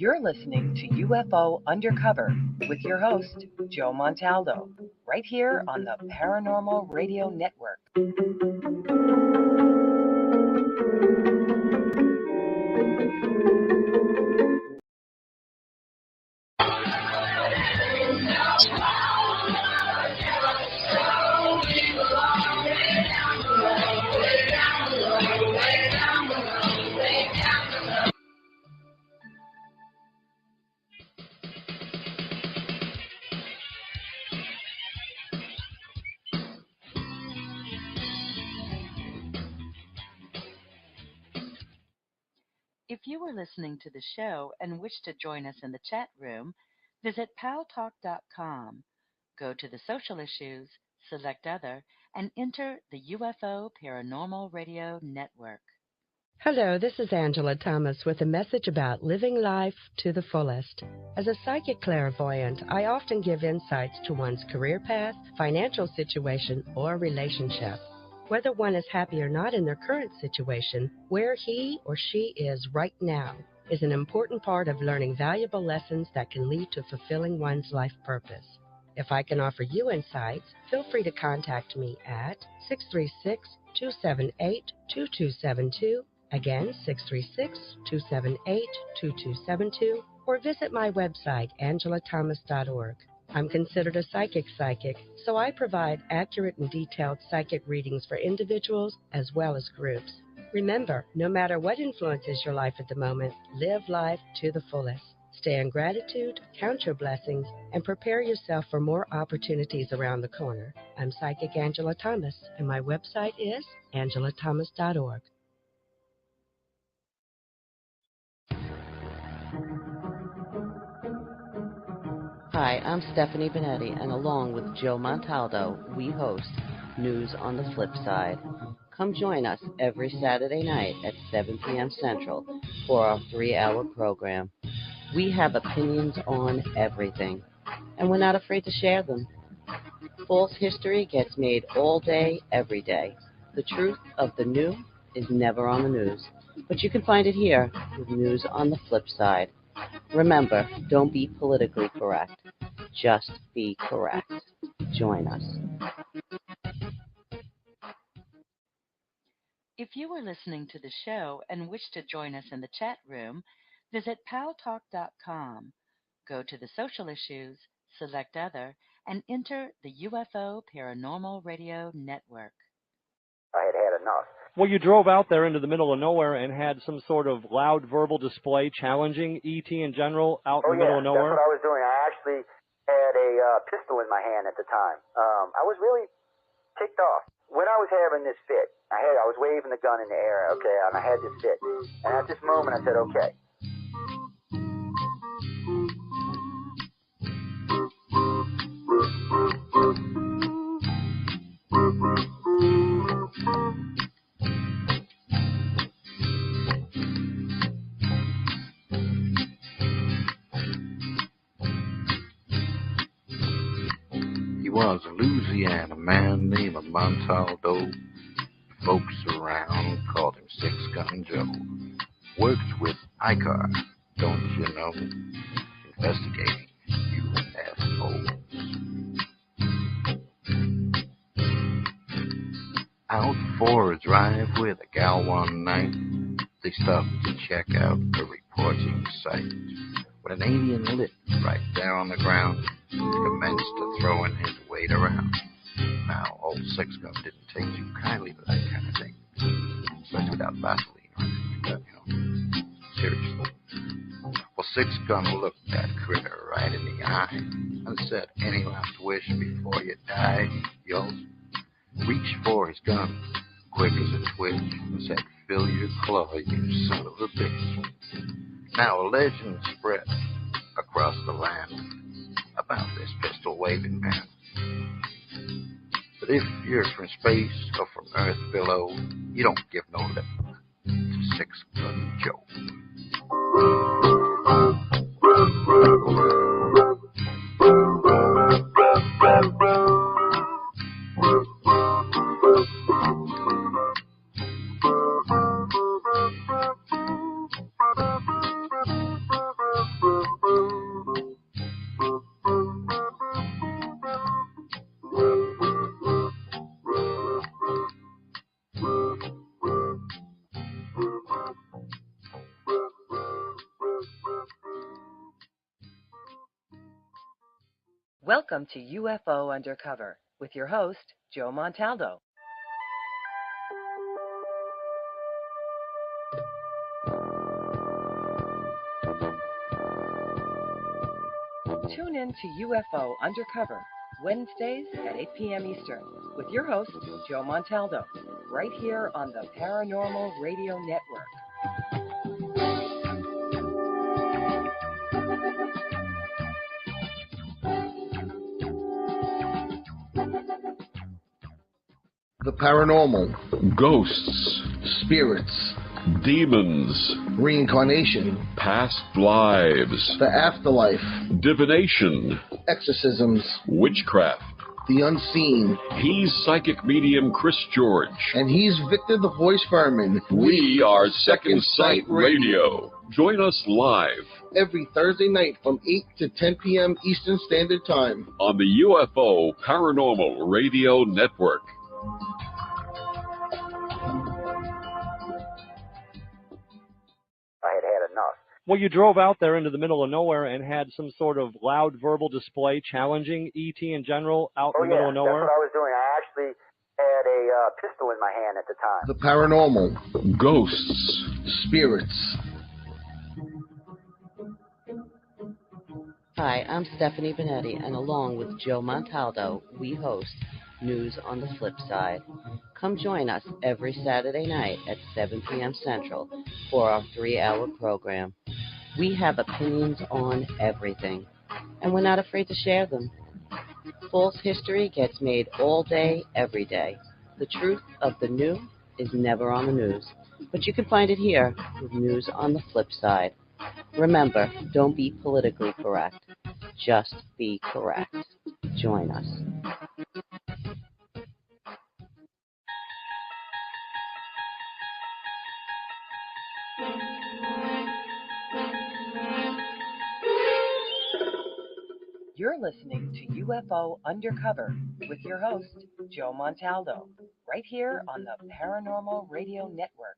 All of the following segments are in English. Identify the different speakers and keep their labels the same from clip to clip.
Speaker 1: You're listening to UFO Undercover with your host, Joe Montaldo, right here on the Paranormal Radio Network. If you are listening to the show and wish to join us in the chat room, visit paltalk.com. Go to the social issues, select other, and enter the UFO Paranormal Radio Network.
Speaker 2: Hello, this is Angela Thomas with a message about living life to the fullest. As a psychic clairvoyant, I often give insights to one's career path, financial situation, or relationship. Whether one is happy or not in their current situation, where he or she is right now is an important part of learning valuable lessons that can lead to fulfilling one's life purpose. If I can offer you insights, feel free to contact me at 636-278-2272, again 636-278-2272, or visit my website, angelathomas.org. I'm considered a psychic, so I provide accurate and detailed psychic readings for individuals as well as groups. Remember, no matter what influences your life at the moment, live life to the fullest. Stay in gratitude, count your blessings, and prepare yourself for more opportunities around the corner. I'm Psychic Angela Thomas, and my website is angelathomas.org.
Speaker 3: Hi, I'm Stephanie Benetti, and along with Joe Montaldo, we host News on the Flip Side. Come join us every Saturday night at 7 p.m. Central for our 3-hour program. We have opinions on everything, and we're not afraid to share them. False history gets made all day, every day. The truth of the new is never on the news, but you can find it here with News on the Flip Side. Remember, don't be politically correct. Just be correct. Join us.
Speaker 1: If you are listening to the show and wish to join us in the chat room, visit paltalk.com. Go to the social issues, select other, and enter the UFO Paranormal Radio Network.
Speaker 4: I had had enough.
Speaker 5: Well, you drove out there into the middle of nowhere and had some sort of loud verbal display challenging ET in general out in the middle of nowhere?
Speaker 4: That's what I was doing. I actually had a pistol in my hand at the time. I was really ticked off. When I was having this fit, I was waving the gun in the air, okay, and I had this fit. And at this moment, I said, okay.
Speaker 6: He was a Louisiana man named Montaldo. Folks around called him Six Gun Joe. Worked with ICAR, don't you know? Investigating UFOs. Out for a drive with a gal one night, they stopped to check out a reporting site. When an alien lit right there on the ground, commenced to throwing his weight around. Now, old Six Gun didn't take too kindly to that kind of thing, especially without Vaseline or anything like that, seriously. Well, Six Gun looked that critter right in the eye and said, any last wish before you die? Yo, reached for his gun, quick as a twitch, and said, fill your claw, you son of a bitch. Now, a legend spread across the land about this pistol-waving man. But if you're from space or from Earth below, you don't give no lip to Six Gun Joe.
Speaker 7: Welcome to UFO Undercover with your host, Joe Montaldo. Tune in to UFO Undercover, Wednesdays at 8 p.m. Eastern, with your host, Joe Montaldo, right here on the Paranormal Radio Network.
Speaker 8: The paranormal,
Speaker 9: ghosts,
Speaker 8: spirits,
Speaker 9: demons,
Speaker 8: reincarnation,
Speaker 9: past lives,
Speaker 8: the afterlife,
Speaker 9: divination,
Speaker 8: exorcisms,
Speaker 9: witchcraft.
Speaker 8: the unseen.
Speaker 9: He's psychic medium Chris George.
Speaker 8: And he's Victor the Voice Furman.
Speaker 9: We are Second Sight Radio. Join us live
Speaker 8: every Thursday night from 8 to 10 p.m. Eastern Standard Time
Speaker 9: on the UFO Paranormal Radio Network.
Speaker 4: I had enough.
Speaker 5: Well, you drove out there into the middle of nowhere and had some sort of loud verbal display challenging ET in general out in the middle of nowhere?
Speaker 4: That's what I was doing. I actually had a pistol in my hand at the time.
Speaker 8: The paranormal,
Speaker 9: ghosts,
Speaker 8: spirits.
Speaker 3: Hi, I'm Stephanie Benetti, and along with Joe Montaldo, we host News on the Flip Side. Come join us every Saturday night at 7 p.m. Central for our 3-hour program. We have opinions on everything, and we're not afraid to share them. False history gets made all day, every day. The truth of the new is never on the news, but you can find it here with News on the Flip Side. Remember, don't be politically correct. Just be correct. Join us.
Speaker 7: You're listening to UFO Undercover with your host, Joe Montaldo, right here on the Paranormal Radio Network.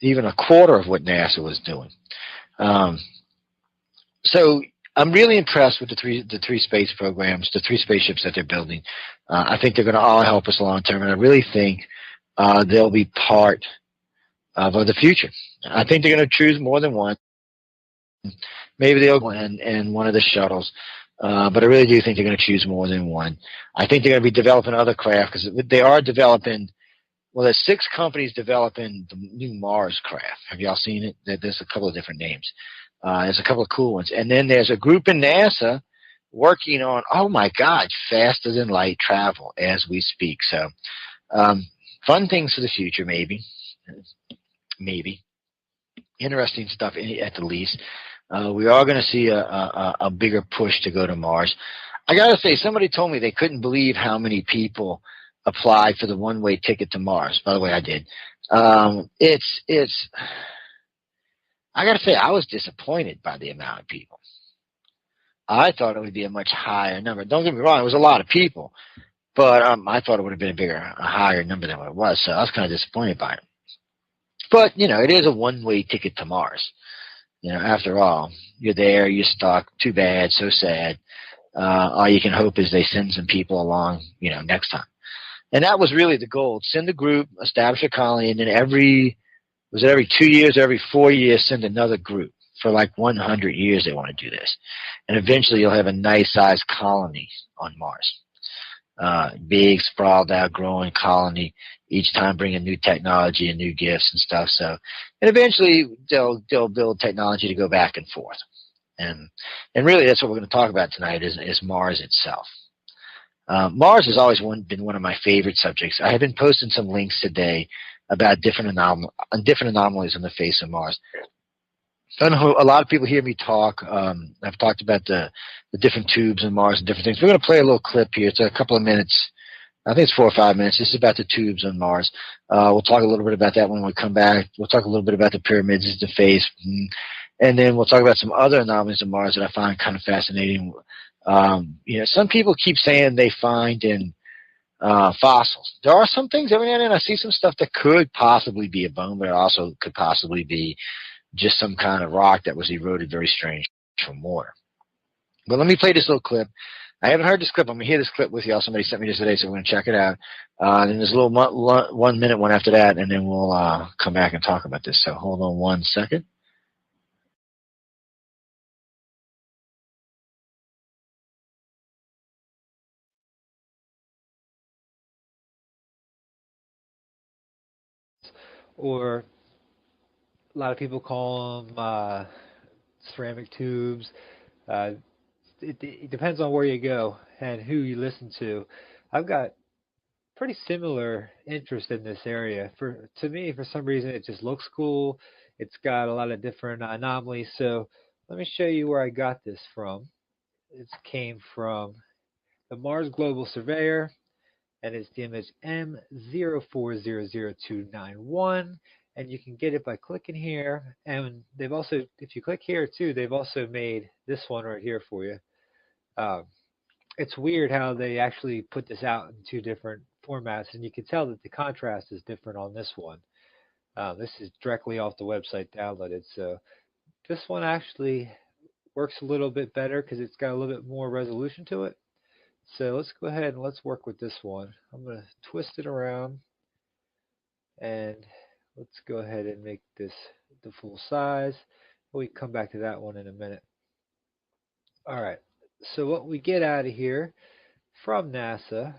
Speaker 10: Even a quarter of what NASA was doing. So I'm really impressed with the three space programs, the 3 spaceships that they're building. I think they're going to all help us long term, and I really think they'll be part of the future. I think they're going to choose more than one. Maybe they'll go in one of the shuttles, but I really do think they're going to choose more than one. I think they're going to be developing other craft because they are developing. Well, there's 6 companies developing the new Mars craft. Have y'all seen it? There's a couple of different names. There's a couple of cool ones. And then there's a group in NASA working on, oh my God, faster than light travel as we speak. So fun things for the future, maybe. Maybe. Interesting stuff at the least. We are going to see a bigger push to go to Mars. I got to say, somebody told me they couldn't believe how many people applied for the one-way ticket to Mars. By the way, I did. I got to say, I was disappointed by the amount of people. I thought it would be a much higher number. Don't get me wrong, it was a lot of people, but I thought it would have been a higher number than what it was, so I was kind of disappointed by it. But, it is a one-way ticket to Mars. After all, you're there, you're stuck, too bad, so sad. All you can hope is they send some people along, next time. And that was really the goal. Send a group, establish a colony, and then every 2 years, every 4 years, send another group. For like 100 years they want to do this. And eventually you'll have a nice-sized colony on Mars. Big, sprawled out, growing colony, each time bringing new technology and new gifts and stuff. And eventually they'll build technology to go back and forth. And really that's what we're going to talk about tonight is Mars itself. Mars has always been one of my favorite subjects. I have been posting some links today about different anomalies on the face of Mars. I know a lot of people hear me talk. I've talked about the different tubes on Mars and different things. We're going to play a little clip here. It's a couple of minutes. I think it's 4 or 5 minutes. This is about the tubes on Mars. We'll talk a little bit about that when we come back. We'll talk a little bit about the pyramids, the face, and then we'll talk about some other anomalies on Mars that I find kind of fascinating. Some people keep saying they find in fossils. There are some things every now and then I see some stuff that could possibly be a bone, but it also could possibly be just some kind of rock that was eroded very strange from water. But let me play this little clip. I haven't heard this clip. I'm going to hear this clip with y'all. Somebody sent me this today, so we're going to check it out. Then there's a little 1 minute one after that, and then we'll come back and talk about this. So hold on 1 second.
Speaker 11: Or a lot of people call them ceramic tubes. It depends on where you go and who you listen to. I've got pretty similar interest in this area. To me, for some reason, it just looks cool. It's got a lot of different anomalies. So let me show you where I got this from. It came from the Mars Global Surveyor, and it's the image M04000291. And you can get it by clicking here. And they've also, if you click here too, they've also made this one right here for you. It's weird how they actually put this out in two different formats, and you can tell that the contrast is different on this one. This is directly off the website downloaded, so this one actually works a little bit better because it's got a little bit more resolution to it. So let's go ahead and let's work with this one. I'm going to twist it around, and let's go ahead and make this the full size. We can come back to that one in a minute. All right. So what we get out of here from NASA,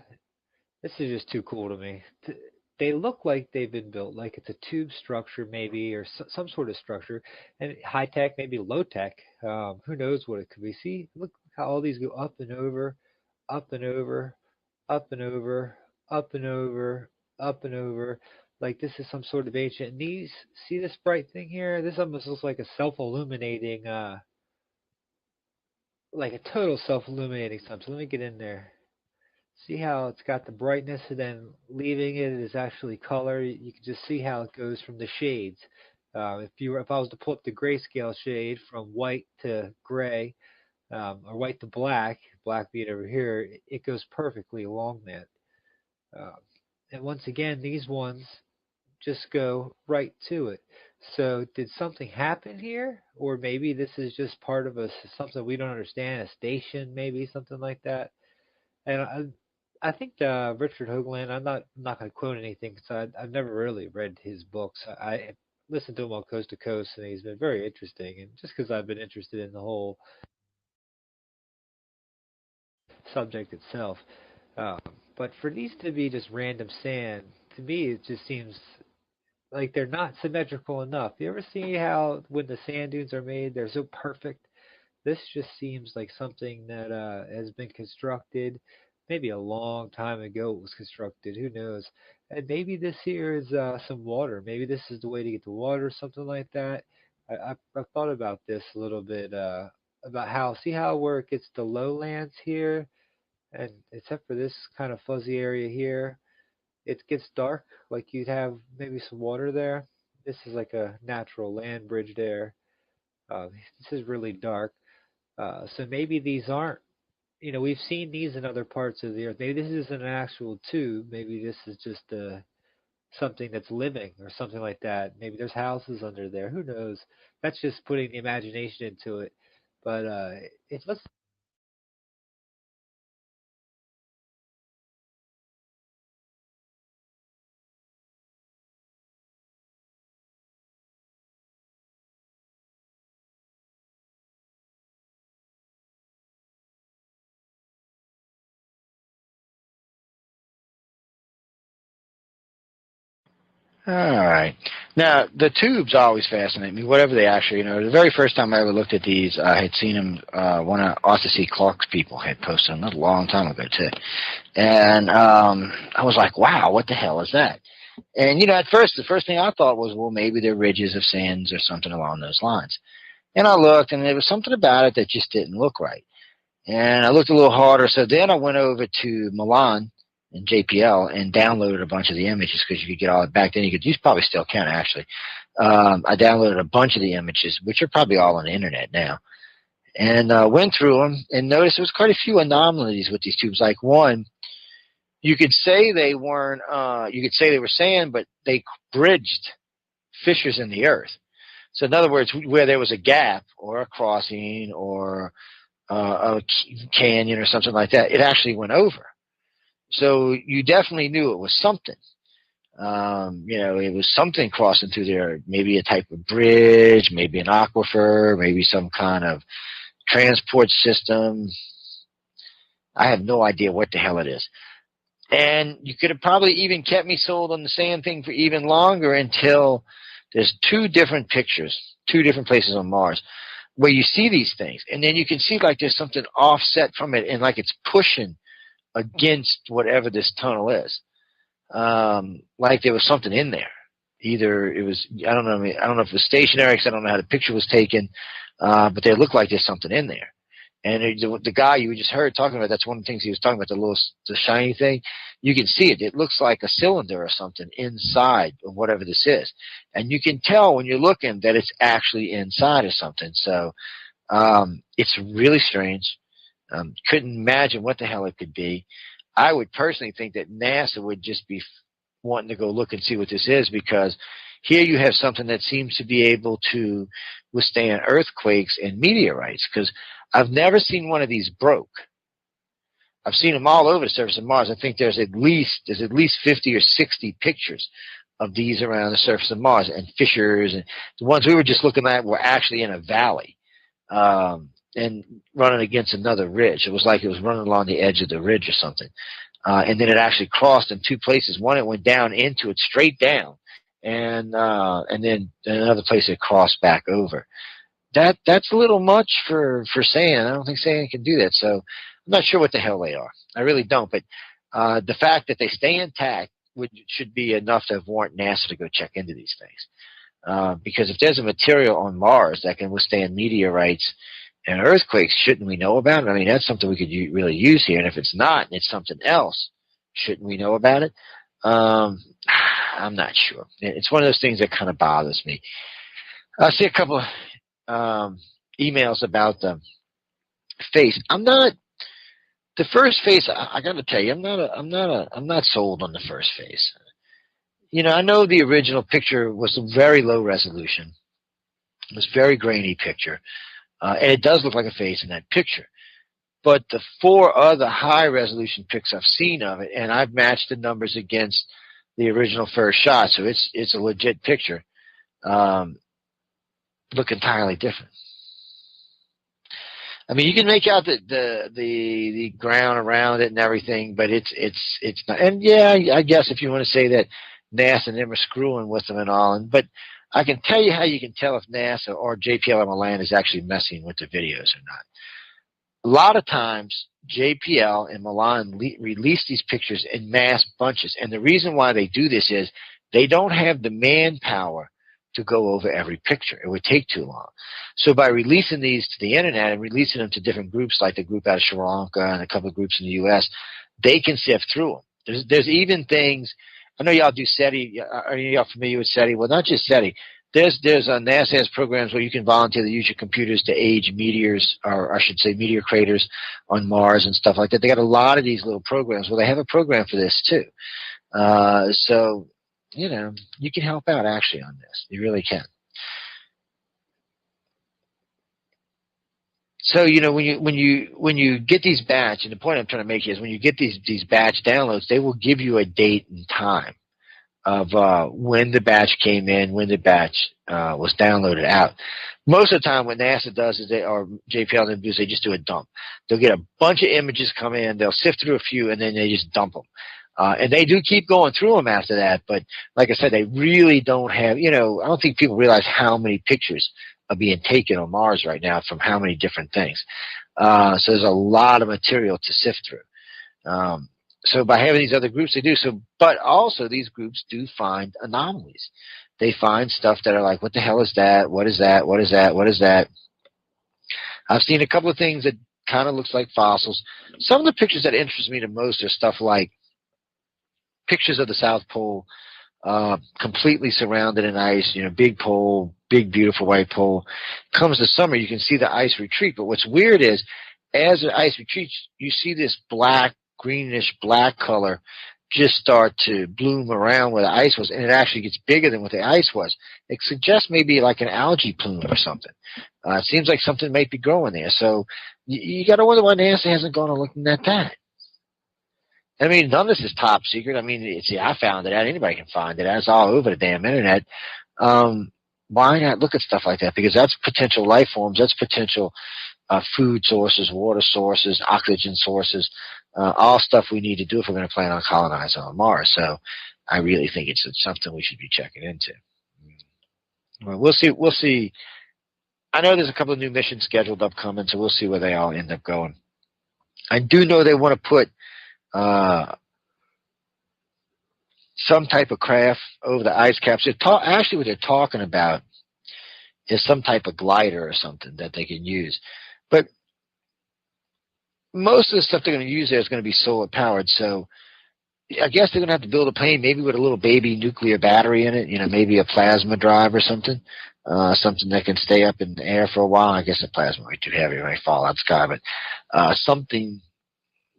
Speaker 11: this is just too cool to me. They look like they've been built, like it's a tube structure maybe, or some sort of structure, and high tech, maybe low tech. Who knows what it could be? See, look how all these go up and over, up and over, up and over, up and over, up and over. Like this is some sort of ancient. And these, see this bright thing here? This almost looks like a self-illuminating, like a total self-illuminating something. So let me get in there. See how it's got the brightness, and then leaving it is actually color. You can just see how it goes from the shades. If I was to pull up the grayscale shade from white to gray, or white to black being over here, it goes perfectly along that. And once again, these ones just go right to it. So did something happen here? Or maybe this is just part of something we don't understand, a station, maybe something like that. And I think Richard Hoagland, I'm not going to quote anything because I've never really read his books. I listened to him on Coast to Coast, and he's been very interesting. And just because I've been interested in the whole subject itself. But for these to be just random sand, to me it just seems like they're not symmetrical enough. You ever see how when the sand dunes are made, they're so perfect? This just seems like something that has been constructed. Maybe a long time ago it was constructed. Who knows? And maybe this here is some water. Maybe this is the way to get the water, something like that. I've thought about this a little bit, about see how where it gets the lowlands here, and except for this kind of fuzzy area here, it gets dark, like you'd have maybe some water there. This is like a natural land bridge there. This is really dark. So maybe these aren't, we've seen these in other parts of the earth. Maybe this isn't an actual tube. Maybe this is just something that's living or something like that. Maybe there's houses under there. Who knows? That's just putting the imagination into it. But let's.
Speaker 10: All right. Now, the tubes always fascinate me, whatever they actually, the very first time I ever looked at these, I had seen them, one of Arthur C. Clarke's people had posted them a long time ago, too. And I was like, wow, what the hell is that? And, at first, the first thing I thought was, well, maybe they're ridges of sands or something along those lines. And I looked, and there was something about it that just didn't look right. And I looked a little harder, so then I went over to Milan and JPL and downloaded a bunch of the images because you could get all it back then. You probably still can, actually. I downloaded a bunch of the images, which are probably all on the internet now. and went through them and noticed there was quite a few anomalies with these tubes. Like one, you could say they weren't, you could say they were sand, but they bridged fissures in the earth. So in other words, where there was a gap or a crossing or a canyon or something like that, it actually went over. So you definitely knew it was something. It was something crossing through there, maybe a type of bridge, maybe an aquifer, maybe some kind of transport system. I have no idea what the hell it is. And you could have probably even kept me sold on the sand thing for even longer until there's two different pictures, two different places on Mars where you see these things. And then you can see like there's something offset from it and like it's pushing against whatever this tunnel is. Like there was something in there. Either it was, I don't know if it was stationary because I don't know how the picture was taken, but they looked like there's something in there. And the guy you just heard talking about, that's one of the things he was talking about, the shiny thing. You can see it. It looks like a cylinder or something inside of whatever this is. And you can tell when you're looking that it's actually inside of something. So it's really strange. Couldn't imagine what the hell it could be. I would personally think that NASA would just be wanting to go look and see what this is, because here you have something that seems to be able to withstand earthquakes and meteorites, because I've never seen one of these broke. I've seen them all over the surface of Mars. I think there's at least 50 or 60 pictures of these around the surface of Mars, and fissures. And the ones we were just looking at were actually in a valley and running against another ridge. It was like it was running along the edge of the ridge or something. And then it actually crossed in two places. One, it went down into it, straight down, and then another place it crossed back over. That's a little much for sand. I don't think sand can do that. So I'm not sure what the hell they are. I really don't. But the fact that they stay intact should be enough to warrant NASA to go check into these things. Because if there's a material on Mars that can withstand meteorites and earthquakes, shouldn't we know about it? I mean, that's something we could really use here. And if it's not, and it's something else, shouldn't we know about it? I'm not sure. It's one of those things that kind of bothers me. I see a couple of emails about the face. The first face. I got to tell you, I'm not sold on the first face. You know, I know the original picture was a very low resolution. It was a very grainy picture. And it does look like a face in that picture. But the 4 other high-resolution pics I've seen of it, and I've matched the numbers against the original first shot, so it's a legit picture, look entirely different. I mean, you can make out the ground around it and everything, but it's not. And yeah, I guess if you want to say that NASA and them are screwing with them and all, but I can tell you how you can tell if NASA or JPL or Milan is actually messing with the videos or not. A lot of times, JPL and Milan release these pictures in mass bunches. And the reason why they do this is they don't have the manpower to go over every picture. It would take too long. So by releasing these to the internet and releasing them to different groups, like the group out of Sri Lanka and a couple of groups in the U.S., they can sift through them. There's even things. I know y'all do SETI. Are y'all familiar with SETI? Well, not just SETI. There's NASA has programs where you can volunteer to use your computers to age meteors, or I should say meteor craters on Mars and stuff like that. They got a lot of these little programs. Well, they have a program for this too. So, you know, you can help out actually on this. You really can. So, you know, when you get these batch, and the point I'm trying to make is when you get these batch downloads, they will give you a date and time of when the batch came in, when the batch was downloaded out. Most of the time what NASA does is or JPL does, they just do a dump. They'll get a bunch of images come in, they'll sift through a few, and then they just dump them. And they do keep going through them after that, but like I said, they really don't have, you know, I don't think people realize how many pictures are being taken on Mars right now from how many different things. So there's a lot of material to sift through. So by having these other groups, they do so, but also these groups do find anomalies. They find stuff that are like, what the hell is that? What is that? What is that? What is that? I've seen a couple of things that kind of looks like fossils. Some of the pictures that interest me the most are stuff like pictures of the South Pole completely surrounded in ice, big pole, big, beautiful white pole. Comes the summer, you can see the ice retreat. But what's weird is, as the ice retreats, you see this black, greenish black color just start to bloom around where the ice was, and it actually gets bigger than what the ice was. It suggests maybe like an algae plume or something. It seems like something might be growing there. So you got to wonder why NASA hasn't gone and looking at that. I mean, none of this is top secret. I mean, see, I found it out. Anybody can find it. It's all over the damn internet. Why not look at stuff like that? Because that's potential life forms. That's potential food sources, water sources, oxygen sources, all stuff we need to do if we're going to plan on colonizing on Mars. So I really think it's something we should be checking into. Well, we'll see. We'll see. I know there's a couple of new missions scheduled upcoming, so we'll see where they all end up going. I do know they want to put some type of craft over the ice caps. Actually, what they're talking about is some type of glider or something that they can use. But most of the stuff they're going to use there is going to be solar powered. So I guess they're going to have to build a plane maybe with a little baby nuclear battery in it, maybe a plasma drive or something, something that can stay up in the air for a while. I guess the plasma might be too heavy, it might fall out of the sky, but something,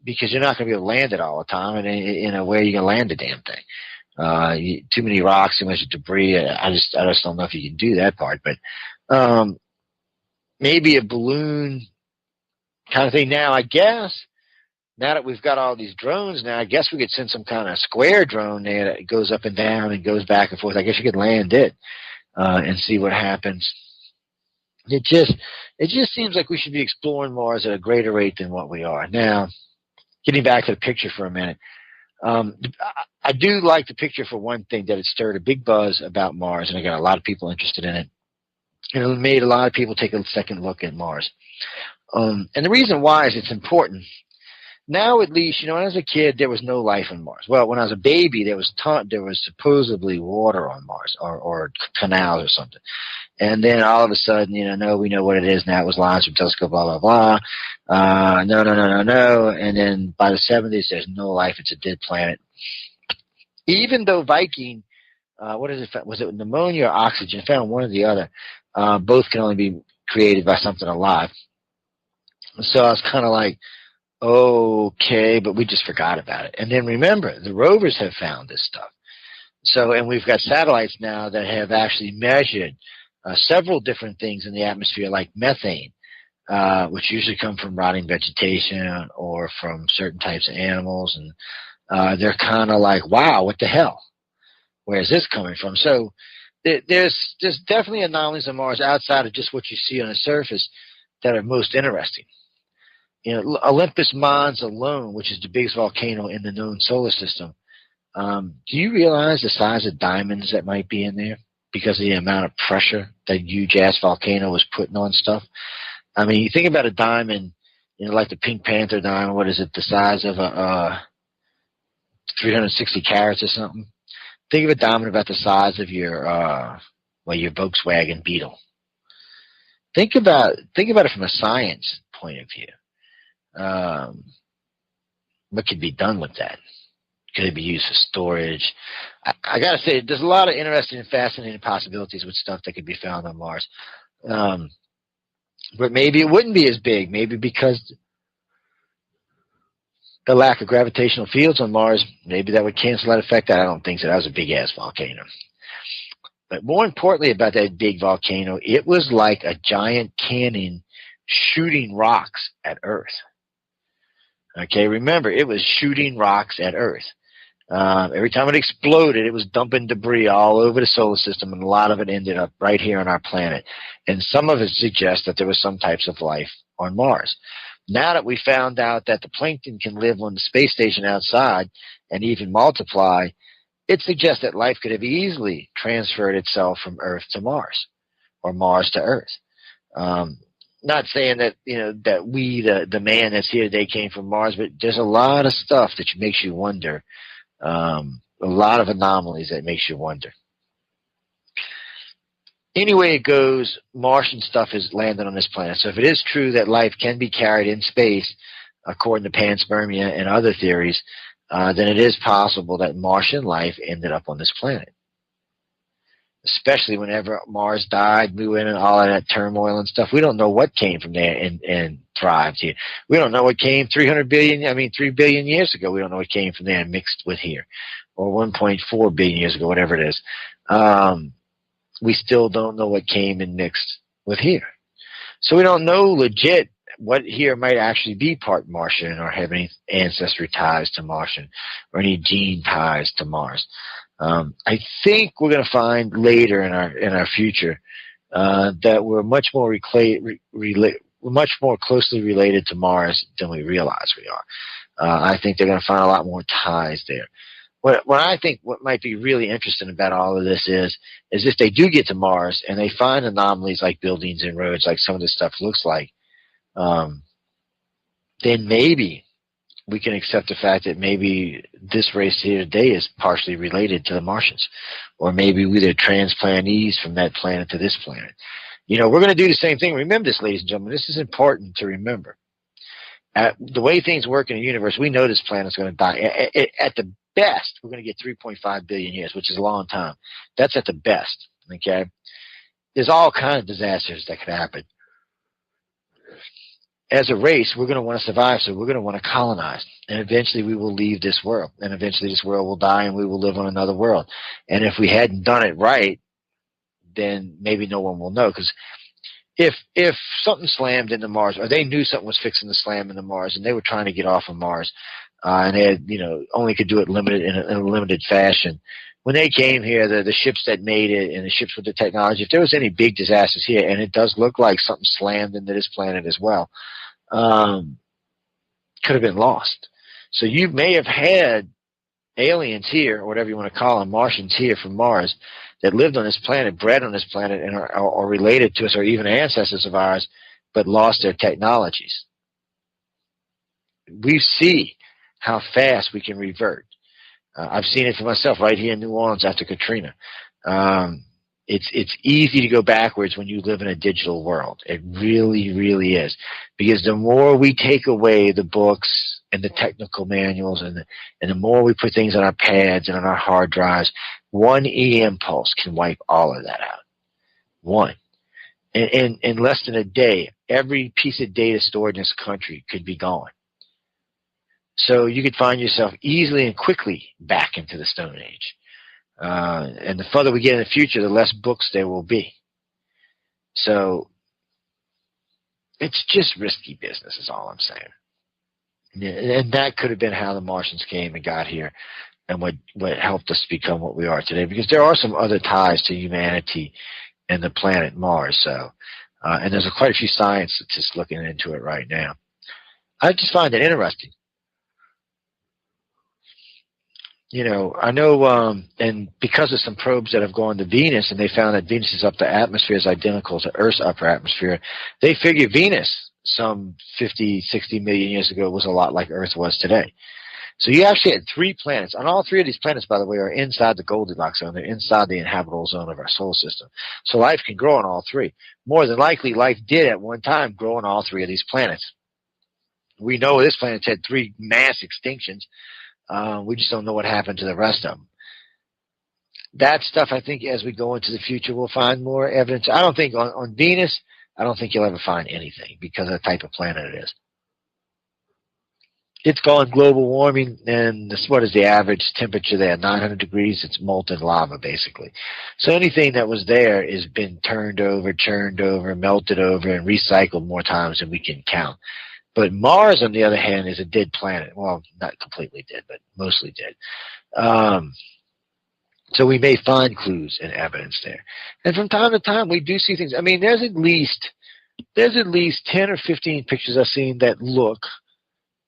Speaker 10: because you're not going to be able to land it all the time, and in a way you can land the damn thing. Too many rocks, too much debris. I just don't know if you can do that part, but maybe a balloon kind of thing. Now, I guess, now that we've got all these drones now, I guess we could send some kind of square drone there that goes up and down and goes back and forth. I guess you could land it and see what happens. It just seems like we should be exploring Mars at a greater rate than what we are. Now, getting back to the picture for a minute, I do like the picture for one thing, that it stirred a big buzz about Mars, and I got a lot of people interested in it. And it made a lot of people take a second look at Mars. And the reason why is it's important. Now, at least, when I was a kid, there was no life on Mars. Well, when I was a baby, there was supposedly water on Mars, or canals or something. And then all of a sudden, no, we know what it is now. It was launched from telescope, blah, blah, blah. No. And then by the 70s, there's no life. It's a dead planet. Even though Viking, was it pneumonia or oxygen? Found one or the other. Both can only be created by something alive. So I was kind of like, okay, but we just forgot about it. And then remember, the rovers have found this stuff. So, and we've got satellites now that have actually measured several different things in the atmosphere, like methane, which usually come from rotting vegetation or from certain types of animals. And they're kind of like, wow, what the hell? Where is this coming from? So there's definitely anomalies on Mars outside of just what you see on the surface that are most interesting. Olympus Mons alone, which is the biggest volcano in the known solar system, do you realize the size of diamonds that might be in there because of the amount of pressure that huge-ass volcano was putting on stuff? I mean, you think about a diamond, like the Pink Panther diamond, what is it, the size of a 360 carats or something? Think of a diamond about the size of your Volkswagen Beetle. Think about it from a science point of view. What could be done with that? Could it be used for storage? I got to say, there's a lot of interesting and fascinating possibilities with stuff that could be found on Mars. But maybe it wouldn't be as big. Maybe because the lack of gravitational fields on Mars, maybe that would cancel that effect. I don't think so. That was a big-ass volcano. But more importantly about that big volcano, it was like a giant cannon shooting rocks at Earth. Okay, remember, it was shooting rocks at Earth. Every time it exploded, it was dumping debris all over the solar system, and a lot of it ended up right here on our planet. And some of it suggests that there was some types of life on Mars. Now that we found out that the plankton can live on the space station outside and even multiply, it suggests that life could have easily transferred itself from Earth to Mars, or Mars to Earth. Not saying that that we, the man that's here today, came from Mars, but there's a lot of stuff that makes you wonder. A lot of anomalies that makes you wonder. Anyway it goes, Martian stuff is landed on this planet. So if it is true that life can be carried in space, according to panspermia and other theories, then it is possible that Martian life ended up on this planet. Especially whenever Mars died, we went in all of that turmoil and stuff. We don't know what came from there and thrived here. We don't know what came 3 billion years ago. We don't know what came from there and mixed with here, or 1.4 billion years ago, whatever it is. We still don't know what came and mixed with here. So we don't know legit what here might actually be part Martian or have any ancestry ties to Martian or any gene ties to Mars. I think we're going to find later in our future that we're much more much more closely related to Mars than we realize we are. I think they're going to find a lot more ties there. What I think what might be really interesting about all of this is if they do get to Mars and they find anomalies like buildings and roads, like some of this stuff looks like, then maybe we can accept the fact that maybe this race here today is partially related to the Martians, or maybe we're transplantees from that planet to this planet. We're going to do the same thing. Remember this, ladies and gentlemen. This is important to remember. The way things work in the universe, we know this planet's going to die. At the best, we're going to get 3.5 billion years, which is a long time. That's at the best, okay? There's all kinds of disasters that could happen. As a race, we're going to want to survive, so we're going to want to colonize. And eventually we will leave this world. And eventually this world will die and we will live on another world. And if we hadn't done it right, then maybe no one will know. Because if something slammed into Mars, or they knew something was fixing to slam into Mars, and they were trying to get off of Mars, and they had, only could do it in a limited fashion. When they came here, the ships that made it and the ships with the technology, if there was any big disasters here, and it does look like something slammed into this planet as well, could have been lost. So you may have had aliens here, or whatever you want to call them, Martians here from Mars, that lived on this planet, bred on this planet, and are related to us, or even ancestors of ours, but lost their technologies. We see how fast we can revert. I've seen it for myself right here in New Orleans after Katrina. It's easy to go backwards when you live in a digital world. It really, really is. Because the more we take away the books and the technical manuals and the more we put things on our pads and on our hard drives, one EM pulse can wipe all of that out. One. In less than a day, every piece of data stored in this country could be gone. So you could find yourself easily and quickly back into the Stone Age. And the further we get in the future, the less books there will be. So it's just risky business is all I'm saying. And that could have been how the Martians came and got here, and what helped us become what we are today. Because there are some other ties to humanity and the planet Mars. So, and there's quite a few scientists looking into it right now. I just find it interesting. I know, and because of some probes that have gone to Venus, and they found that Venus's upper atmosphere is identical to Earth's upper atmosphere, they figure Venus some 50, 60 million years ago was a lot like Earth was today. So you actually had 3 planets, and all 3 of these planets, by the way, are inside the Goldilocks zone. They're inside the inhabitable zone of our solar system. So life can grow on all 3. More than likely, life did at one time grow on all 3 of these planets. We know this planet's had 3 mass extinctions. We just don't know what happened to the rest of them. That stuff, I think, as we go into the future, we'll find more evidence. I don't think on Venus, I don't think you'll ever find anything because of the type of planet it is. It's gone global warming, and what is the average temperature there? 900 degrees. It's molten lava, basically. So anything that was there has been turned over, churned over, melted over, and recycled more times than we can count. But Mars, on the other hand, is a dead planet. Well, not completely dead, but mostly dead. So we may find clues and evidence there. And from time to time, we do see things. I mean, there's at least 10 or 15 pictures I've seen that look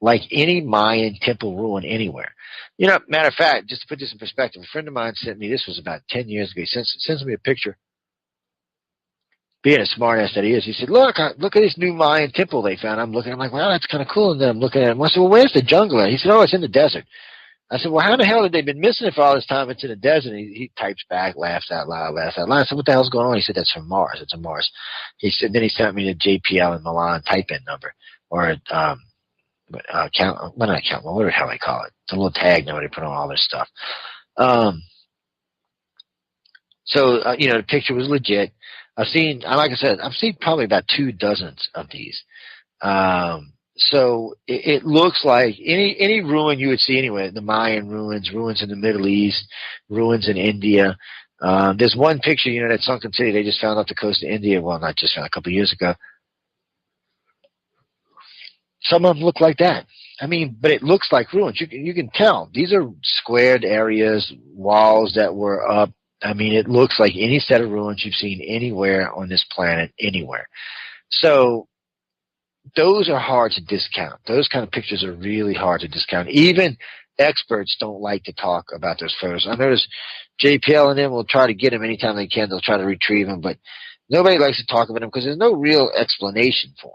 Speaker 10: like any Mayan temple ruin anywhere. Matter of fact, just to put this in perspective, a friend of mine sent me, this was about 10 years ago, he sends me a picture. Being a smartass that he is, he said, look at this new Mayan temple they found. I'm like, wow, that's kind of cool. And then I'm looking at it. I said, well, where's the jungle at? He said, oh, it's in the desert. I said, well, how the hell have they been missing it for all this time? It's in the desert. And he types back, laughs out loud. I said, what the hell's going on? He said, that's from Mars. It's a Mars. He said, then he sent me the JPL and Milan type-in number, or not count, whatever the hell they call it. It's a little tag nobody put on all their stuff. The picture was legit. Like I said, I've seen probably about 24 of these. So it looks like any ruin you would see anyway, the Mayan ruins in the Middle East, ruins in India. There's one picture, that sunken city they just found off the coast of India. Well, not just found, a couple of years ago. Some of them look like that. But it looks like ruins. You can tell. These are squared areas, walls that were up. It looks like any set of ruins you've seen anywhere on this planet, anywhere. So those are hard to discount. Those kind of pictures are really hard to discount. Even experts don't like to talk about those photos. I notice JPL and them will try to get them anytime they can. They'll try to retrieve them, but nobody likes to talk about them because there's no real explanation for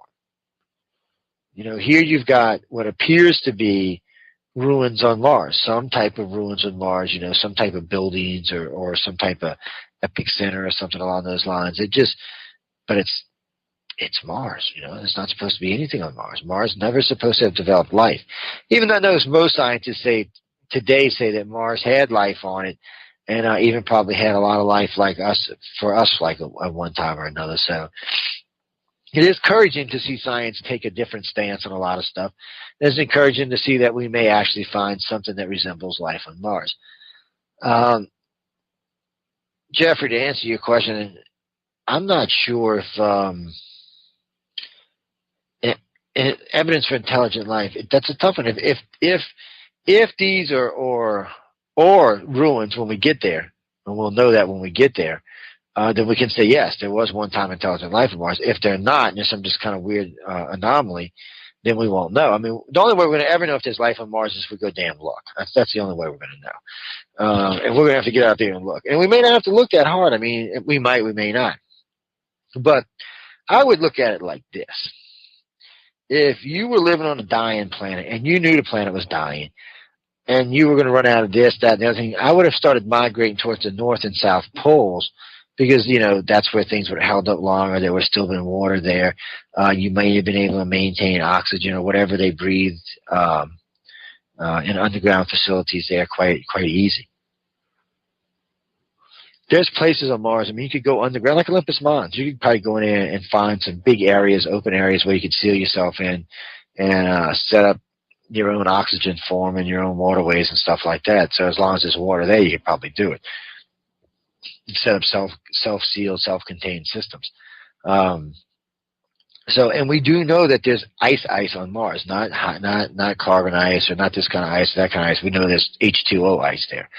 Speaker 10: them. Here you've got what appears to be ruins on Mars, some type of ruins on Mars, some type of buildings or some type of epic center or something along those lines. But it's Mars, It's not supposed to be anything on Mars. Mars never supposed to have developed life. Even though most scientists say that Mars had life on it, and even probably had a lot of life like us, at one time or another. So it is encouraging to see science take a different stance on a lot of stuff. It's encouraging to see that we may actually find something that resembles life on Mars. Jeffrey, to answer your question, I'm not sure if evidence for intelligent life, that's a tough one. If these are or ruins when we get there, and we'll know that when we get there, then we can say, yes, there was one time intelligent life on Mars. If they're not, and there's some just kind of weird anomaly, then we won't know. The only way we're going to ever know if there's life on Mars is if we go damn look. That's the only way we're going to know. And we're going to have to get out there and look. And we may not have to look that hard. We might, we may not. But I would look at it like this. If you were living on a dying planet and you knew the planet was dying and you were going to run out of this, that, and the other thing, I would have started migrating towards the north and south poles because, that's where things were held up longer. There would still been water there. You might have been able to maintain oxygen or whatever they breathed in underground facilities there quite easy. There's places on Mars, you could go underground, like Olympus Mons. You could probably go in there and find some big areas, open areas where you could seal yourself in and set up your own oxygen form and your own waterways and stuff like that. So as long as there's water there, you could probably do it. Set up self-sealed, self-contained systems. And we do know that there's ice on Mars, not carbon ice or not this kind of ice, that kind of ice. We know there's H2O ice there.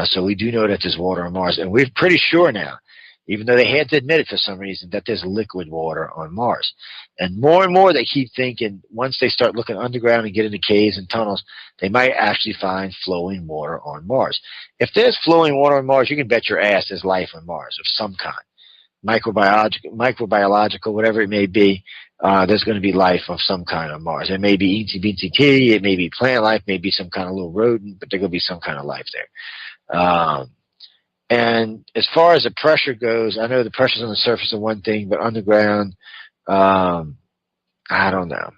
Speaker 10: So we do know that there's water on Mars. And we're pretty sure now, even though they had to admit it for some reason, that there's liquid water on Mars. And more they keep thinking once they start looking underground and get into caves and tunnels, they might actually find flowing water on Mars. If there's flowing water on Mars, you can bet your ass there's life on Mars of some kind. Microbiological, whatever it may be, there's going to be life of some kind on Mars. It may be itsy-bitsy tea, it may be plant life, maybe some kind of little rodent, but there's going to be some kind of life there. And as far as the pressure goes, I know the pressures on the surface are one thing, but underground, I don't know.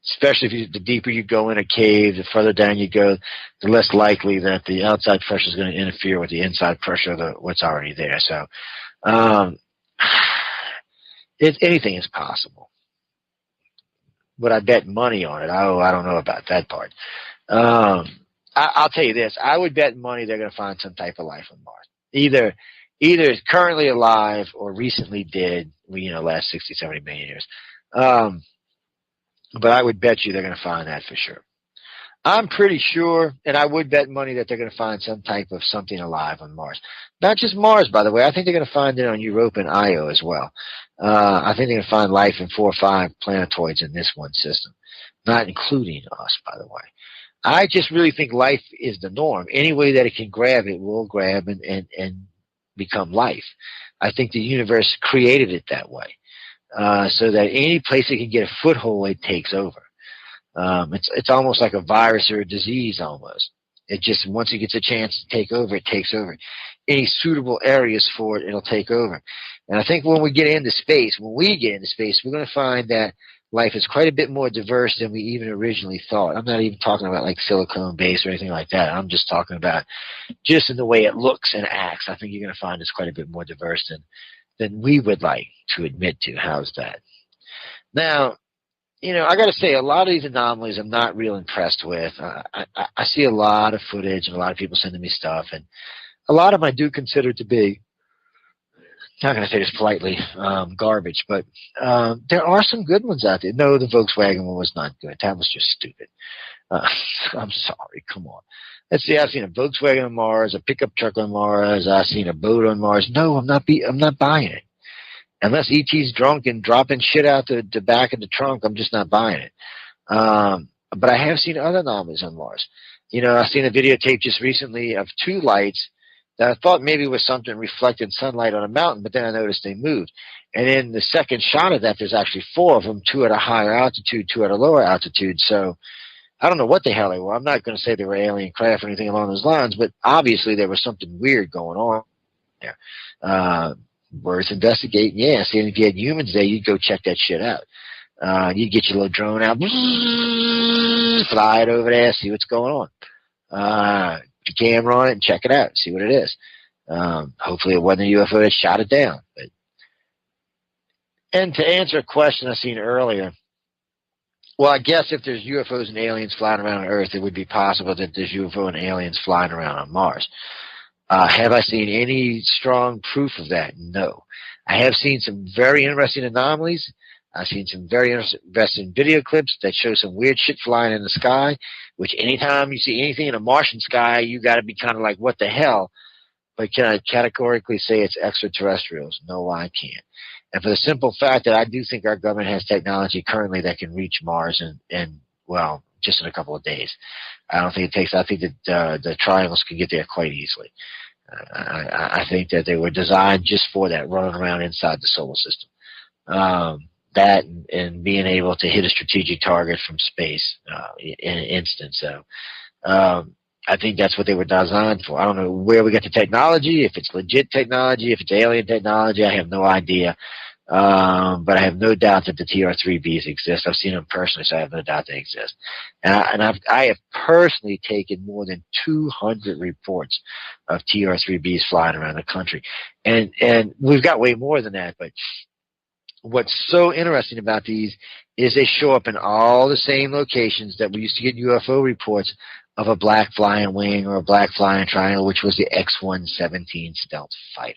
Speaker 10: Especially the deeper you go in a cave, the further down you go, the less likely that the outside pressure is going to interfere with the inside pressure of what's already there. So anything is possible. Would I bet money on it? I don't know about that part. I'll tell you this. I would bet money they're going to find some type of life on Mars. Either is currently alive or recently dead, last 60, 70 million years. But I would bet you they're going to find that for sure. I'm pretty sure, and I would bet money that they're going to find some type of something alive on Mars. Not just Mars, by the way. I think they're going to find it on Europa and Io as well. I think they're going to find life in 4 or 5 planetoids in this one system, not including us, by the way. I just really think life is the norm. Any way that it can grab, it will grab and become life. I think the universe created it that way, so that any place it can get a foothold, it takes over. It's almost like a virus or a disease almost. It just, once it gets a chance to take over, it takes over. Any suitable areas for it, it'll take over. And I think when we get into space, we're going to find that life is quite a bit more diverse than we even originally thought. I'm not even talking about like silicone base or anything like that. I'm just talking about just in the way it looks and acts. I think you're going to find it's quite a bit more diverse than we would like to admit to. How's that? Now, I got to say, a lot of these anomalies I'm not real impressed with. I see a lot of footage and a lot of people sending me stuff, and a lot of them I do consider to be, not going to say this politely, garbage, but there are some good ones out there. No, the Volkswagen one was not good. That was just stupid. I'm sorry. Come on. Let's see. I've seen a Volkswagen on Mars, a pickup truck on Mars. I've seen a boat on Mars. No, I'm not buying it. Unless E.T.'s drunk and dropping shit out the back of the trunk, I'm just not buying it. But I have seen other anomalies on Mars. I've seen a videotape just recently of 2 lights that I thought maybe was something reflected sunlight on a mountain, but then I noticed they moved. And in the second shot of that, there's actually 4 of them, 2 at a higher altitude, 2 at a lower altitude. So I don't know what the hell they were. I'm not going to say they were alien craft or anything along those lines, but obviously there was something weird going on there. Worth investigating, yeah. See, if you had humans there, you'd go check that shit out. You'd get your little drone out, fly it over there, see what's going on. Put your camera on it and check it out, see what it is. Hopefully it wasn't a UFO that shot it down. And to answer a question I seen earlier, well, I guess if there's UFOs and aliens flying around on Earth, it would be possible that there's UFO and aliens flying around on Mars. Have I seen any strong proof of that? No. I have seen some very interesting anomalies. I've seen some very interesting video clips that show some weird shit flying in the sky, which anytime you see anything in a Martian sky, you got to be kind of like, what the hell? But can I categorically say it's extraterrestrials? No, I can't. And for the simple fact that I do think our government has technology currently that can reach Mars in well, just in a couple of days. I think that the triangles can get there quite easily. I think that they were designed just for that, running around inside the solar system. That and being able to hit a strategic target from space in an instant. So I think that's what they were designed for. I don't know where we get the technology, if it's legit technology, if it's alien technology, I have no idea. But I have no doubt that the TR-3Bs exist. I've seen them personally, so I have no doubt they exist. And I have personally taken more than 200 reports of TR-3Bs flying around the country. And we've got way more than that, but what's so interesting about these is they show up in all the same locations that we used to get UFO reports of a black flying wing or a black flying triangle, which was the X-117 stealth fighter.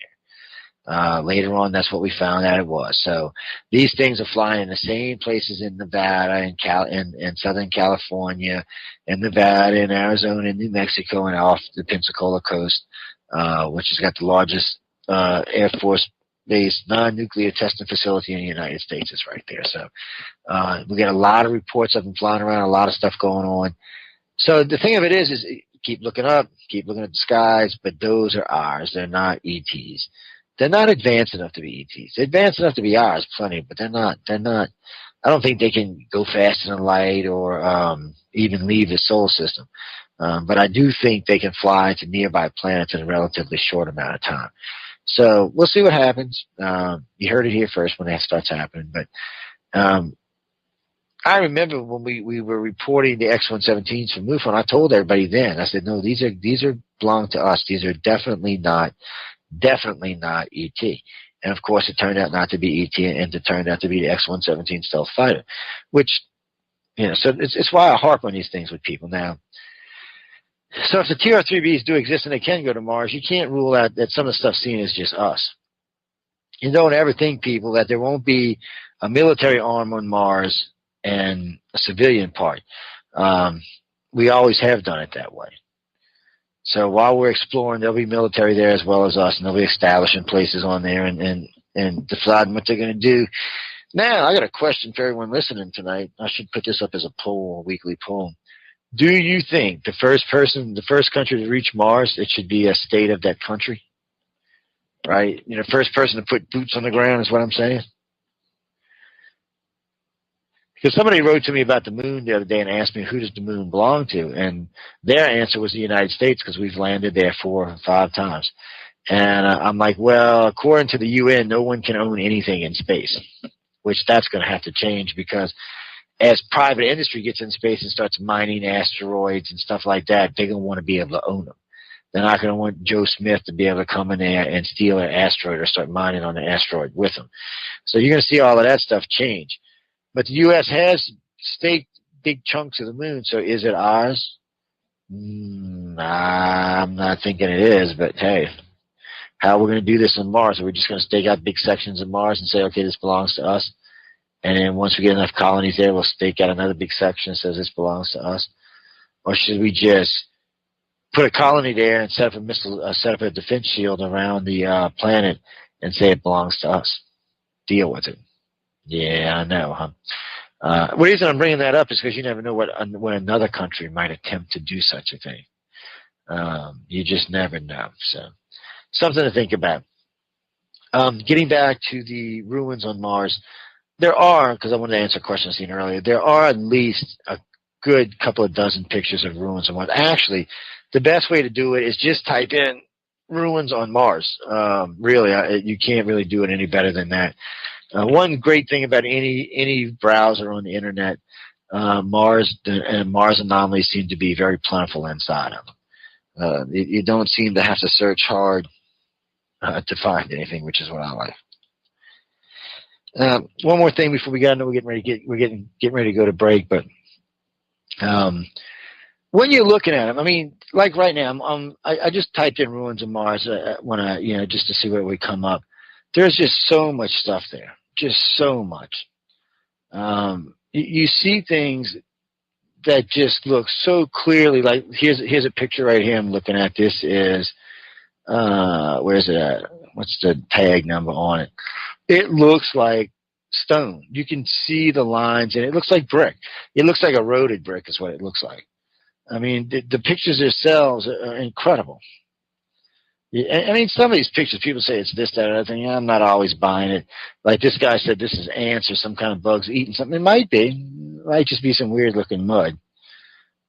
Speaker 10: Later on, that's what we found out it was. So these things are flying in the same places in Nevada and in Southern California, in Nevada, in Arizona, in New Mexico, and off the Pensacola coast, which has got the largest Air Force base non-nuclear testing facility in the United States. Is right there. So we get a lot of reports of them flying around, a lot of stuff going on. So the thing of it is keep looking up, keep looking at the skies, but those are ours. They're not ETs. They're not advanced enough to be ETs. They're advanced enough to be ours, plenty, but they're not. I don't think they can go faster than light or even leave the solar system. But I do think they can fly to nearby planets in a relatively short amount of time. So we'll see what happens. You heard it here first when that starts happening. But I remember when we were reporting the X-117s from MUFON, I told everybody then, I said, no, these are belong to us. These are definitely not ET. And of course, it turned out not to be ET, and it turned out to be the X-117 stealth fighter, which, so it's why I harp on these things with people now. So if the TR-3Bs do exist and they can go to Mars, you can't rule out that some of the stuff seen is just us. You don't ever think, people, that there won't be a military arm on Mars and a civilian part. We always have done it that way. So while we're exploring, there'll be military there as well as us, and they'll be establishing places on there and deciding what they're going to do. Now, I got a question for everyone listening tonight. I should put this up as a poll, a weekly poll. Do you think the first country to reach Mars, it should be a state of that country? Right? First person to put boots on the ground is what I'm saying. Because somebody wrote to me about the moon the other day and asked me, who does the moon belong to? And their answer was the United States, because we've landed there 4 or 5 times. And I'm like, well, according to the UN, no one can own anything in space. which that's going to have to change because as private industry gets in space and starts mining asteroids and stuff like that, they're going to want to be able to own them. They're not going to want Joe Smith to be able to come in there and steal an asteroid or start mining on the asteroid with them. So you're going to see all of that stuff change. But the U.S. has staked big chunks of the moon, so is it ours? I'm not thinking it is, but hey, how are we going to do this on Mars? Are we just going to stake out big sections of Mars and say, okay, this belongs to us? And then once we get enough colonies there, we'll stake out another big section that says this belongs to us? Or should we just put a colony there and set up a defense shield around the planet and say it belongs to us? Deal with it. Yeah, I know, huh? The reason I'm bringing that up is because you never know when another country might attempt to do such a thing. You just never know. So, something to think about. Getting back to the ruins on Mars, there are, because I wanted to answer a question I seen earlier, there are at least a good couple of dozen pictures of ruins on Mars. Actually, the best way to do it is just type in ruins on Mars. Really, you can't really do it any better than that. One great thing about any browser on the internet, Mars and Mars anomalies seem to be very plentiful inside of them. You don't seem to have to search hard to find anything, which is what I like. One more thing before we go. I know we're getting ready to go to break, but when you're looking at them, I mean, like right now, I just typed in ruins of Mars when just to see what would come up. There's just so much stuff there, just so much. You see things that just look so clearly. Like here's a picture right here I'm looking at. This is where's it at? What's the tag number on it? It looks like stone. You can see the lines, and it looks like brick. It looks like eroded brick is what it looks like. I mean, the pictures themselves are incredible. I mean, some of these pictures, people say it's this, that, or other thing. I'm not always buying it. Like this guy said, this is ants or some kind of bugs eating something. It might be. It might just be some weird-looking mud.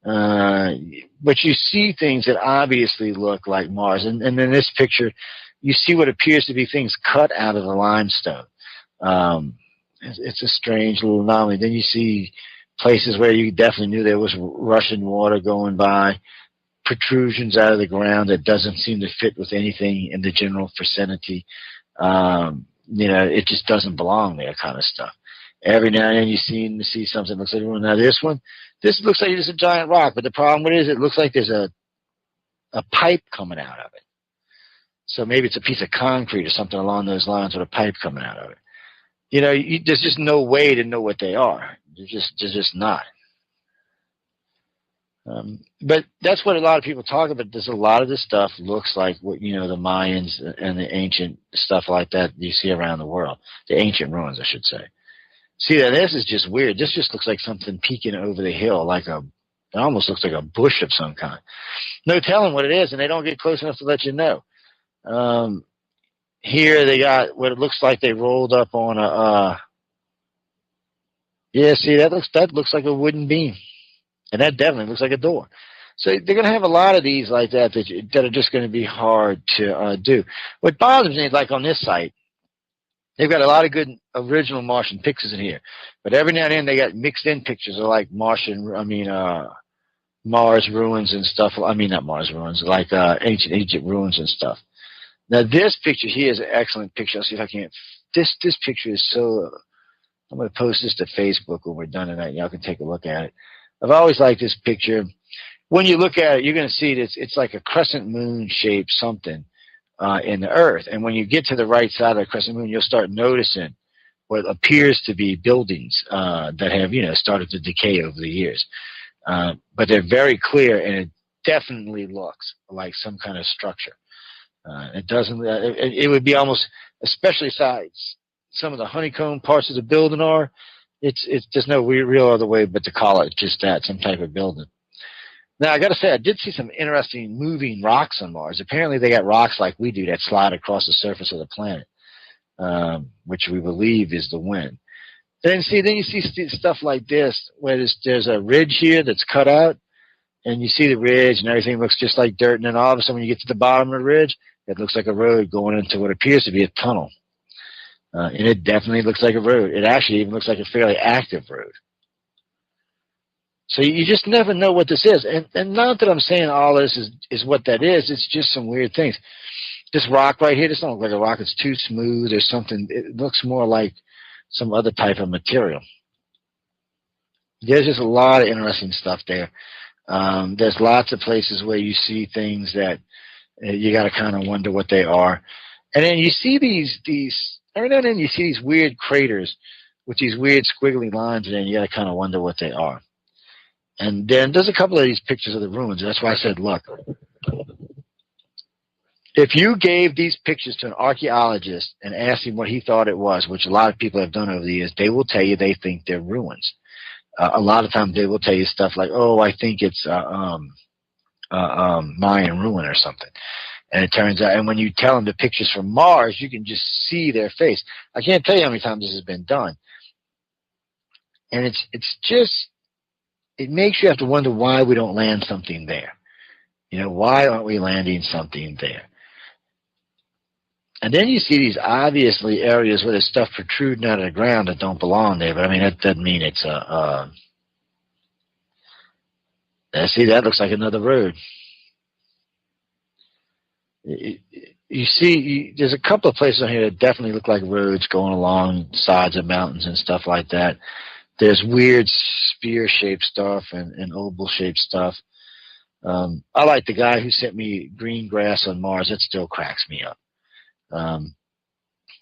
Speaker 10: But you see things that obviously look like Mars. And in this picture, you see what appears to be things cut out of the limestone. It's a strange little anomaly. Then you see places where you definitely knew there was rushing water going by, protrusions out of the ground that doesn't seem to fit with anything in the general vicinity. It just doesn't belong there, kind of stuff. Every now and then you see something that looks like one. Now this looks like it's a giant rock, but the problem with it is it looks like there's a pipe coming out of it. So maybe it's a piece of concrete or something along those lines with a pipe coming out of it. There's just no way to know what they are. There's just not. But that's what a lot of people talk about. There's a lot of this stuff looks like what, the Mayans and the ancient stuff like that you see around the world. The ancient ruins, I should say. See, this is just weird. This just looks like something peeking over the hill, it almost looks like a bush of some kind. No telling what it is, and they don't get close enough to let you know. Here they got what it looks like they rolled up on that looks like a wooden beam. And that definitely looks like a door. So they're going to have a lot of these like that that are just going to be hard to do. What bothers me, like on this site, they've got a lot of good original Martian pictures in here. But every now and then they got mixed in pictures of like Mars ruins and stuff. I mean, not Mars ruins, like ancient Egypt ruins and stuff. Now this picture here is an excellent picture. I'll see if I can. This picture is so. I'm going to post this to Facebook when we're done tonight. Y'all can take a look at it. I've always liked this picture. When you look at it, you're going to see it's like a crescent moon shaped something in the earth. And when you get to the right side of the crescent moon, you'll start noticing what appears to be buildings that have, started to decay over the years. But they're very clear, and it definitely looks like some kind of structure. It doesn't. It would be almost, especially sides. Some of the honeycomb parts of the building are. It's there's no real other way but to call it just that, some type of building. Now, I got to say, I did see some interesting moving rocks on Mars. Apparently, they got rocks like we do that slide across the surface of the planet, which we believe is the wind. Then you see stuff like this, where there's a ridge here that's cut out, and you see the ridge, and everything looks just like dirt. And then all of a sudden, when you get to the bottom of the ridge, it looks like a road going into what appears to be a tunnel. And it definitely looks like a road. It actually even looks like a fairly active road. So you just never know what this is. And not that I'm saying all this is what that is. It's just some weird things. This rock right here, this don't look like a rock. It's too smooth or something. It looks more like some other type of material. There's just a lot of interesting stuff there. There's lots of places where you see things that you got to kind of wonder what they are. And then you see these every now and then you see these weird craters with these weird squiggly lines, and then you got to kind of wonder what they are. And then there's a couple of these pictures of the ruins. That's why I said, look, if you gave these pictures to an archaeologist and asked him what he thought it was, which a lot of people have done over the years, they will tell you they think they're ruins. A lot of times they will tell you stuff like, oh, I think it's Mayan ruin or something. And it turns out, and when you tell them the pictures from Mars, you can just see their face. I can't tell you how many times this has been done. And it's just, it makes you have to wonder why we don't land something there. You know, why aren't we landing something there? And then you see these obviously areas where there's stuff protruding out of the ground that don't belong there. But I mean, that doesn't mean it's see, that looks like another road. You see, there's a couple of places on here that definitely look like roads going along sides of mountains and stuff like that. There's weird spear-shaped stuff and oval-shaped stuff. I like the guy who sent me green grass on Mars. That still cracks me up.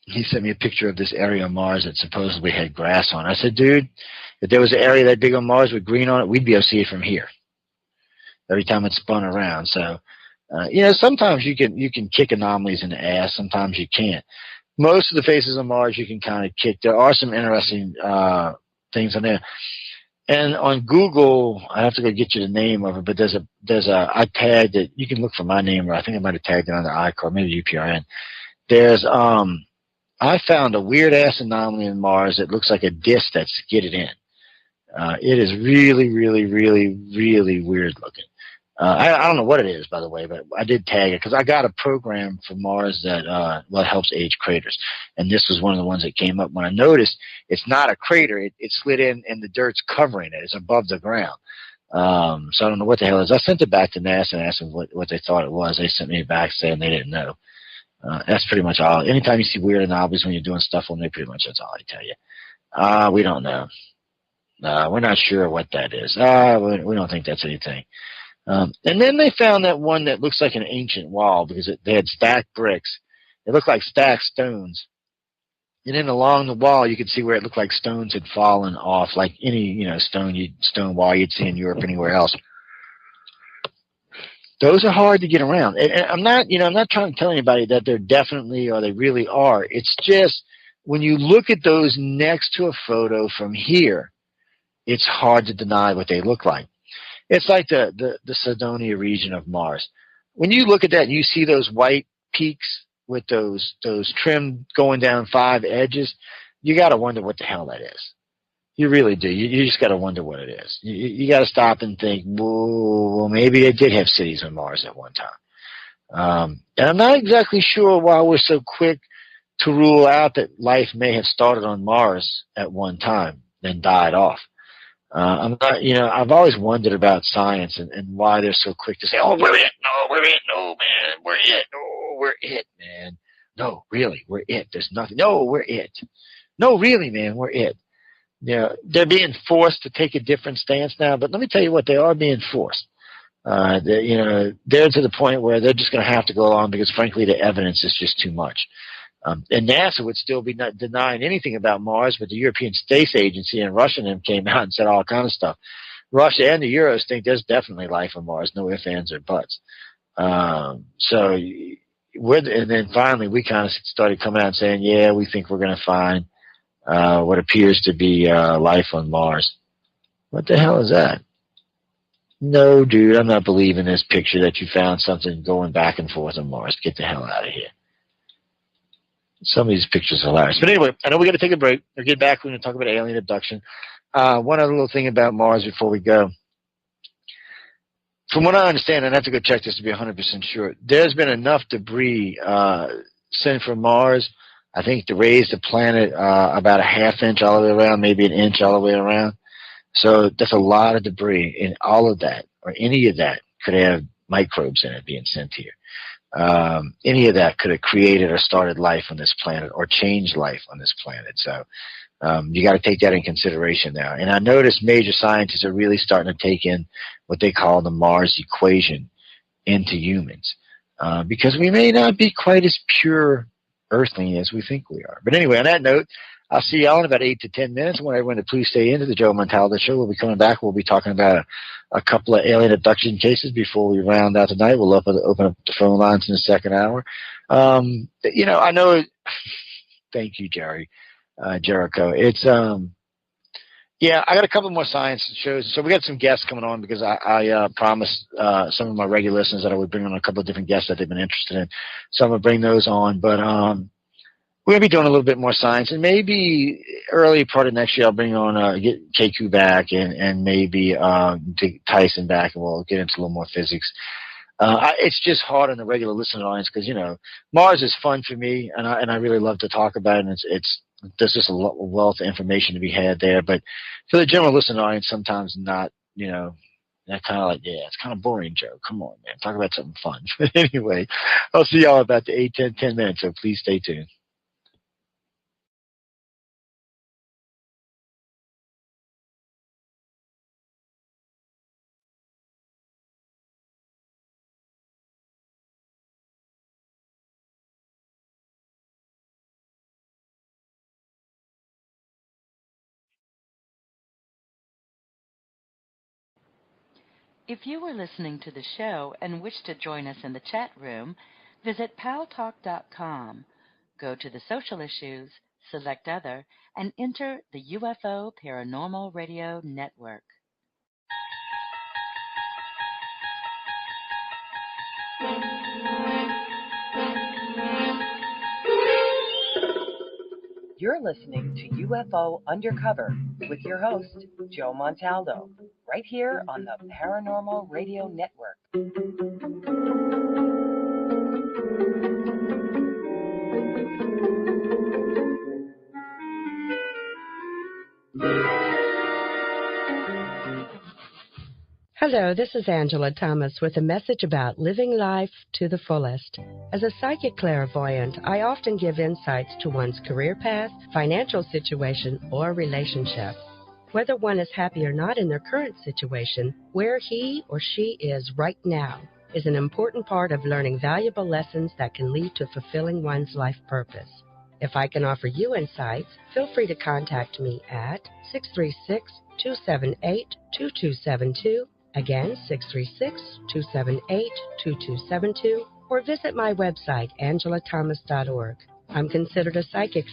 Speaker 10: He sent me a picture of this area on Mars that supposedly had grass on it. I said, dude, if there was an area that big on Mars with green on it, we'd be able to see it from here every time it spun around. So, you know, sometimes you can kick anomalies in the ass. Sometimes you can't. Most of the faces on Mars you can kind of kick. There are some interesting things on there. And on Google, I have to go get you the name of it, but I tagged it. You can look for my name, or I think I might have tagged it on the iCard, maybe UPRN. There's I found a weird ass anomaly in Mars that looks like a disc that's skidded in. It is really, really, really, really weird looking. I don't know what it is, by the way, but I did tag it because I got a program for Mars that helps age craters, and this was one of the ones that came up when I noticed it's not a crater. It slid in, and the dirt's covering it. It's above the ground. So I don't know what the hell it is. I sent it back to NASA and asked them what they thought it was. They sent me back saying they didn't know. That's pretty much all. Anytime you see weird anomalies when you're doing stuff on them, pretty much that's all I tell you. We don't know. We're not sure what that is. We don't think that's anything. And then they found that one that looks like an ancient wall because they had stacked bricks. It looked like stacked stones. And then along the wall, you could see where it looked like stones had fallen off, like any stone wall you'd see in Europe or anywhere else. Those are hard to get around. And I'm not trying to tell anybody that they're definitely or they really are. It's just when you look at those next to a photo from here, it's hard to deny what they look like. It's like the Cydonia region of Mars. When you look at that and you see those white peaks with those trim going down 5 edges, you got to wonder what the hell that is. You really do. You just got to wonder what it is. You got to stop and think, well, maybe they did have cities on Mars at one time. And I'm not exactly sure why we're so quick to rule out that life may have started on Mars at one time, then died off. I'm not, I've always wondered about science and why they're so quick to say, oh, we're it. No, we're it. No, man, we're it. No, we're it, man. No, really, we're it. There's nothing. No, we're it. No, really, man, we're it. They're being forced to take a different stance now, but let me tell you what, they are being forced. They're to the point where they're just going to have to go along because, frankly, the evidence is just too much. And NASA would still be not denying anything about Mars, but the European Space Agency and Russia and them came out and said all kind of stuff. Russia and the Euros think there's definitely life on Mars, no ifs, ands, or buts. And then finally we kind of started coming out and saying, yeah, we think we're going to find what appears to be life on Mars. What the hell is that? No, dude, I'm not believing this picture that you found something going back and forth on Mars. Get the hell out of here. Some of these pictures are hilarious. But anyway, I know we got to take a break. We'll get back. We're going to talk about alien abduction. One other little thing about Mars before we go. From what I understand, and I have to go check this to be 100% sure, there's been enough debris sent from Mars I think to raise the planet about a half inch all the way around, maybe an inch all the way around. So that's a lot of debris, and all of that, or any of that, could have microbes in it being sent here. Any of that could have created or started life on this planet or changed life on this planet. So you got to take that in consideration now. And I notice major scientists are really starting to take in what they call the Mars equation into humans, because we may not be quite as pure earthling as we think we are. But anyway, on that note, I'll see y'all in about 8 to 10 minutes. I want everyone to please stay into the Joe Montaldo Show. We'll be coming back. We'll be talking about a couple of alien abduction cases before we round out tonight. We'll open up the phone lines in the second hour. I know. Thank you, Jericho. It's I got a couple more science shows. So we got some guests coming on because I promised some of my regular listeners that I would bring on a couple of different guests that they've been interested in. So I'm gonna bring those on, but we're going to be doing a little bit more science, and maybe early part of next year I'll bring on get KQ back and maybe Tyson back, and we'll get into a little more physics. It's just hard on the regular listening audience because, Mars is fun for me, and I really love to talk about it, and there's just a wealth of information to be had there. But for the general listening audience, sometimes not, they're kind of like, it's kind of boring, Joe. Come on, man. Talk about something fun. But anyway, I'll see y'all about the 10 minutes, so please stay tuned.
Speaker 1: If you are listening to the show and wish to join us in the chat room, visit paltalk.com. Go to the social issues, select other, and enter the UFO Paranormal Radio Network.
Speaker 7: You're listening to UFO Undercover with your host, Joe Montaldo, right here on the Paranormal Radio Network.
Speaker 2: Hello, this is Angela Thomas with a message about living life to the fullest. As a psychic clairvoyant, I often give insights to one's career path, financial situation, or relationship. Whether one is happy or not in their current situation, where he or she is right now is an important part of learning valuable lessons that can lead to fulfilling one's life purpose. If I can offer you insights, feel free to contact me at 636-278-2272. Again, 636-278-2272, or visit my website, angelathomas.org. I'm considered a psychic,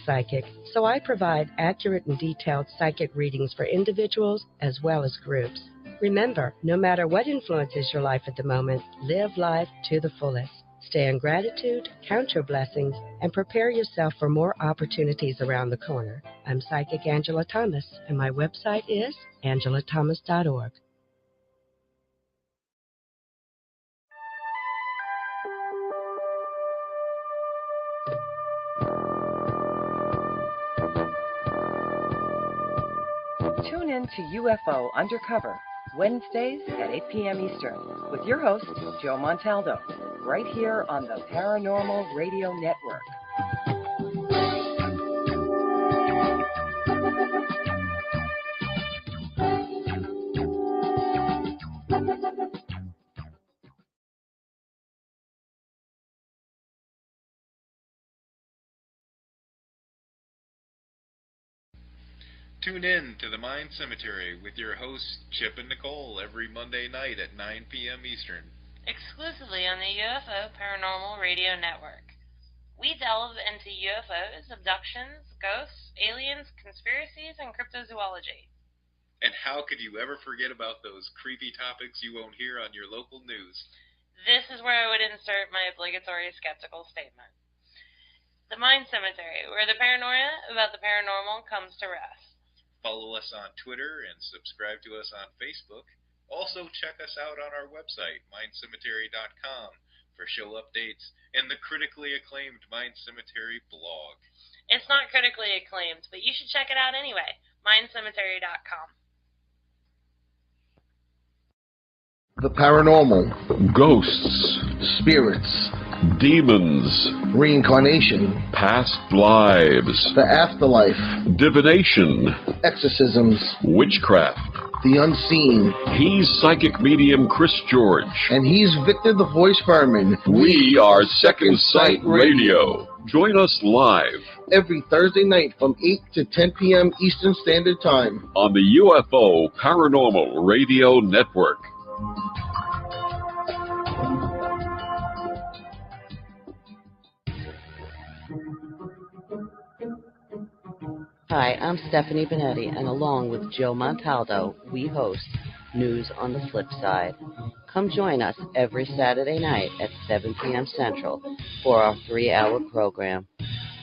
Speaker 2: so I provide accurate and detailed psychic readings for individuals as well as groups. Remember, no matter what influences your life at the moment, live life to the fullest. Stay in gratitude, count your blessings, and prepare yourself for more opportunities around the corner. I'm Psychic Angela Thomas, and my website is angelathomas.org.
Speaker 7: Tune in to UFO Undercover, Wednesdays at 8 p.m. Eastern, with your host, Joe Montaldo, right here on the Paranormal Radio Network.
Speaker 12: Tune in to The Mind Cemetery with your hosts, Chip and Nicole, every Monday night at 9 p.m. Eastern.
Speaker 13: Exclusively on the UFO Paranormal Radio Network. We delve into UFOs, abductions, ghosts, aliens, conspiracies, and cryptozoology.
Speaker 12: And how could you ever forget about those creepy topics you won't hear on your local news?
Speaker 13: This is where I would insert my obligatory skeptical statement. The Mind Cemetery, where the paranoia about the paranormal comes to rest.
Speaker 12: Follow us on Twitter and subscribe to us on Facebook. Also, check us out on our website, mindcemetery.com, for show updates and the critically acclaimed Mind Cemetery blog.
Speaker 13: It's not critically acclaimed, but you should check it out anyway. MindCemetery.com.
Speaker 8: The paranormal,
Speaker 9: Ghosts,
Speaker 8: spirits,
Speaker 9: demons,
Speaker 8: reincarnation,
Speaker 9: past lives,
Speaker 8: the afterlife,
Speaker 9: divination,
Speaker 8: exorcisms,
Speaker 9: witchcraft.
Speaker 8: the unseen.
Speaker 9: He's psychic medium Chris George.
Speaker 8: And he's Victor the Voice Furman.
Speaker 9: We are Second Sight Radio. Join us live
Speaker 8: every Thursday night from 8 to 10 p.m. Eastern Standard Time
Speaker 9: on the UFO Paranormal Radio Network.
Speaker 3: Hi, I'm Stephanie Benetti, and along with Joe Montaldo, we host News on the Flip Side. Come join us every Saturday night at 7 p.m. Central for our 3-hour program.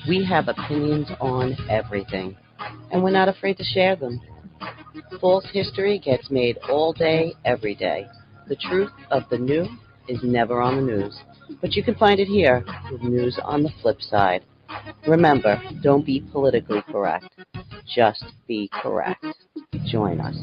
Speaker 3: We have opinions on everything, and we're not afraid to share them. False history gets made all day, every day. The truth of the new is never on the news, but you can find it here with News on the Flip Side. Remember, don't be politically correct. Just be correct. Join us.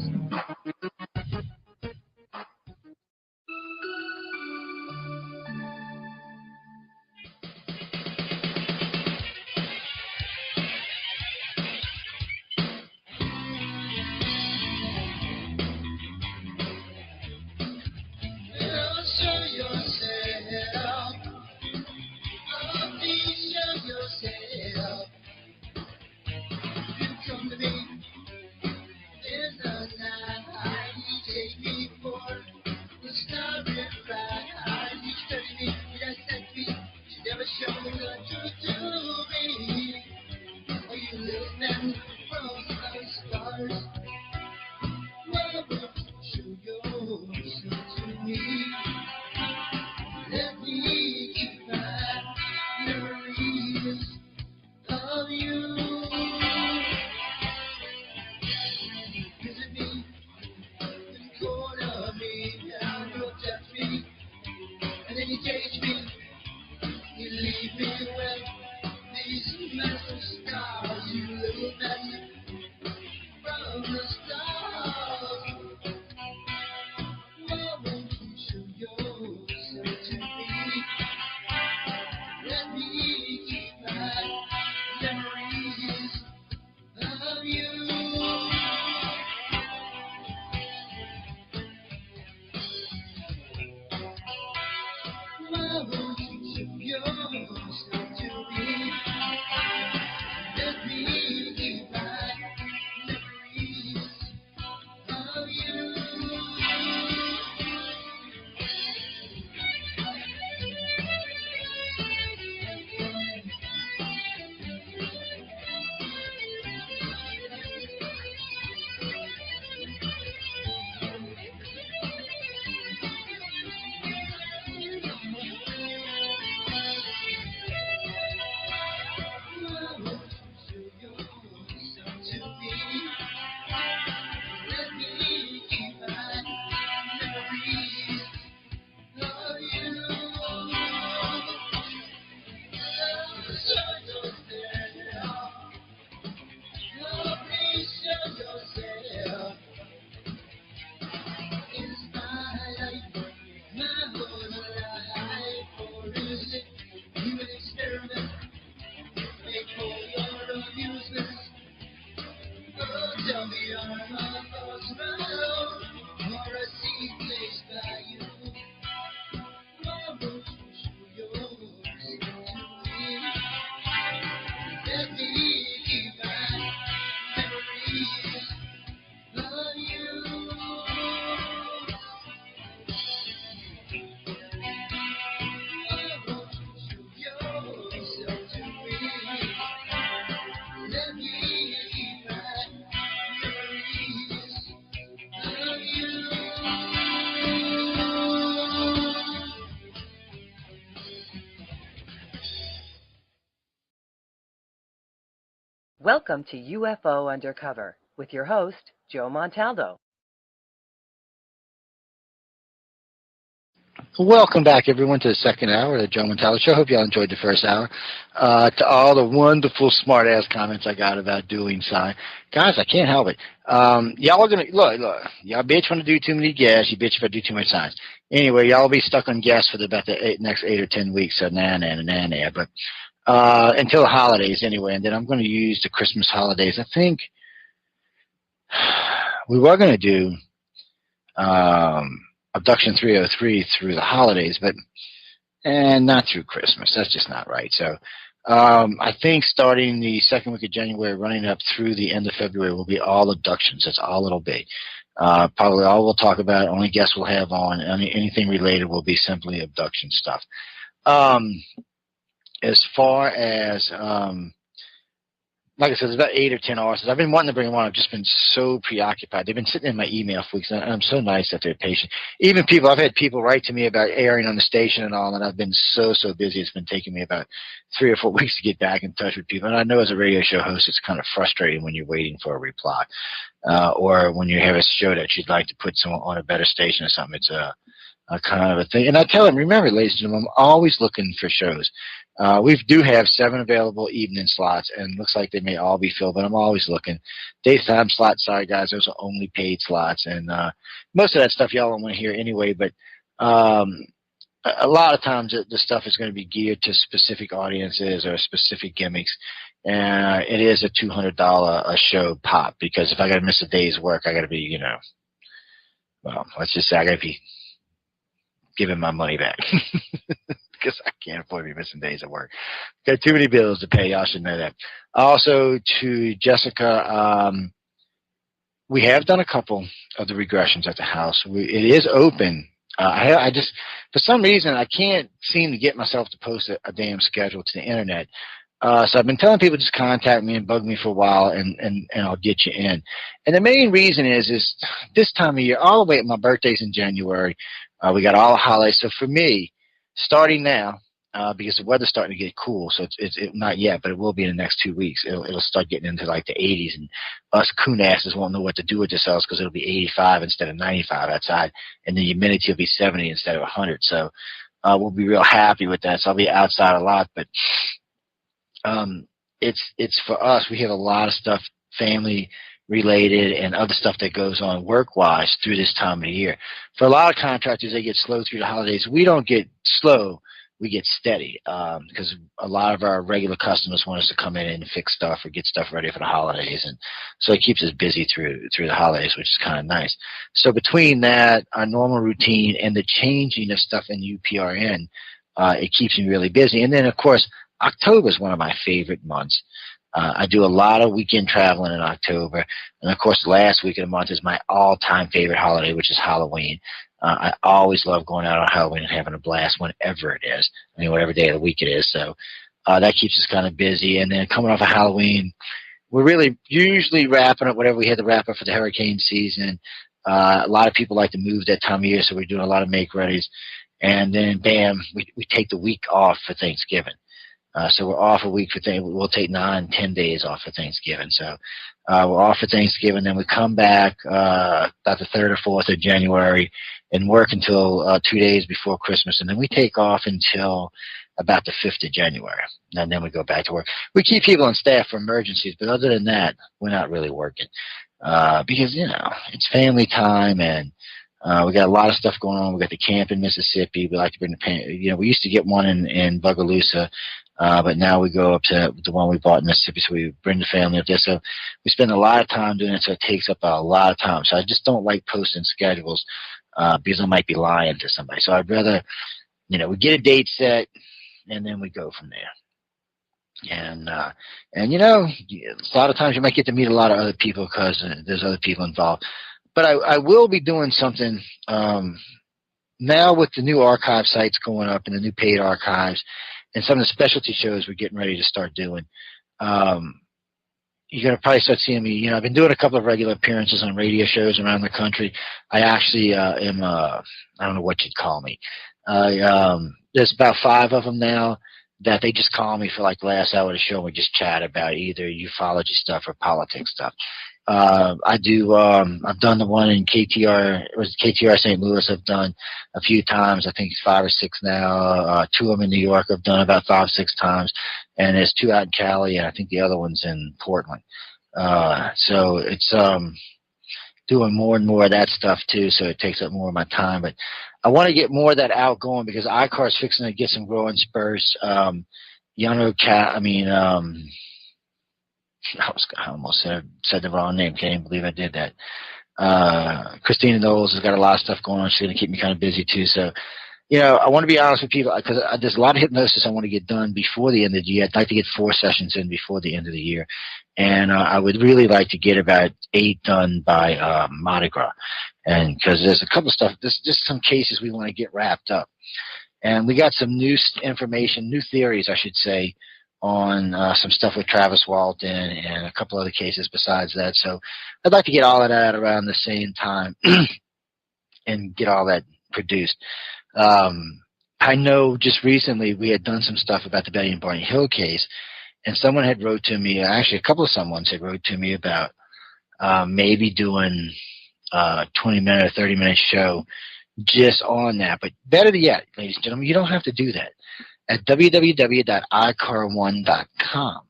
Speaker 7: Welcome to UFO Undercover with your host, Joe Montaldo.
Speaker 10: Welcome back, everyone, to the second hour of the Joe Montaldo Show. Hope y'all enjoyed the first hour. To all the wonderful smart-ass comments I got about dueling sign. Guys, I can't help it. Y'all are going to, look, y'all bitch when I do too many guests. You bitch if I do too much signs. Anyway, y'all will be stuck on guests for about the next 8 or 10 weeks, so nah. But until the holidays, anyway, and then I'm going to use the Christmas holidays. I think we were going to do Abduction 303 through the holidays, but not through Christmas. That's just not right. So I think starting the second week of January, running up through the end of February, will be all abductions. That's all it'll be. Probably all we'll talk about, only guests we'll have on, anything related will be simply abduction stuff. As far as like I said, it's about 8 or 10 artists. I've been wanting to bring them on. I've just been so preoccupied. They've been sitting in my email for weeks, and I'm so nice that they're patient. Even people, I've had people write to me about airing on the station and all, and I've been so busy. It's been taking me about 3 or 4 weeks to get back in touch with people. And I know as a radio show host, it's kind of frustrating when you're waiting for a reply, or when you have a show that you'd like to put someone on a better station or something. It's a kind of a thing. And I tell them, remember, ladies and gentlemen, I'm always looking for shows. We do have 7 available evening slots, and looks like they may all be filled, but I'm always looking. Daytime slots, sorry guys, those are only paid slots, and most of that stuff y'all don't want to hear anyway, but a lot of times the stuff is going to be geared to specific audiences or specific gimmicks, and it is a $200 a show pop, because if I got to miss a day's work, I got to be, well, let's just say I got to be giving my money back. Because I can't afford to be missing days of work. Got too many bills to pay. Y'all should know that. Also, to Jessica, we have done a couple of the regressions at the house. It is open. I just, for some reason, I can't seem to get myself to post a damn schedule to the internet. So I've been telling people just contact me and bug me for a while, and I'll get you in. And the main reason is this time of year, all the way, my birthday's in January. We got all the holidays. So for me, starting now, because the weather's starting to get cool, so it's not yet, but it will be in the next 2 weeks. It'll start getting into like the 80s, and us coon asses won't know what to do with themselves because it'll be 85 instead of 95 outside, and the humidity will be 70 instead of 100. So we'll be real happy with that. So I'll be outside a lot, but it's for us. We have a lot of stuff, family related and other stuff that goes on work-wise through this time of the year. For a lot of contractors, they get slow through the holidays. We don't get slow. We get steady, because a lot of our regular customers want us to come in and fix stuff or get stuff ready for the holidays. And so it keeps us busy through the holidays, which is kind of nice. So between that, our normal routine, and the changing of stuff in UPRN, it keeps me really busy. And then, of course, October is one of my favorite months. I do a lot of weekend traveling in October. And, of course, the last week of the month is my all-time favorite holiday, which is Halloween. I always love going out on Halloween and having a blast whenever it is. I mean, whatever day of the week it is. So that keeps us kind of busy. And then coming off of Halloween, we're really usually wrapping up whatever we had to wrap up for the hurricane season. A lot of people like to move that time of year, so we're doing a lot of make-readies. And then, bam, we take the week off for Thanksgiving. So we're off a week for Thanksgiving. We'll take 9-10 days off for Thanksgiving. So we're off for Thanksgiving. Then we come back about the 3rd or 4th of January and work until 2 days before Christmas. And then we take off until about the 5th of January. And then we go back to work. We keep people on staff for emergencies, but other than that, we're not really working because, it's family time, and we got a lot of stuff going on. We got the camp in Mississippi. We like to bring we used to get one in Bogalusa. But now we go up to the one we bought in Mississippi, so we bring the family up there. So we spend a lot of time doing it, so it takes up a lot of time. So I just don't like posting schedules because I might be lying to somebody. So I'd rather, we get a date set, and then we go from there. And a lot of times you might get to meet a lot of other people because there's other people involved. But I will be doing something now with the new archive sites going up and the new paid archives. And some of the specialty shows we're getting ready to start doing. You're going to probably start seeing me. I've been doing a couple of regular appearances on radio shows around the country. I actually am, I don't know what you'd call me. There's about 5 of them now that they just call me for like the last hour of the show and we just chat about either ufology stuff or politics stuff. I do. I've done the one in KTR. It was KTR St. Louis. I've done a few times. I think it's 5 or 6 now. 2 of them in New York. I've done about 5 or 6 times, and there's 2 out in Cali, and I think the other one's in Portland. So it's doing more and more of that stuff too. So it takes up more of my time, but I want to get more of that out going because iCar is fixing to get some growing spurs. I almost said the wrong name. Can't even believe I did that. Christina Knowles has got a lot of stuff going on. She's going to keep me kind of busy too. So, I want to be honest with people because there's a lot of hypnosis I want to get done before the end of the year. I'd like to get 4 sessions in before the end of the year. And I would really like to get about 8 done by Mardi Gras. And because there's a couple of stuff, there's just some cases we want to get wrapped up. And we got some new information, new theories, I should say, on some stuff with Travis Walton and a couple other cases besides that. So I'd like to get all of that around the same time and get all that produced. I know just recently we had done some stuff about the Betty and Barney Hill case, and someone had wrote to me, actually a couple of someones had wrote to me about maybe doing a 20-minute or 30-minute show just on that. But better yet, ladies and gentlemen, you don't have to do that. At www.icar1.com,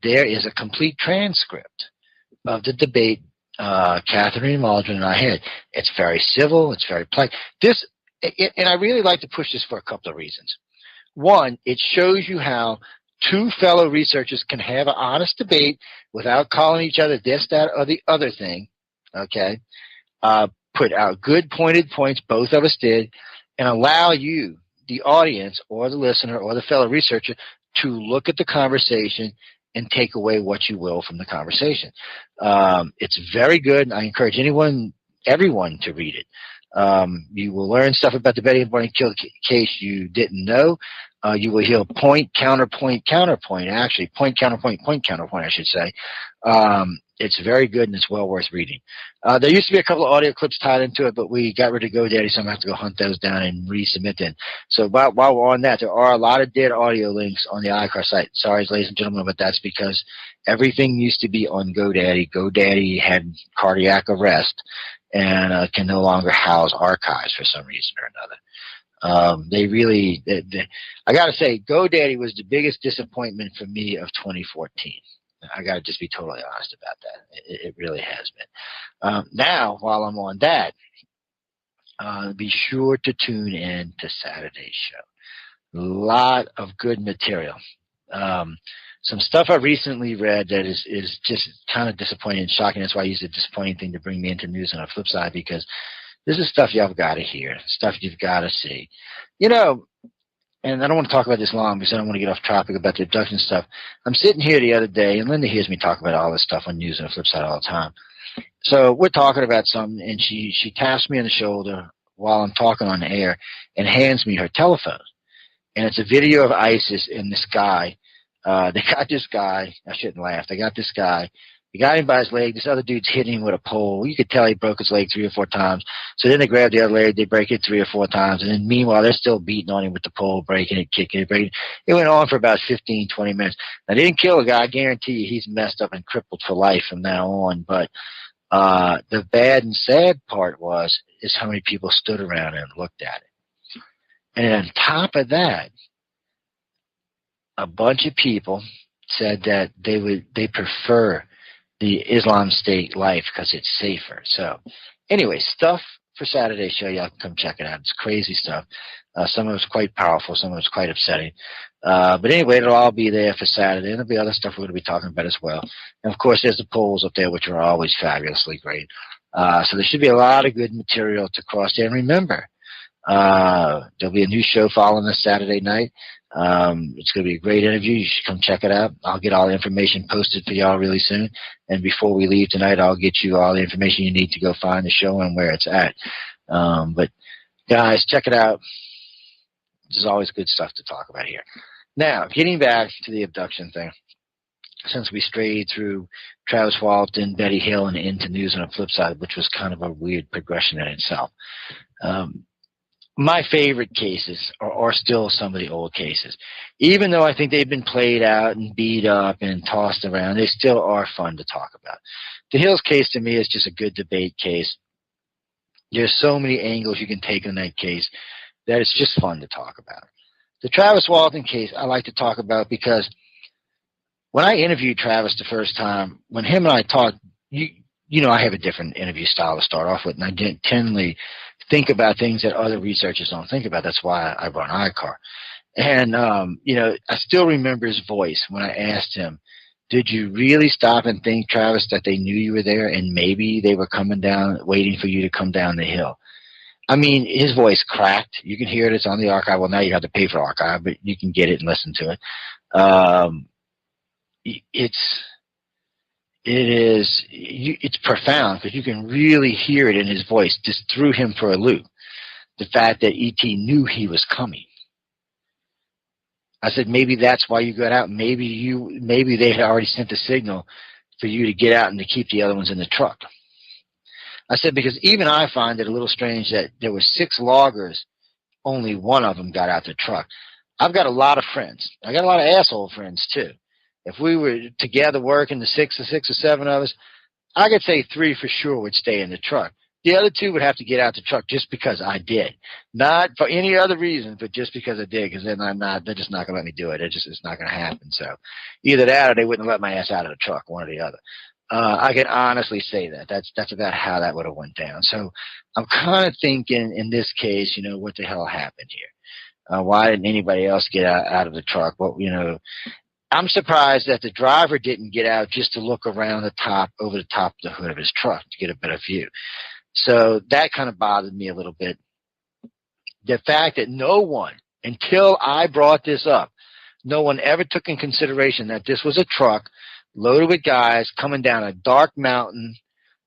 Speaker 10: there is a complete transcript of the debate Catherine Waldron and I had. It's very civil. It's very polite. And I really like to push this for a couple of reasons. One, it shows you how 2 fellow researchers can have an honest debate without calling each other this, that, or the other thing. Okay, put out good pointed points. Both of us did, and allow you, the audience or the listener or the fellow researcher, to look at the conversation and take away what you will from the conversation. It's very good, and I encourage everyone to read it. You will learn stuff about the Betty and Barney Hill case you didn't know. You will hear point, counterpoint, counterpoint. Actually, point, counterpoint, I should say. It's very good, and it's well worth reading. There used to be a couple of audio clips tied into it, but we got rid of GoDaddy, so I'm going to have to go hunt those down and resubmit them. So while we're on that, there are a lot of dead audio links on the iCar site. Sorry, ladies and gentlemen, but that's because everything used to be on GoDaddy. GoDaddy had cardiac arrest and can no longer house archives for some reason or another. I got to say, GoDaddy was the biggest disappointment for me of 2014. I got to just be totally honest about that. It really has been. Now, while I'm on that, be sure to tune in to Saturday's show. A lot of good material. Some stuff I recently read that is just kind of disappointing and shocking. That's why I use a disappointing thing to bring me into news on the flip side, because this is stuff y'all got to hear, stuff you've got to see. And I don't want to talk about this long because I don't want to get off topic about the abduction stuff. I'm sitting here the other day, and Linda hears me talk about all this stuff on news and the flip side all the time. So we're talking about something, and she taps me on the shoulder while I'm talking on the air and hands me her telephone. And it's a video of ISIS and this guy. They got this guy. I shouldn't laugh. They got this guy. They got him by his leg. This other dude's hitting him with a pole. You could tell he broke his leg 3 or 4 times. So then they grab the other leg. They break it 3 or 4 times. And then meanwhile, they're still beating on him with the pole, breaking it, kicking it, breaking it. It went on for about 15, 20 minutes. Now, they didn't kill the guy. I guarantee you he's messed up and crippled for life from now on. But the bad and sad part is how many people stood around and looked at it. And on top of that, a bunch of people said that they prefer the Islam State life because it's safer. So anyway, stuff for Saturday's show. Y'all can come check it out. It's crazy stuff. Some of it's quite powerful. Some of it's quite upsetting. But anyway, it'll all be there for Saturday. And there'll be other stuff we're going to be talking about as well. And of course, there's the polls up there, which are always fabulously great. So there should be a lot of good material to cross there. And remember, there'll be a new show following this Saturday night. It's going to be a great interview. You should come check it out. I'll get all the information posted for y'all really soon. And before we leave tonight, I'll get you all the information you need to go find the show and where it's at. But guys, check it out. There's always good stuff to talk about here. Now, getting back to the abduction thing, since we strayed through Travis Walton, Betty Hill, and into news on the flip side, which was kind of a weird progression in itself. My favorite cases are still some of the old cases. Even though I think they've been played out and beat up and tossed around, they still are fun to talk about. The Hills case to me is just a good debate case. There's so many angles you can take in that case that it's just fun to talk about. The Travis Walton case I like to talk about because when I interviewed Travis the first time, when him and I talked, you know I have a different interview style to start off with, and I didn't tend think about things that other researchers don't think about. That's why I run ICAR. And, I still remember his voice when I asked him, did you really stop and think, Travis, that they knew you were there and maybe they were coming down, waiting for you to come down the hill? I mean, his voice cracked. You can hear it. It's on the archive. Well, now you have to pay for archive, but you can get it and listen to it. It's profound because you can really hear it in his voice. Just threw him for a loop. The fact that E.T. knew he was coming. I said, maybe that's why you got out. Maybe they had already sent the signal for you to get out and to keep the other ones in the truck. I said, because even I find it a little strange that there were 6 loggers, only one of them got out the truck. I've got a lot of friends. I got a lot of asshole friends too. If we were together working, the 6 or 7 of us, I could say 3 for sure would stay in the truck. The other 2 would have to get out the truck just because I did. Not for any other reason, but just because I did, because then they're just not going to let me do it. It's not going to happen. So either that or they wouldn't let my ass out of the truck, one or the other. I can honestly say that. That's about how that would have went down. So I'm kind of thinking in this case, what the hell happened here? Why didn't anybody else get out of the truck? Well, I'm surprised that the driver didn't get out just to look around over the top of the hood of his truck to get a better view. So that kind of bothered me a little bit. The fact that no one, until I brought this up, no one ever took in consideration that this was a truck loaded with guys coming down a dark mountain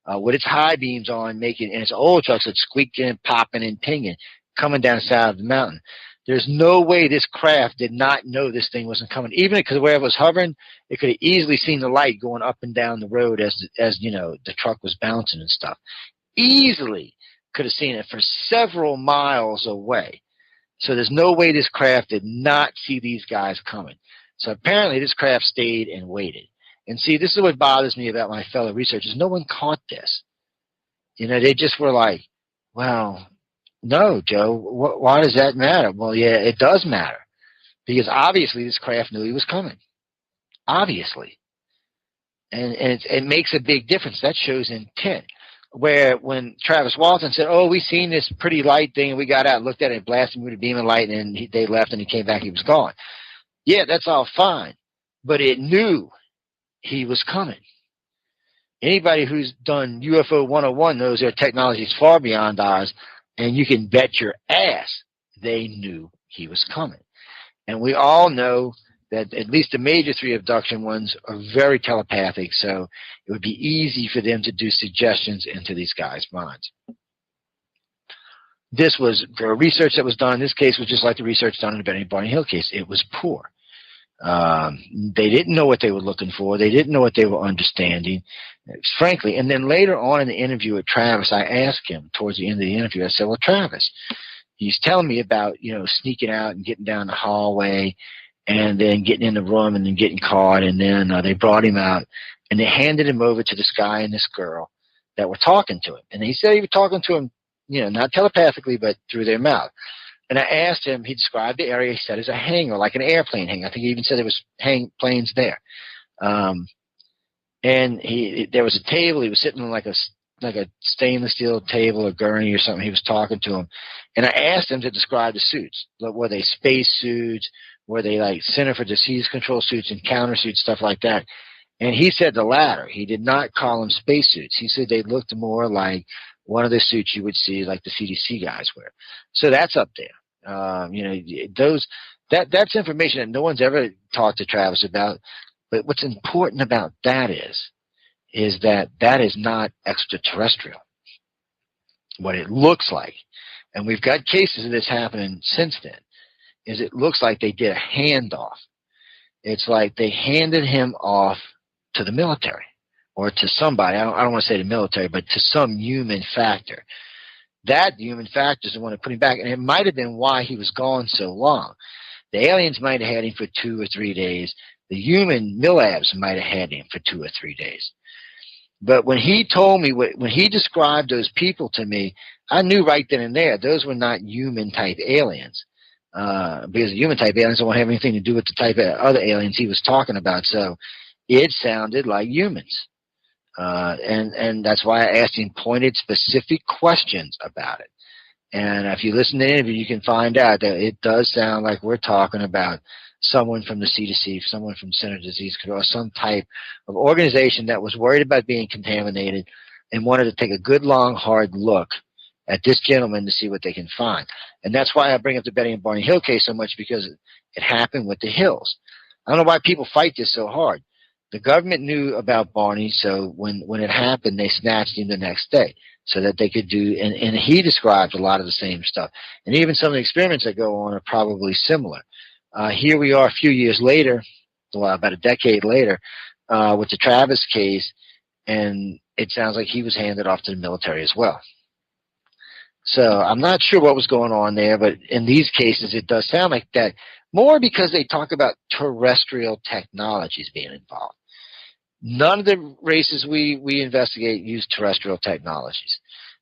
Speaker 10: with its high beams on, and its old trucks that squeaking, popping, and pinging, coming down the side of the mountain. There's no way this craft did not know this thing wasn't coming. Even because where it was hovering, it could have easily seen the light going up and down the road as the truck was bouncing and stuff. Easily could have seen it for several miles away. So there's no way this craft did not see these guys coming. So apparently this craft stayed and waited. And see, this is what bothers me about my fellow researchers. No one caught this. They just were like, well, no, Joe, why does that matter? Well, yeah, it does matter. Because obviously this craft knew he was coming. Obviously. And it makes a big difference. That shows intent. Where when Travis Walton said, oh, we seen this pretty light thing, and we got out and looked at it, blasted him with a beam of light, and they left, and he came back, he was gone. Yeah, that's all fine. But it knew he was coming. Anybody who's done UFO 101 knows their technology is far beyond ours, and you can bet your ass they knew he was coming. And we all know that at least the major 3 abduction ones are very telepathic, so it would be easy for them to do suggestions into these guys' minds. The research that was done in this case was just like the research done in the Benny Barney Hill case. It was poor. They didn't know what they were looking for. They didn't know what they were understanding, frankly. And then later on in the interview with Travis, I asked him towards the end of the interview, I said, well, Travis, he's telling me about, sneaking out and getting down the hallway and then getting in the room and then getting caught. And then they brought him out and they handed him over to this guy and this girl that were talking to him. And he said he was talking to him, not telepathically, but through their mouth. And I asked him, he described the area, he said, as a hangar, like an airplane hangar. I think he even said there was planes there. And there was a table. He was sitting on like a stainless steel table or gurney or something. He was talking to him. And I asked him to describe the suits. Were they space suits? Were they like Center for Disease Control suits and counter suits, stuff like that? And he said the latter. He did not call them space suits. He said they looked more like one of the suits you would see like the CDC guys wear. So that's up there. That's information that no one's ever talked to Travis about. But what's important about that is that is not extraterrestrial. What it looks like, and we've got cases of this happening since then, is it looks like they did a handoff. It's like they handed him off to the military or to somebody. I don't want to say the military, but to some human factor. That human factor is the one that put him back, and it might have been why he was gone so long. The aliens might have had him for 2 or 3 days. The human MILABs might have had him for 2 or 3 days. But when he told me, when he described those people to me, I knew right then and there those were not human-type aliens. Because the human-type aliens don't have anything to do with the type of other aliens he was talking about. So it sounded like humans. And that's why I asked him pointed, specific questions about it. And if you listen to the interview, you can find out that it does sound like we're talking about someone from the CDC, someone from Center Disease Control, some type of organization that was worried about being contaminated and wanted to take a good, long, hard look at this gentleman to see what they can find. And that's why I bring up the Betty and Barney Hill case so much, because it happened with the Hills. I don't know why people fight this so hard. The government knew about Barney, so when it happened, they snatched him the next day so that they could do, and he described a lot of the same stuff. And even some of the experiments that go on are probably similar. Here we are a few years later, well, about a decade later, with the Travis case, and it sounds like he was handed off to the military as well. So I'm not sure what was going on there, but in these cases, it does sound like that, more because they talk about terrestrial technologies being involved. None of the races we investigate use terrestrial technologies.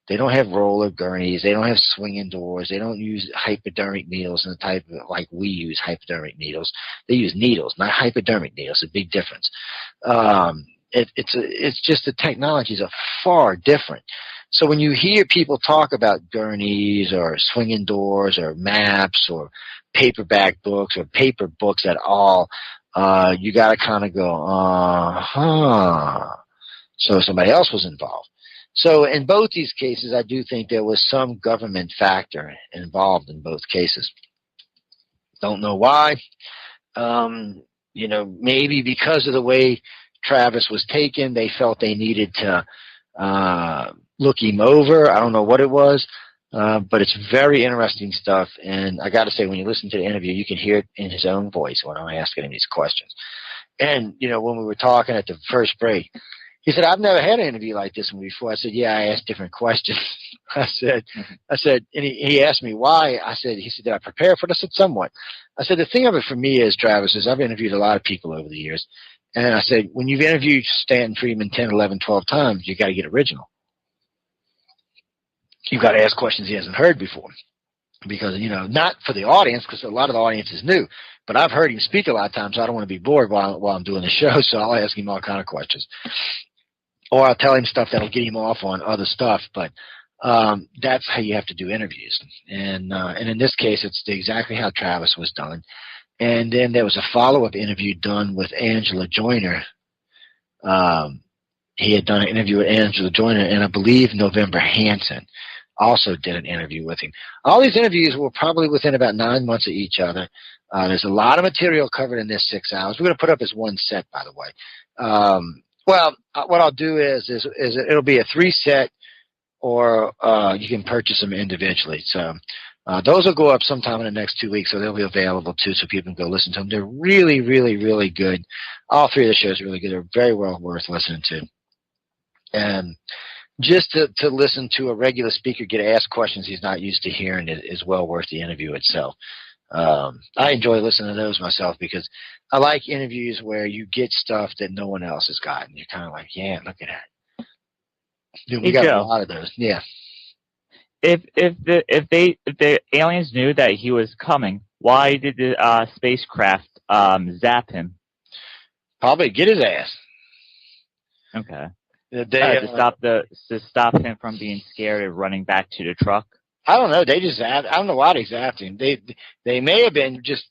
Speaker 10: They don't have roller gurneys. They don't have swinging doors. They don't use hypodermic needles in the type of, like we use hypodermic needles. They use needles, not hypodermic needles. A big difference. It's just the technologies are far different. So when you hear people talk about gurneys or swinging doors or maps or paperback books or paper books at all, you got to kind of go, so somebody else was involved. So in both these cases, I do think there was some government factor involved in both cases. Don't know why. Maybe because of the way Travis was taken, they felt they needed to look him over. I don't know what it was, but it's very interesting stuff. And I got to say, when you listen to the interview, you can hear it in his own voice when I'm asking him these questions. And, when we were talking at the first break, he said, I've never had an interview like this one before. I said, yeah, I asked different questions. I said, and he asked me why. He said, did I prepare for this? I said, somewhat. I said, the thing of it for me is, Travis, is I've interviewed a lot of people over the years. And I said, when you've interviewed Stanton Friedman 10, 11, 12 times, you got to get original. You've got to ask questions he hasn't heard before. Because, not for the audience, because a lot of the audience is new. But I've heard him speak a lot of times, so I don't want to be bored while I'm doing the show, so I'll ask him all kind of questions. Or I'll tell him stuff that'll get him off on other stuff, but that's how you have to do interviews. And in this case, it's exactly how Travis was done. And then there was a follow-up interview done with Angela Joyner. He had done an interview with Angela Joyner, and I believe November Hansen also did an interview with him. All these interviews were probably within about 9 months of each other. There's a lot of material covered in this 6 hours. We're going to put up as one set, by the way. Well, what I'll do is it'll be a 3-set, or you can purchase them individually. So those will go up sometime in the next 2 weeks, so they'll be available too, so people can go listen to them. They're really, really, really good. All 3 of the shows are really good. They're very well worth listening to. And just to listen to a regular speaker get asked questions he's not used to hearing is well worth the interview itself. I enjoy listening to those myself, because I like interviews where you get stuff that no one else has gotten. You're kind of like, yeah, look at that. Dude, we got a lot of those. Yeah.
Speaker 14: If the aliens knew that he was coming, why did the spacecraft zap him?
Speaker 10: Probably get his ass.
Speaker 14: Okay. To stop him from being scared and running back to the truck.
Speaker 10: I don't know. They just zapped. I don't know why they zapped him. They may have been just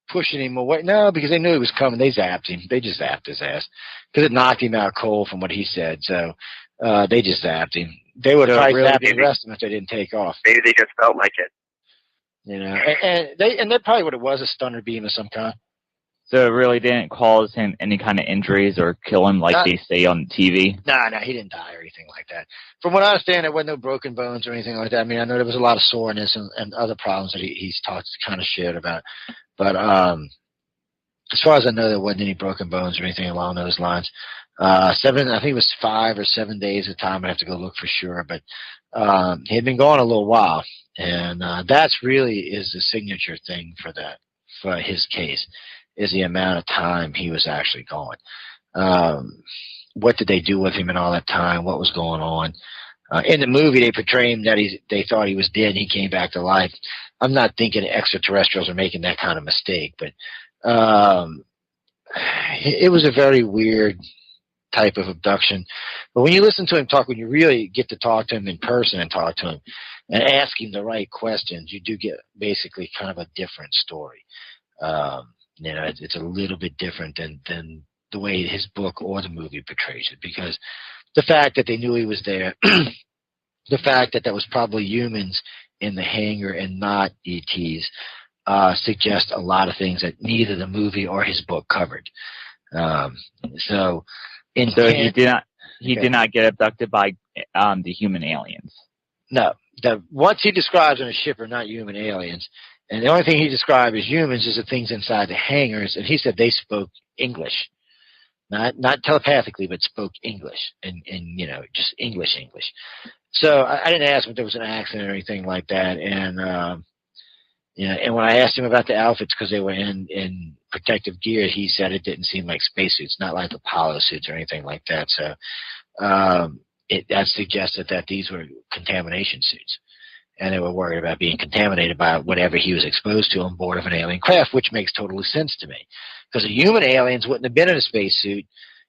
Speaker 10: pushing him away. No, because they knew he was coming. They zapped him. They just zapped his ass because it knocked him out cold, from what he said. So they just zapped him. They would have probably zapped the rest of him if they didn't take off.
Speaker 15: Maybe they just felt like it.
Speaker 10: And that probably what it was, a stunner beam of some kind.
Speaker 14: So it really didn't cause him any kind of injuries or kill him like they say on TV?
Speaker 10: No, he didn't die or anything like that. From what I understand, there wasn't no broken bones or anything like that. I mean, I know there was a lot of soreness and other problems that he's talked kind of shared about. But as far as I know, there wasn't any broken bones or anything along those lines. I think it was 5 or 7 days at a time. I'd have to go look for sure. But he had been gone a little while. And that's really is the signature thing for his case, is the amount of time he was actually gone. what did they do with him in all that time? What was going on? In the movie, they portray him that they thought he was dead and he came back to life. I'm not thinking extraterrestrials are making that kind of mistake, but it was a very weird type of abduction. But when you listen to him talk, when you really get to talk to him in person and talk to him and ask him the right questions, you do get basically kind of a different story. It's a little bit different than the way his book or the movie portrays it, because the fact that they knew he was there, the fact that was probably humans in the hangar and not ETs, suggests a lot of things that neither the movie or his book covered. So he did not get abducted by the human aliens. No, once he describes on a ship are not human aliens, and the only thing he described as humans is the things inside the hangars, and he said they spoke English. Not telepathically, but spoke English, and just English. So I didn't ask him if there was an accident or anything like that, and and when I asked him about the outfits, because they were in protective gear, he said it didn't seem like spacesuits, not like Apollo suits or anything like that. So that suggested that these were contamination suits, and they were worried about being contaminated by whatever he was exposed to on board of an alien craft, which makes total sense to me. Because the human aliens wouldn't have been in a spacesuit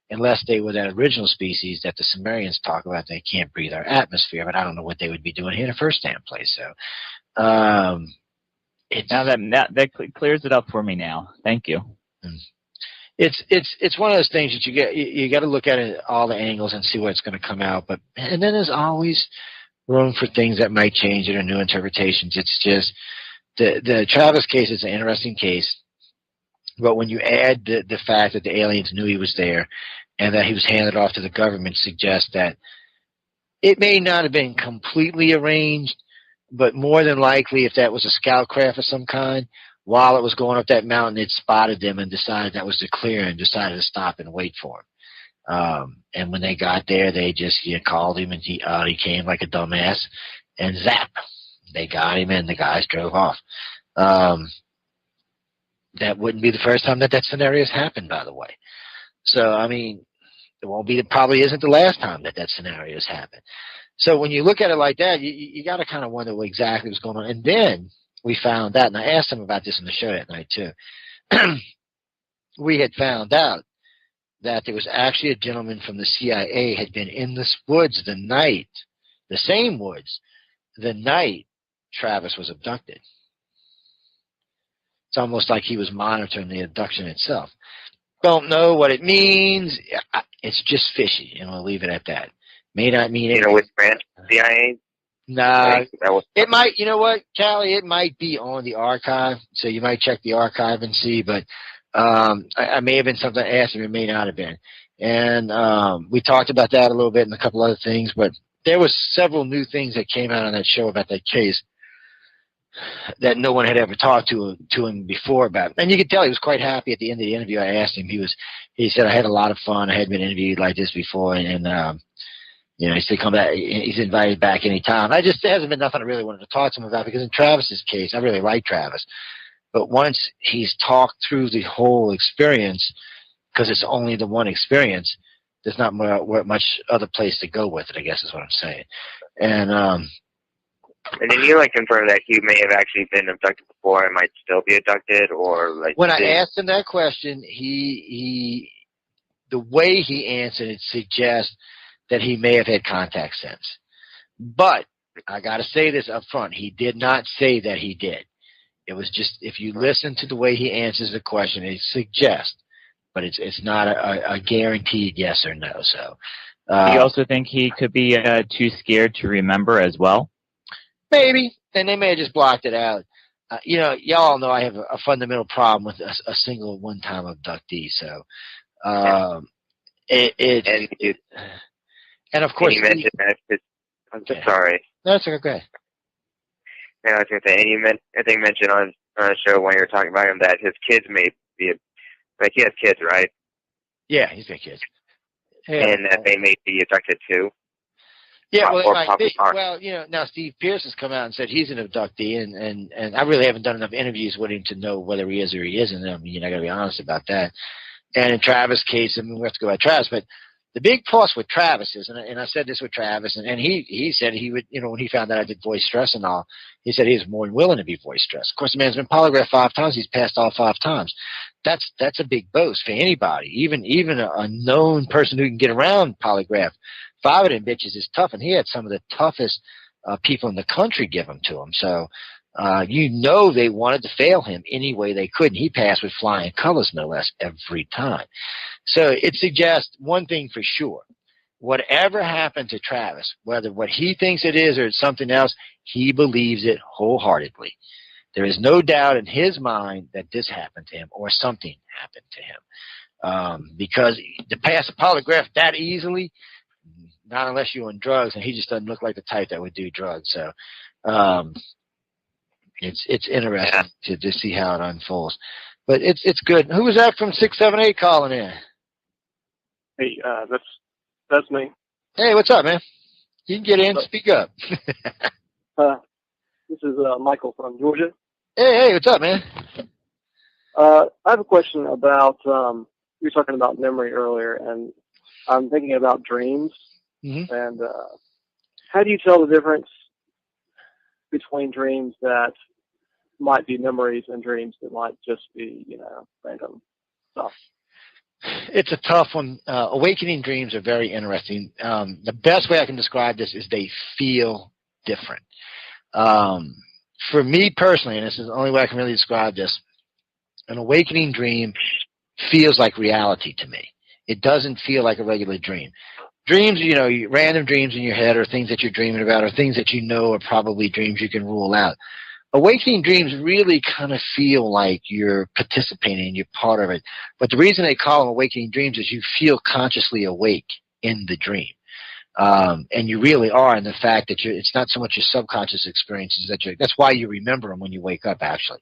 Speaker 10: unless they were that original species that the Sumerians talk about. They can't breathe our atmosphere, but I don't know what they would be doing here in the first damn place. So now
Speaker 14: that clears it up for me now. Thank you.
Speaker 10: It's one of those things that you got to look at it all the angles and see where it's going to come out. And then there's always room for things that might change it or new interpretations. It's just the Travis case is an interesting case. But when you add the fact that the aliens knew he was there and that he was handed off to the government, suggests that it may not have been completely arranged, but more than likely, if that was a scout craft of some kind, while it was going up that mountain, it spotted them and decided that was the clearing and decided to stop and wait for him. And when they got there, they just called him, and he came like a dumbass, and zap, they got him, and the guys drove off. That wouldn't be the first time that scenario has happened, by the way. So, I mean, it probably isn't the last time that scenario has happened. So when you look at it like that, you got to kind of wonder what exactly was going on. And then we found out, and I asked him about this in the show that night too, we had found out that there was actually a gentleman from the CIA had been in the woods the same woods, the night Travis was abducted. It's almost like he was monitoring the abduction itself. Don't know what it means. It's just fishy, and we'll leave it at that. May not mean anything.
Speaker 15: With France, CIA?
Speaker 10: Nah. It might, you know what, Callie, it might be on the archive, so you might check the archive and see, but I may have been something I asked him, it may not have been. And we talked about that a little bit and a couple other things, but there was several new things that came out on that show about that case that no one had ever talked to him before about. And you could tell he was quite happy at the end of the interview. I asked him, he said, I had a lot of fun. I hadn't been interviewed like this before. And he said, come back. He's invited back anytime. There hasn't been nothing I really wanted to talk to him about, because in Travis's case, I really like Travis. But once he's talked through the whole experience, because it's only the one experience, there's not much other place to go with it, I guess is what I'm saying.
Speaker 15: And then you confirm that he may have actually been abducted before and might still be abducted, or
Speaker 10: when I asked him that question, the way he answered it suggests that he may have had contact since. But I got to say this up front: he did not say that he did. It was just, if you listen to the way he answers the question, it suggests, but it's not a guaranteed yes or no. So,
Speaker 14: do you also think he could be too scared to remember as well?
Speaker 10: Maybe, and they may have just blocked it out. Y'all know I have a fundamental problem with a single one-time abductee. So, and of course,
Speaker 15: you mentioned that. I'm sorry.
Speaker 10: That's okay.
Speaker 15: Yeah, I was going to say, and you mentioned on a show when you were talking about him that his kids may be, he has kids, right?
Speaker 10: Yeah, he's got kids.
Speaker 15: Yeah. And that they may be abducted too.
Speaker 10: Yeah, well, now Steve Pierce has come out and said he's an abductee, and I really haven't done enough interviews with him to know whether he is or he isn't. I mean, I got to be honest about that. And in Travis' case, I mean, we have to go by Travis, but The big plus with Travis is, and I said this with Travis, and he said he would, when he found out I did voice stress and all, he said he was more than willing to be voice stress. Of course, the man's been polygraphed 5 times. He's passed all 5 times. That's a big boast for anybody, even a known person who can get around polygraph. 5 of them bitches is tough, and he had some of the toughest people in the country give them to him. So they wanted to fail him any way they could, and he passed with flying colors, no less, every time. So it suggests one thing for sure. Whatever happened to Travis, whether what he thinks it is or it's something else, he believes it wholeheartedly. There is no doubt in his mind that this happened to him or something happened to him. Because to pass a polygraph that easily, not unless you're on drugs, and he just doesn't look like the type that would do drugs. So it's interesting to see how it unfolds. But it's good. Who was that from 678 calling in?
Speaker 16: Hey, that's me.
Speaker 10: Hey, what's up, man? You can get in. Speak up.
Speaker 16: This is Michael from Georgia.
Speaker 10: Hey, what's up, man?
Speaker 16: I have a question about, you were talking about memory earlier, and I'm thinking about dreams.
Speaker 10: Mm-hmm.
Speaker 16: And how do you tell the difference between dreams that might be memories and dreams that might just be, random stuff?
Speaker 10: It's a tough one. Awakening dreams are very interesting. The best way I can describe this is they feel different. For me personally, and this is the only way I can really describe this, an awakening dream feels like reality to me. It doesn't feel like a regular dream. Dreams, random dreams in your head or things that you're dreaming about or things that are probably dreams you can rule out. Awakening dreams really kind of feel like you're participating, you're part of it. But the reason they call them awakening dreams is you feel consciously awake in the dream. And you really are in the fact that it's not so much your subconscious experiences that's why you remember them when you wake up, actually,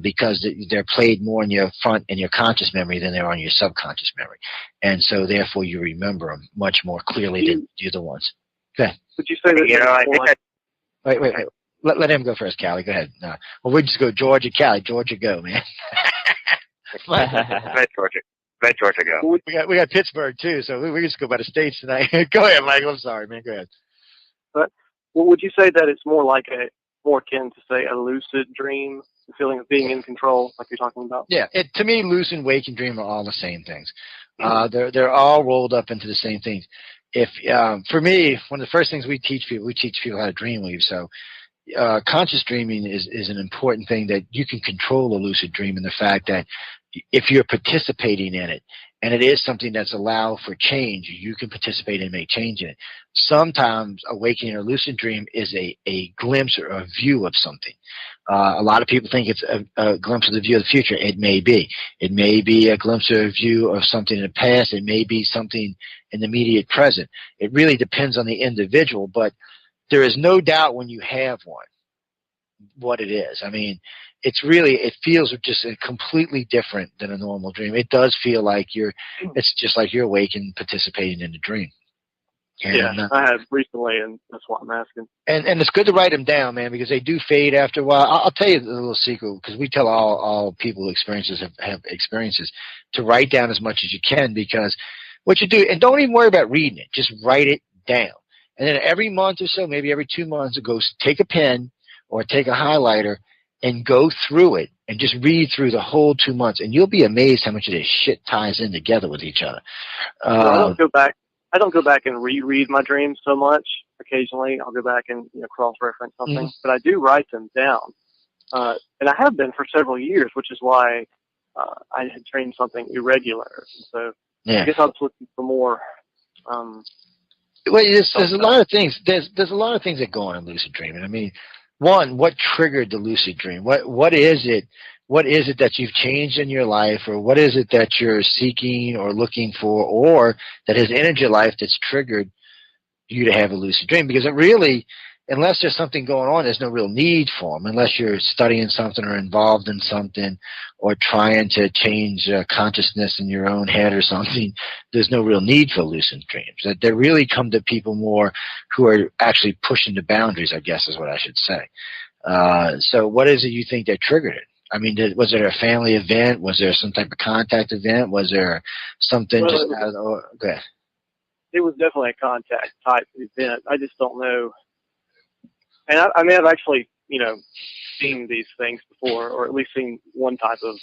Speaker 10: because they're played more in your front and your conscious memory than they're on your subconscious memory. And so therefore you remember them much more clearly than the other ones. Okay.
Speaker 16: Would you say that,
Speaker 10: Wait. Let him go first, Callie. Go ahead. No. Well, we just go Georgia, Callie. Georgia, go, man.
Speaker 15: Let Georgia go.
Speaker 10: We got Pittsburgh too, so we just go by the states tonight. Go ahead, Michael. I'm sorry, man. Go ahead.
Speaker 16: But would you say that it's more akin to say a lucid dream, the feeling of being in control, like you're talking about?
Speaker 10: Yeah. To me, lucid and waking dream are all the same things. They're all rolled up into the same things. For me, one of the first things we teach people how to dream weave. So conscious dreaming is an important thing, that you can control a lucid dream, in the fact that if you're participating in it and it is something that's allowed for change, you can participate and make change in it. Sometimes awakening or lucid dream is a glimpse or a view of something. A lot of people think it's a glimpse of the view of the future. It may be. It may be a glimpse or a view of something in the past. It may be something in the immediate present. It really depends on the individual, but there is no doubt when you have one what it is. I mean, it feels just completely different than a normal dream. It does feel like it's just like you're awake and participating in the dream. And,
Speaker 16: I have recently, and that's what I'm asking.
Speaker 10: And it's good to write them down, man, because they do fade after a while. I'll tell you a little secret, because we tell all people who have experiences to write down as much as you can, because what you do, and don't even worry about reading it, just write it down. And then every month or so, maybe every 2 months, take a pen or take a highlighter and go through it and just read through the whole 2 months, and you'll be amazed how much of this shit ties in together with each other.
Speaker 16: I don't go back and reread my dreams so much. Occasionally, I'll go back and cross-reference something,
Speaker 10: Mm-hmm.
Speaker 16: but I do write them down, and I have been for several years, which is why I had trained something irregular. So I guess I was looking for more.
Speaker 10: Well, there's a lot of things. There's a lot of things that go on in lucid dreaming. I mean, one, what triggered the lucid dream? What is it? What is it that you've changed in your life, or what is it that you're seeking or looking for, or that has entered your life that's triggered you to have a lucid dream? Because it really, unless there's something going on, there's no real need for them. Unless you're studying something or involved in something or trying to change consciousness in your own head or something, there's no real need for lucid dreams. That they really come to people more who are actually pushing the boundaries, I guess is what I should say. So what is it you think that triggered it? I mean, was there a family event? Was there some type of contact event? Was there something just out of the... Go ahead.
Speaker 16: it was definitely a contact type event. I just don't know. And I mean, I've actually, seen these things before, or at least seen one type of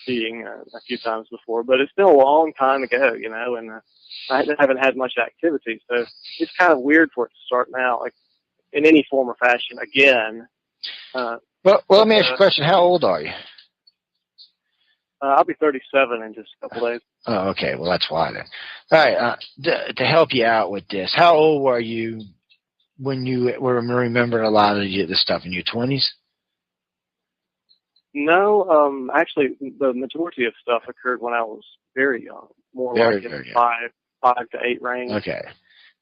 Speaker 16: being a few times before, but it's been a long time ago, and I haven't had much activity. So it's kind of weird for it to start now, like in any form or fashion again.
Speaker 10: Well, let me ask you a question. How old are you?
Speaker 16: I'll be 37 in just a couple days.
Speaker 10: Oh, okay. Well, that's why then. All right. To help you out with this, how old were you when you were remembering a lot of the stuff in your 20s?
Speaker 16: No, actually, the majority of stuff occurred when I was very young, more like in the 5 to 8 range.
Speaker 10: Okay.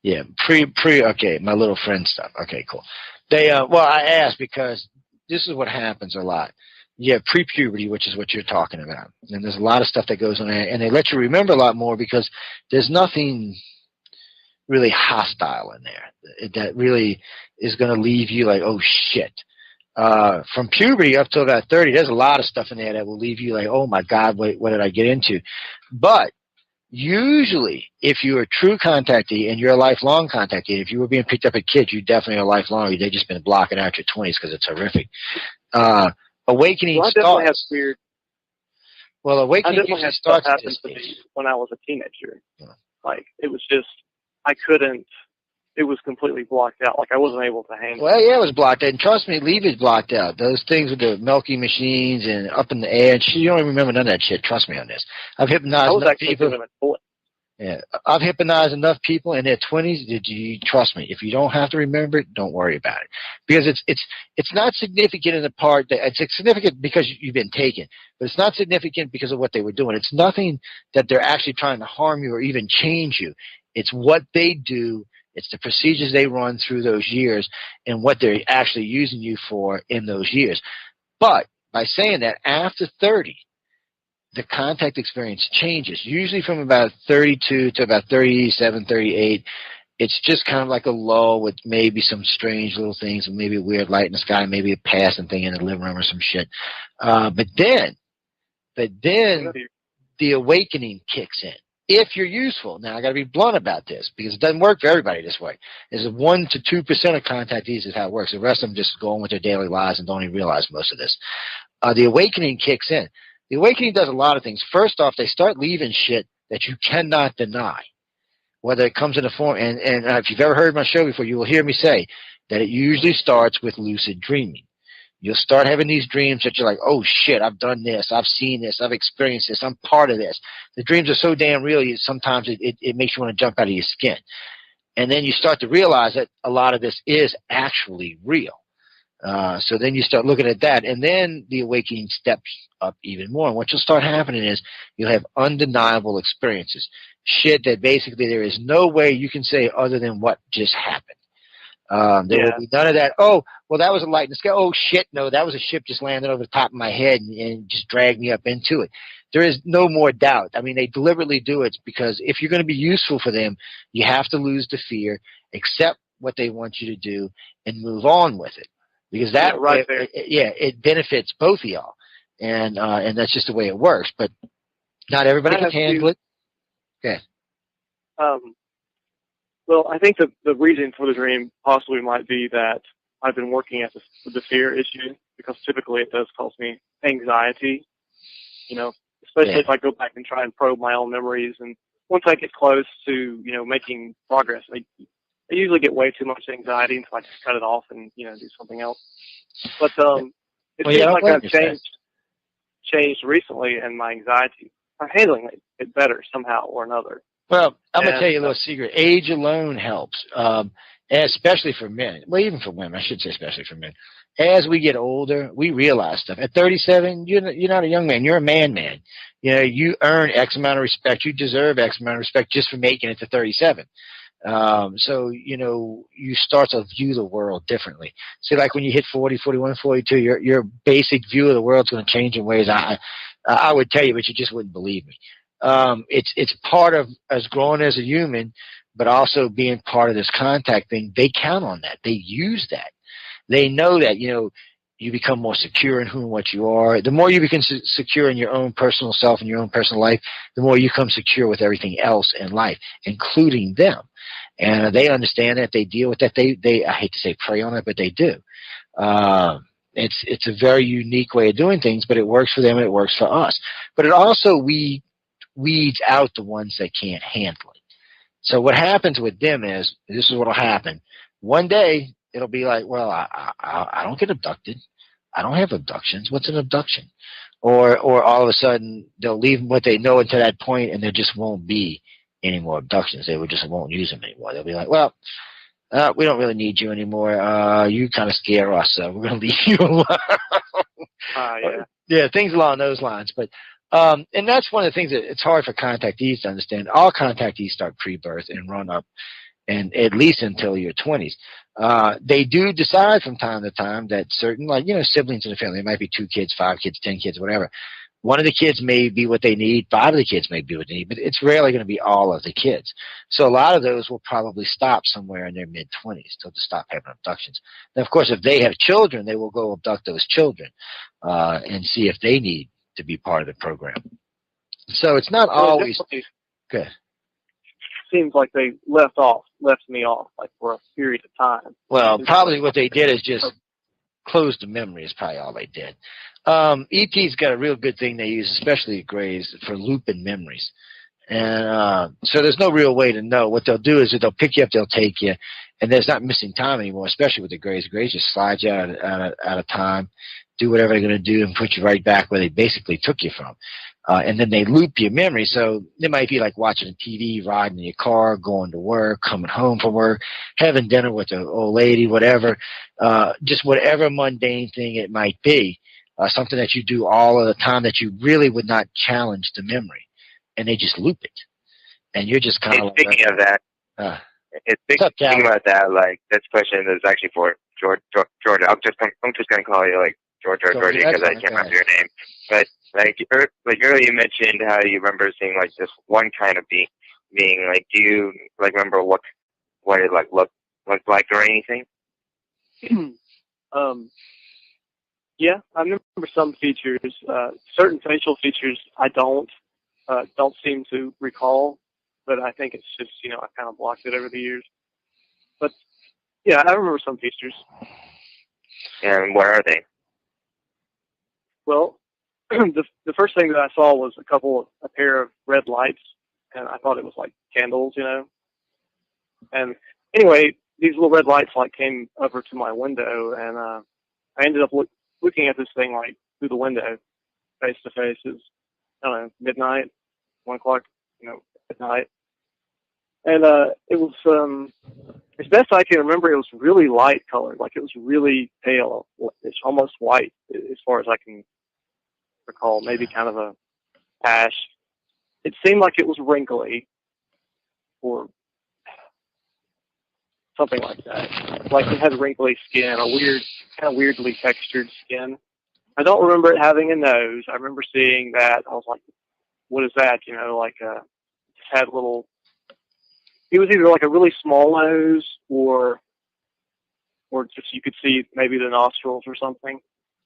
Speaker 10: Yeah, okay, my little friend stuff. Okay, cool. Well, I asked because this is what happens a lot. You have pre-puberty, which is what you're talking about. And there's a lot of stuff that goes on there, and they let you remember a lot more because there's nothing really hostile in there that really is going to leave you like, oh, shit. From puberty up to about 30, there's a lot of stuff in there that will leave you like, oh, my God, what did I get into? But usually, if you're a true contactee and you're a lifelong contactee, if you were being picked up at kids, you definitely are lifelong. They've just been blocking out your 20s because it's horrific. Awakening
Speaker 16: well, I definitely have weird.
Speaker 10: Well, awakening usually starts at this
Speaker 16: stage. When I was a teenager. Yeah. Like, it was just, I couldn't, it was completely blocked out. Like, I wasn't able to handle it.
Speaker 10: Well, yeah, it was blocked out. And trust me, leave it blocked out. Those things with the milking machines and up in the air, and you don't even remember none of that shit. Trust me on this. I've hypnotized enough people. Yeah, I've hypnotized enough people in their 20s. Did you trust me? If you don't have to remember it, don't worry about it, because it's not significant in the part that it's significant because you've been taken, but it's not significant because of what they were doing. It's nothing that they're actually trying to harm you or even change you. It's what they do. It's the procedures they run through those years and what they're actually using you for in those years. But by saying that, after 30. The contact experience changes, usually from about 32 to about 37, 38. It's just kind of like a lull with maybe some strange little things, and maybe a weird light in the sky, maybe a passing thing in the living room or some shit. But then the awakening kicks in. If you're useful. Now, I got to be blunt about this because it doesn't work for everybody this way. There's 1 to 2% of contactees is how it works. The rest of them just go on with their daily lives and don't even realize most of this. The awakening kicks in. The awakening does a lot of things. First off, they start leaving shit that you cannot deny, whether it comes in the form, and if you've ever heard my show before, you will hear me say that it usually starts with lucid dreaming. You'll start having these dreams that you're like, oh shit, I've done this, I've seen this, I've experienced this, I'm part of this. The dreams are so damn real, sometimes it makes you want to jump out of your skin. And then you start to realize that a lot of this is actually real. So then you start looking at that, and then the awakening steps up even more. And what you'll start happening is you'll have undeniable experiences, shit that basically there is no way you can say other than what just happened. There will be none of that. Oh, well, that was a light in the sky. Oh shit, no, that was a ship just landed over the top of my head and just dragged me up into it. There is no more doubt. I mean, they deliberately do it because if you're going to be useful for them, you have to lose the fear, accept what they want you to do, and move on with it. Because that, it benefits both of y'all, and that's just the way it works. But not everybody can handle it. Okay.
Speaker 16: Well, I think the reason for the dream possibly might be that I've been working at the fear issue, because typically it does cause me anxiety. Especially if I go back and try and probe my own memories, and once I get close to making progress, I usually get way too much anxiety until I just cut it off and do something else. But it seems like I've changed recently, and my anxiety, I'm handling it better somehow or another.
Speaker 10: Well, I'm going to tell you a little secret. Age alone helps, especially for men. Well, even for women, I should say especially for men. As we get older, we realize stuff. At 37, you're not a young man. You're a man. You earn X amount of respect. You deserve X amount of respect just for making it to 37. So, you start to view the world differently. See, like when you hit 40, 41, 42, your basic view of the world's going to change in ways I would tell you, but you just wouldn't believe me. It's part of us growing as a human, but also being part of this contact thing. They count on that. They use that. They know that, you become more secure in who and what you are. The more you become secure in your own personal self and your own personal life, the more you become secure with everything else in life, including them. And they understand that. They deal with that. They I hate to say prey on it, but they do. It's a very unique way of doing things, but it works for them and it works for us. But it also weeds out the ones that can't handle it. So what happens with them is, this is what will happen. One day, it'll be like, well, I don't get abducted. I don't have abductions. What's an abduction? Or all of a sudden they'll leave what they know until that point, and there just won't be any more abductions. They just won't use them anymore. They'll be like, well, we don't really need you anymore. You kind of scare us, so we're going to leave you alone. Yeah, things along those lines. But and that's one of the things that it's hard for contactees to understand. All contactees start pre-birth and run up, and at least until your 20s. They do decide from time to time that certain, like, siblings in the family, it might be 2 kids, 5 kids, 10 kids, whatever. One of the kids may be what they need, 5 of the kids may be what they need, but it's rarely going to be all of the kids. So a lot of those will probably stop somewhere in their mid-20s. They'll just stop having abductions. Now, of course, if they have children, they will go abduct those children and see if they need to be part of the program. So it's not always good.
Speaker 16: Seems like they left me off, like, for a period of time.
Speaker 10: Well, probably what they did is just close the memory is probably all they did. ET's got a real good thing they use, especially at Grays, for looping memories. And so there's no real way to know. What they'll do is they'll pick you up, they'll take you, and there's not missing time anymore, especially with the Grays. Grays just slide you out of time, do whatever they're going to do, and put you right back where they basically took you from. And then they loop your memory. So it might be like watching TV, riding in your car, going to work, coming home from work, having dinner with an old lady, whatever, just whatever mundane thing it might be, something that you do all of the time that you really would not challenge the memory. And they just loop it. And you're just kind of like...
Speaker 15: Speaking of that, speaking about that, like, this question is actually for George. I'm just going to call you, like, George because I can't remember your name. But like earlier you mentioned how you remember seeing like this one kind of being. Like, do you like remember what it like looked like or anything?
Speaker 16: Yeah, I remember some features. Certain facial features I don't seem to recall, but I think it's just I kind of blocked it over the years. But yeah, I remember some features.
Speaker 15: And what are they?
Speaker 16: Well, the first thing that I saw was a pair of red lights, and I thought it was like candles, And anyway, these little red lights like came over to my window, and I ended up looking at this thing like through the window, face to face. It was, I don't know, midnight, 1 o'clock, at night, and it was as best I can remember, it was really light colored, like it was really pale. It's almost white as far as I can recall, maybe kind of a ash. It seemed like it was wrinkly or something like that. Like it had wrinkly skin, kind of weirdly textured skin. I don't remember it having a nose. I remember seeing that. I was like, what is that? Like it had little, it was either like a really small nose or just you could see maybe the nostrils or something.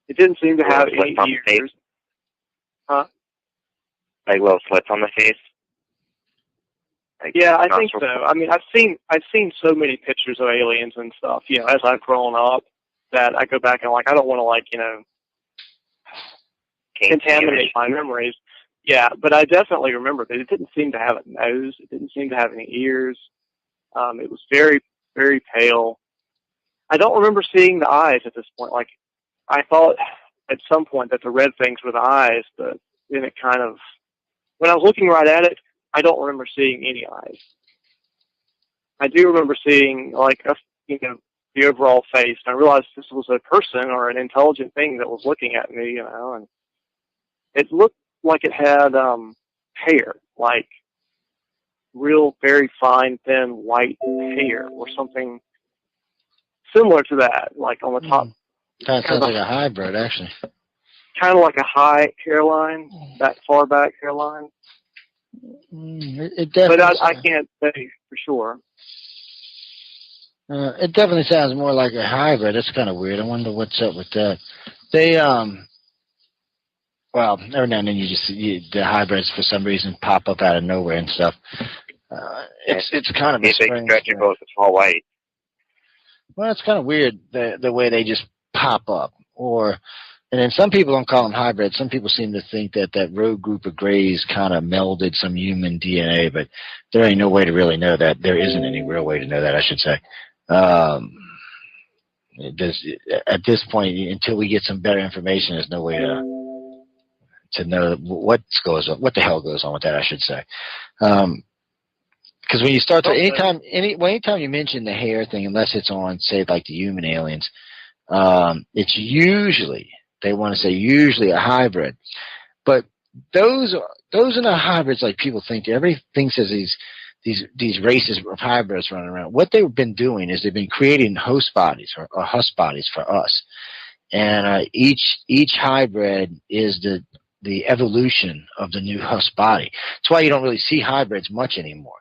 Speaker 16: It didn't seem to have any ears. Huh?
Speaker 15: Like little slits on the face? Like
Speaker 16: yeah, I think so. I mean, I've seen so many pictures of aliens and stuff, as I've grown up, that I go back and I don't want to contaminate my memories. Yeah, but I definitely remember that it didn't seem to have a nose. It didn't seem to have any ears. It was very, very pale. I don't remember seeing the eyes at this point. Like, I thought at some point that the red things were the eyes, but then it kind of, when I was looking right at it, I don't remember seeing any eyes. I do remember seeing the overall face, and I realized this was a person or an intelligent thing that was looking at me, and it looked like it had hair, like real, very fine, thin, white hair, or something similar to that, like on the top.
Speaker 10: Kind of sounds like a hybrid, actually.
Speaker 16: Kind of like a high hairline, that far back hairline.
Speaker 10: It definitely.
Speaker 16: But I can't say for sure.
Speaker 10: It definitely sounds more like a hybrid. That's kind of weird. I wonder what's up with that. They well, every now and then the hybrids for some reason pop up out of nowhere and stuff. It's kind of a strange thing.
Speaker 15: Both small white.
Speaker 10: Well, it's kind of weird the way they just pop up. And then some people don't call them hybrids. Some people seem to think that rogue group of grays kind of melded some human DNA, but there ain't no way to really know that. There isn't any real way to know that, I should say. At this point, until we get some better information, there's no way to know what the hell goes on with that, I should say. Because when you start to anytime you mention the hair thing, unless it's on, say, like the human aliens, it's usually usually a hybrid. But those are not hybrids like people think. Everything says these races of hybrids running around. What they've been doing is they've been creating host bodies or host bodies for us, and each hybrid is the evolution of the new host body. That's why you don't really see hybrids much anymore.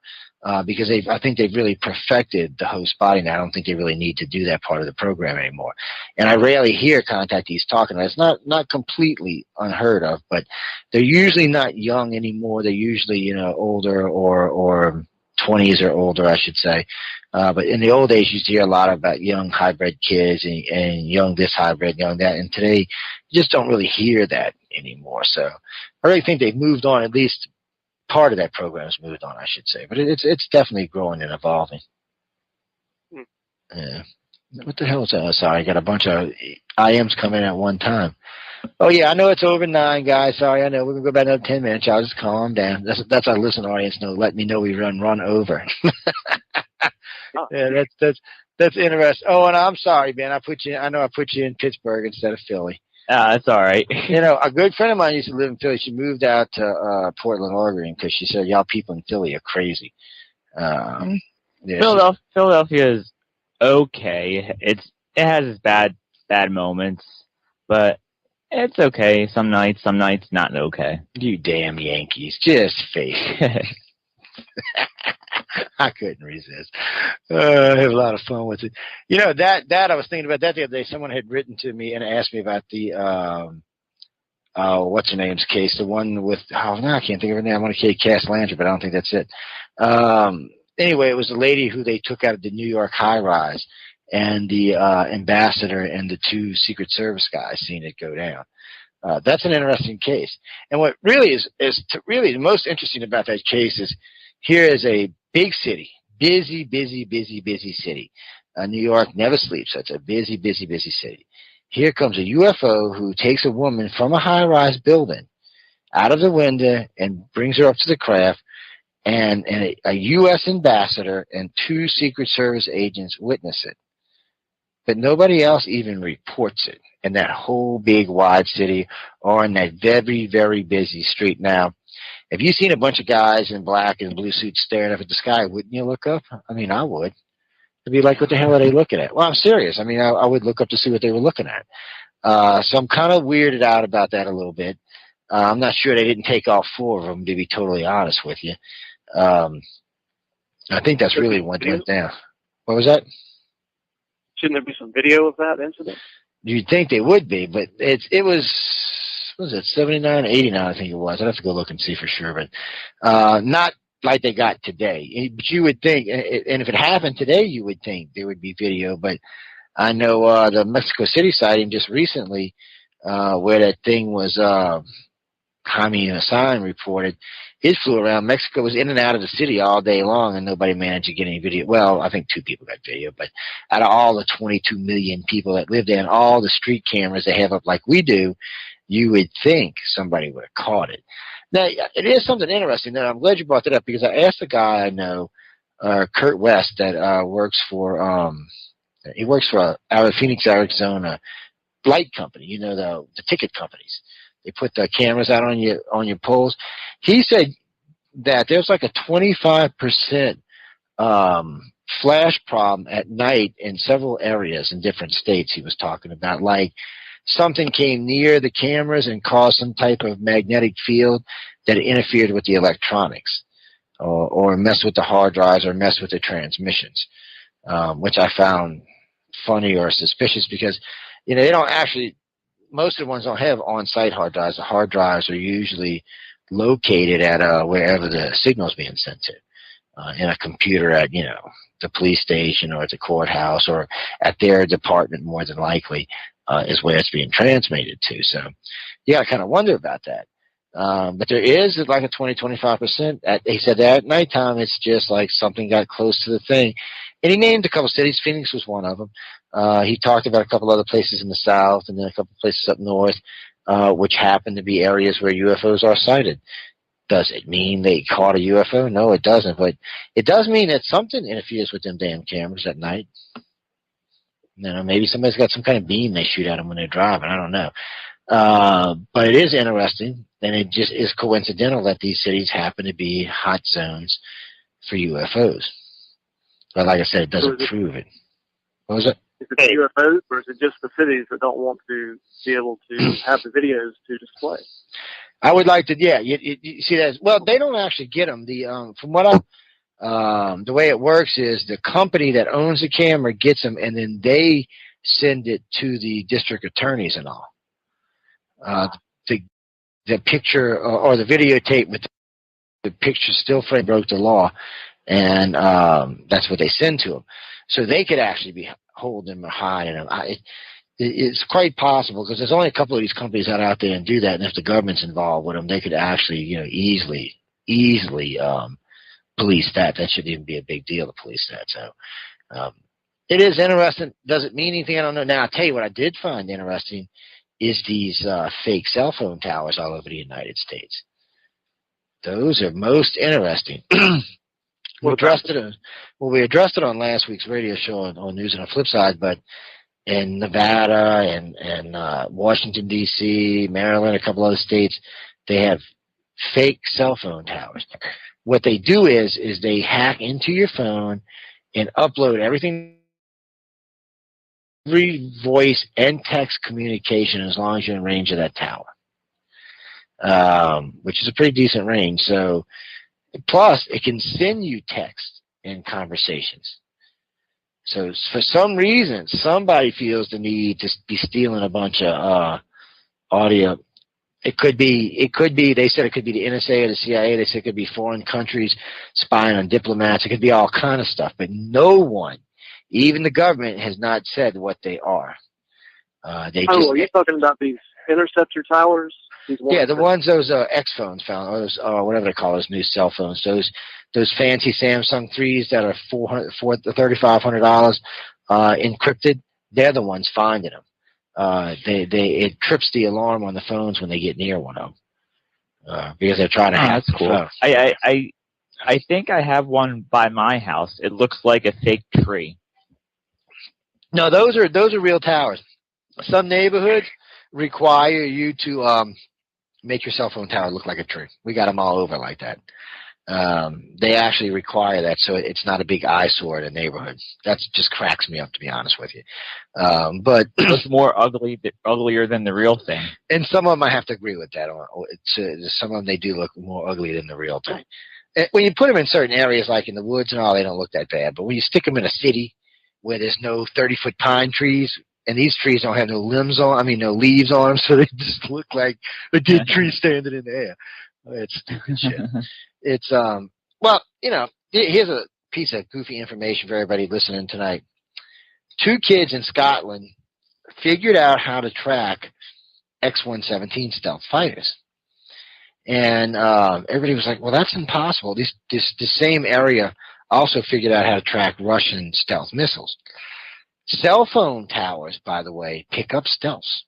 Speaker 10: Because I think they've really perfected the host body now. I don't think they really need to do that part of the program anymore. And I rarely hear contactees talking about it. It's not completely unheard of, but they're usually not young anymore. They're usually, older or 20s or older, I should say. But in the old days, you used to hear a lot about young hybrid kids and young this hybrid, young that. And today, you just don't really hear that anymore. So I really think they've moved on, at least part of that program has moved on, I should say, but it's definitely growing and evolving. Yeah. What the hell is that? Sorry, I got a bunch of IMs coming at one time. Oh yeah, I know it's over 9, guys. Sorry, I know we're gonna go back another 10 minutes. I'll just calm down. That's our listening audience. Let me know we run over. Yeah, that's interesting. Oh, and I'm sorry, man. I know I put you in Pittsburgh instead of Philly.
Speaker 14: That's all right.
Speaker 10: A good friend of mine used to live in Philly. She moved out to Portland, Oregon, because she said, y'all people in Philly are crazy. Yeah,
Speaker 14: Philadelphia is okay. It has its bad moments, but it's okay. Some nights not okay.
Speaker 10: You damn Yankees. Just face it. I couldn't resist. I have a lot of fun with it. That I was thinking about that the other day. Someone had written to me and asked me about the what's her name's case, the one with I can't think of her name. I want to say Cass Landry, but I don't think that's it. Anyway, it was a lady who they took out of the New York high rise, and the ambassador and the 2 Secret Service guys seen it go down. That's an interesting case. And what really is really the most interesting about that case is here is a big city, busy city. New York never sleeps. So it's a busy city. Here comes a UFO who takes a woman from a high-rise building out of the window and brings her up to the craft, and a U.S. ambassador and 2 Secret Service agents witness it. But nobody else even reports it in that whole big, wide city or in that very, very busy street. Now, if you've seen a bunch of guys in black and blue suits staring up at the sky, wouldn't you look up? I mean, I would. It'd be like, what the hell are they looking at? Well, I'm serious. I mean, I would look up to see what they were looking at. So I'm kind of weirded out about that a little bit. I'm not sure they didn't take all 4 of them, to be totally honest with you. I think that's really what went down. What was that?
Speaker 16: Shouldn't there be some video of that incident?
Speaker 10: You'd think they would be, but it was 79, 89, I think it was. I'd have to go look and see for sure, but not like they got today. But you would think, and if it happened today, you would think there would be video. But I know the Mexico City sighting just recently, where that thing was, Jaime Hassan reported, it flew around. Mexico was in and out of the city all day long, and nobody managed to get any video. Well, I think 2 people got video, but out of all the 22 million people that live there and all the street cameras they have up like we do, you would think somebody would have caught it. Now, it is something interesting. Now, I'm glad you brought that up, because I asked a guy I know, Kurt West, that works for out of Phoenix, Arizona, light company. The ticket companies. They put the cameras out on your poles. He said that there's like a 25% flash problem at night in several areas in different states. He was talking about, like, something came near the cameras and caused some type of magnetic field that interfered with the electronics, or messed with the hard drives, or messed with the transmissions. which I found funny or suspicious because, they don't actually, most of the ones don't have on-site hard drives. The hard drives are usually located at wherever the signal's being sent to, in a computer at, the police station or at the courthouse or at their department, more than likely, is where it's being transmitted to. So you got to kind of wonder about that. But there is like a 20-25%. He said that at nighttime, it's just like something got close to the thing. And he named a couple cities. Phoenix was one of them. He talked about a couple other places in the south and then a couple places up north, which happen to be areas where UFOs are sighted. Does it mean they caught a UFO? No, it doesn't. But it does mean that something interferes with them damn cameras at night. Maybe somebody's got some kind of beam they shoot at them when they're driving. I don't know. But it is interesting, and it just is coincidental that these cities happen to be hot zones for UFOs. But like I said, it doesn't prove it. What was it?
Speaker 16: Is it UFOs, or is it just the cities that don't want to be able to have the videos to display?
Speaker 10: I would like to, yeah. You see that? Well, they don't actually get them. From what the way it works is the company that owns the camera gets them, and then they send it to the district attorneys and all. The picture or the videotape with the picture still frame broke the law, and that's what they send to them. So they could actually be holding them or hiding them. It's quite possible because there's only a couple of these companies that are out there and do that, and if the government's involved with them, they could actually, easily police that. That shouldn't even be a big deal to police that. So it is interesting. Does it mean anything? I don't know. Now, I'll tell you what I did find interesting is these fake cell phone towers all over the United States. Those are most interesting. We addressed it on last week's radio show on News on the Flip Side, but in Nevada and Washington, D.C., Maryland, a couple other states, they have fake cell phone towers. What they do is they hack into your phone and upload everything, every voice and text communication as long as you're in range of that tower, which is a pretty decent range. So, plus, it can send you text and conversations. So, for some reason, somebody feels the need to be stealing a bunch of audio. It could be, they said it could be the NSA or the CIA. They said it could be foreign countries spying on diplomats. It could be all kind of stuff. But no one, even the government, has not said what they are.
Speaker 16: Are you talking about these interceptor towers?
Speaker 10: Yeah, the ones those X phones found, or those, whatever they call those new cell phones. Those fancy Samsung 3s that are $3,500 encrypted. They're the ones finding them. It trips the alarm on the phones when they get near one of them because they're trying to hack the phone.
Speaker 14: I think I have one by my house. It looks like a fake tree.
Speaker 10: No, those are real towers. Some neighborhoods require you to make your cell phone tower look like a tree. We got them all over like that. They actually require that, so it's not a big eyesore in the neighborhood. That just cracks me up, to be honest with you. But
Speaker 14: it's more uglier than the real thing.
Speaker 10: And some of them I have to agree with that. Some of them they do look more ugly than the real thing. And when you put them in certain areas, like in the woods and all, they don't look that bad. But when you stick them in a city where there's no 30-foot pine trees, and these trees don't have no leaves on them, so they just look like a dead tree standing in the air. It's stupid shit. It's well, here's a piece of goofy information for everybody listening tonight. 2 kids in Scotland figured out how to track X-117 stealth fighters, and everybody was like, "Well, that's impossible." This same area also figured out how to track Russian stealth missiles. Cell phone towers, by the way, pick up stealths.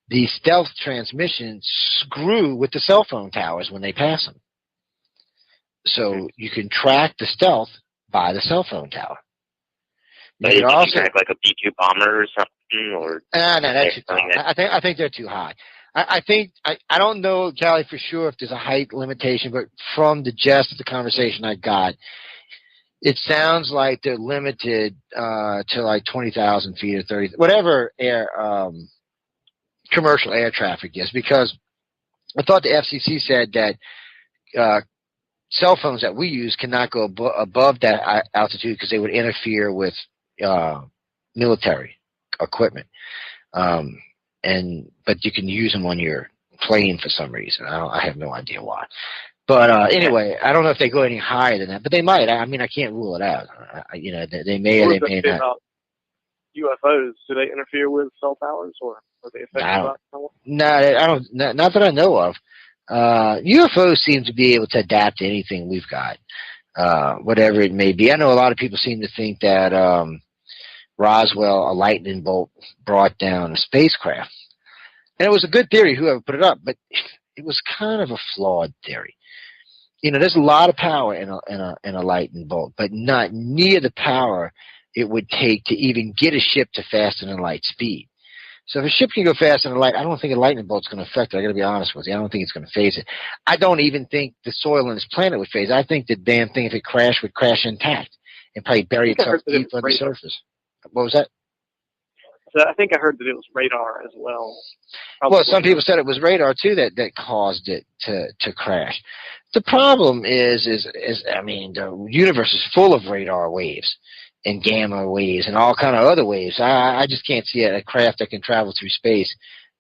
Speaker 10: The stealth transmissions screw with the cell phone towers when they pass them. So you can track the stealth by the cell phone tower.
Speaker 15: But you can also track like a B-2 bomber or something, or
Speaker 10: no, that's too high. I think they're too high. I don't know, Callie, for sure if there's a height limitation, but from the gist of the conversation I got, it sounds like they're limited to like 20,000 feet or 30, whatever commercial air traffic is, because I thought the FCC said that cell phones that we use cannot go above that altitude because they would interfere with military equipment. But you can use them on your plane for some reason. I have no idea why. But anyway, I don't know if they go any higher than that, but they might. I mean, I can't rule it out. They may or they may not.
Speaker 16: UFOs, do they interfere with cell towers, or are they affected by them?
Speaker 10: No, I don't. Not that I know of. UFOs seem to be able to adapt to anything we've got, whatever it may be. I know a lot of people seem to think that Roswell, a lightning bolt, brought down a spacecraft, and it was a good theory, whoever put it up, but it was kind of a flawed theory. There's a lot of power in a lightning bolt, but not near the power it would take to even get a ship to faster than light speed. So if a ship can go faster than light, I don't think a lightning bolt's going to affect it. I got to be honest with you. I don't think it's going to phase it. I don't even think the soil on this planet would phase it. I think the damn thing, if it crashed, would crash intact and probably bury itself deep on the surface. What was that?
Speaker 16: So I think I heard that it was radar as well.
Speaker 10: Well, some people said it was radar too that caused it to crash. The problem is the universe is full of radar waves and gamma waves and all kind of other waves. I just can't see a craft that can travel through space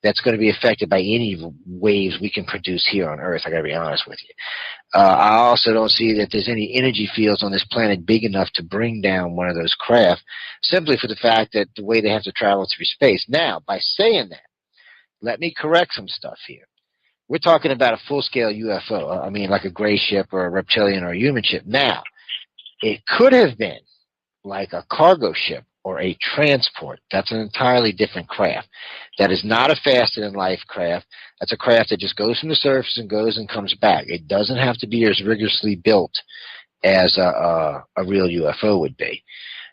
Speaker 10: that's going to be affected by any waves we can produce here on Earth. I got to be honest with you. I also don't see that there's any energy fields on this planet big enough to bring down one of those craft, simply for the fact that the way they have to travel through space. Now, by saying that, let me correct some stuff here. We're talking about a full-scale UFO. I mean, like a gray ship or a reptilian or a human ship. Now, it could have been like a cargo ship or a transport. That's an entirely different craft. That is not a faster-than-light craft. That's a craft that just goes from the surface and goes and comes back. It doesn't have to be as rigorously built as a real UFO would be.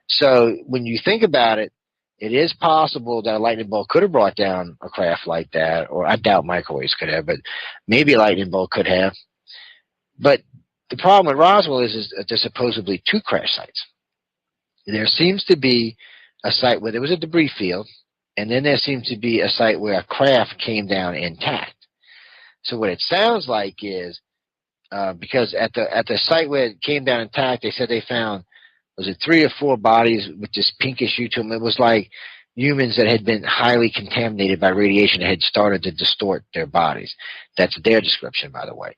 Speaker 10: So when you think about it, it is possible that a lightning bolt could have brought down a craft like that, or I doubt microwaves could have, but maybe a lightning bolt could have. But the problem with Roswell is that there's supposedly 2 crash sites. There seems to be a site where there was a debris field, and then there seems to be a site where a craft came down intact. So what it sounds like is, because at the site where it came down intact, they said they found, was it 3 or 4 bodies with this pinkish hue to them? It was like humans that had been highly contaminated by radiation that had started to distort their bodies. That's their description, by the way.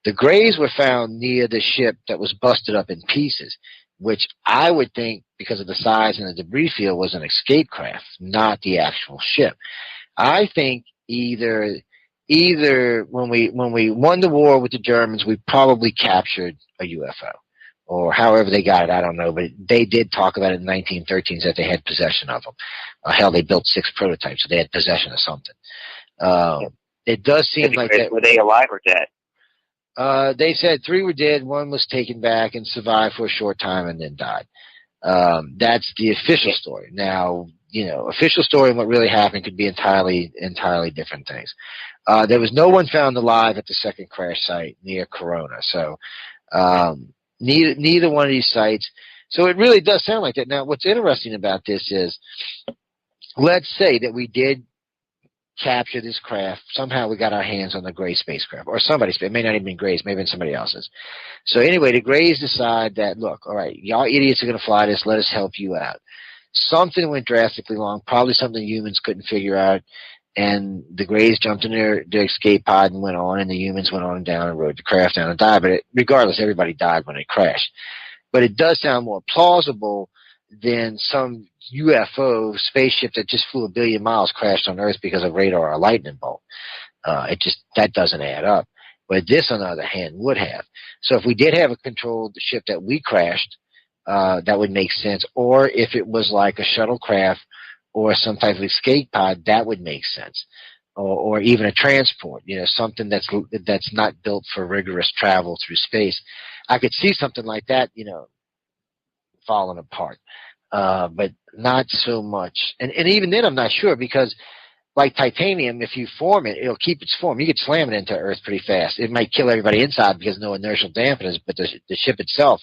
Speaker 10: The grays were found near the ship that was busted up in pieces, which I would think, because of the size and the debris field, was an escape craft, not the actual ship. I think either when we won the war with the Germans, we probably captured a UFO, or however they got it, I don't know, but they did talk about it in the 1913s that they had possession of them. Hell, they built 6 prototypes, so they had possession of something. It does seem like that.
Speaker 15: Were they alive or dead?
Speaker 10: They said 3 were dead, 1 was taken back and survived for a short time and then died. That's the official story. Now, official story and what really happened could be entirely different things. There was no one found alive at the second crash site near Corona, so neither one of these sites. So it really does sound like that. Now, what's interesting about this is, let's say that we did capture this craft. Somehow we got our hands on the Gray spacecraft, or somebody's. It may not even be Gray's, maybe somebody else's. So anyway, the Grays decide that, look, all right, y'all idiots are going to fly this. Let us help you out. Something went drastically wrong, probably something humans couldn't figure out, and the Grays jumped in their escape pod and went on, and the humans went on down and rode the craft down and died. But regardless, everybody died when it crashed. But it does sound more plausible than some UFO spaceship that just flew 1 billion miles crashed on Earth because of radar or a lightning bolt. That doesn't add up. But this, on the other hand, would have. So if we did have a controlled ship that we crashed, that would make sense. Or if it was like a shuttlecraft or some type of escape pod, that would make sense. Or even a transport, something that's not built for rigorous travel through space. I could see something like that, falling apart. But not so much. And even then, I'm not sure, because like titanium, if you form it, it'll keep its form. You could slam it into Earth pretty fast. It might kill everybody inside because no inertial dampeners, but the ship itself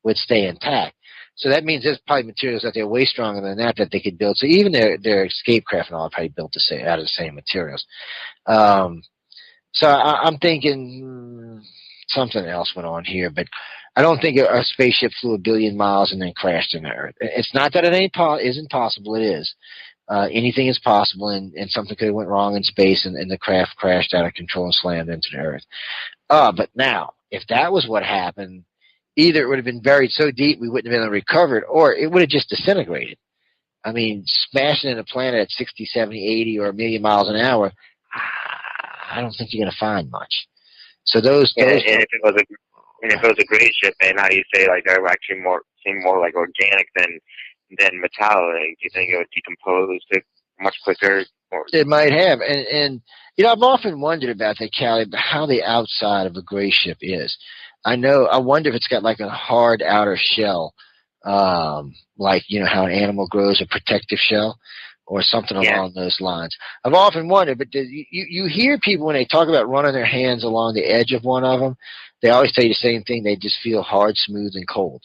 Speaker 10: would stay intact. So that means there's probably materials out there way stronger than that they could build. So even their escape craft and all are probably built out of the same materials. So I'm thinking something else went on here, but I don't think a spaceship flew 1 billion miles and then crashed into Earth. It's not that it isn't possible. It is. Anything is possible, and something could have went wrong in space, and the craft crashed out of control and slammed into the Earth. But now, if that was what happened, either it would have been buried so deep we wouldn't have been able to recover it, or it would have just disintegrated. I mean, smashing into a planet at 60, 70, 80, or 1 million miles an hour, I don't think you're going to find much. So those.
Speaker 15: And if it was a gray ship, then how do you say like they're actually seem more like organic than metallic? Do you think it would decompose much quicker?
Speaker 10: It might have, and I've often wondered about that, Callie, how the outside of a gray ship is. I wonder if it's got like a hard outer shell, like how an animal grows a protective shell, or something along those lines. I've often wondered, but you hear people when they talk about running their hands along the edge of one of them, they always tell you the same thing. They just feel hard, smooth, and cold.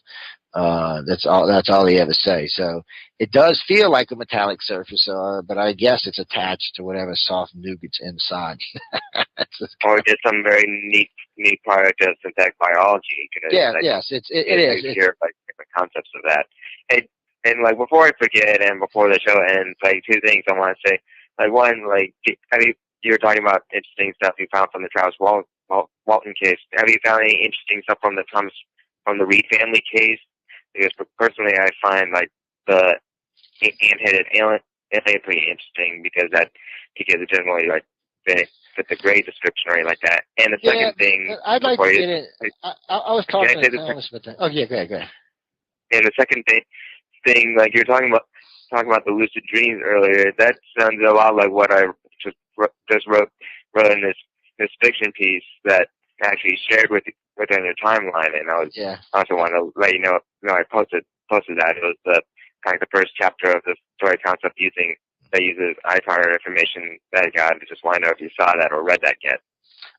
Speaker 10: That's all they ever say. So it does feel like a metallic surface, but I guess it's attached to whatever soft nougat's inside.
Speaker 15: Or just some very neat product of synthetic biology.
Speaker 10: Yes, it is.
Speaker 15: Hear like different concepts of that. And like before I forget, and before the show ends, like two things I want to say. Like one, like you were talking about interesting stuff you found from the Travis Walton case. Have you found any interesting stuff from the Reed family case? Because personally, I find like the ant-headed alien pretty interesting because it generally like fit the gray description or anything like that. And the second thing,
Speaker 10: I'd like to get in. I was talking to Thomas about that. Oh yeah, go ahead.
Speaker 15: And the second thing, like you're talking about the lucid dreams earlier, that sounds a lot like what I just wrote in this fiction piece that I actually shared within your timeline, and I also want to let you know. I posted that. It was the first chapter of the story concept that uses iTarget information that I got. I just want to know if you saw that or read that yet.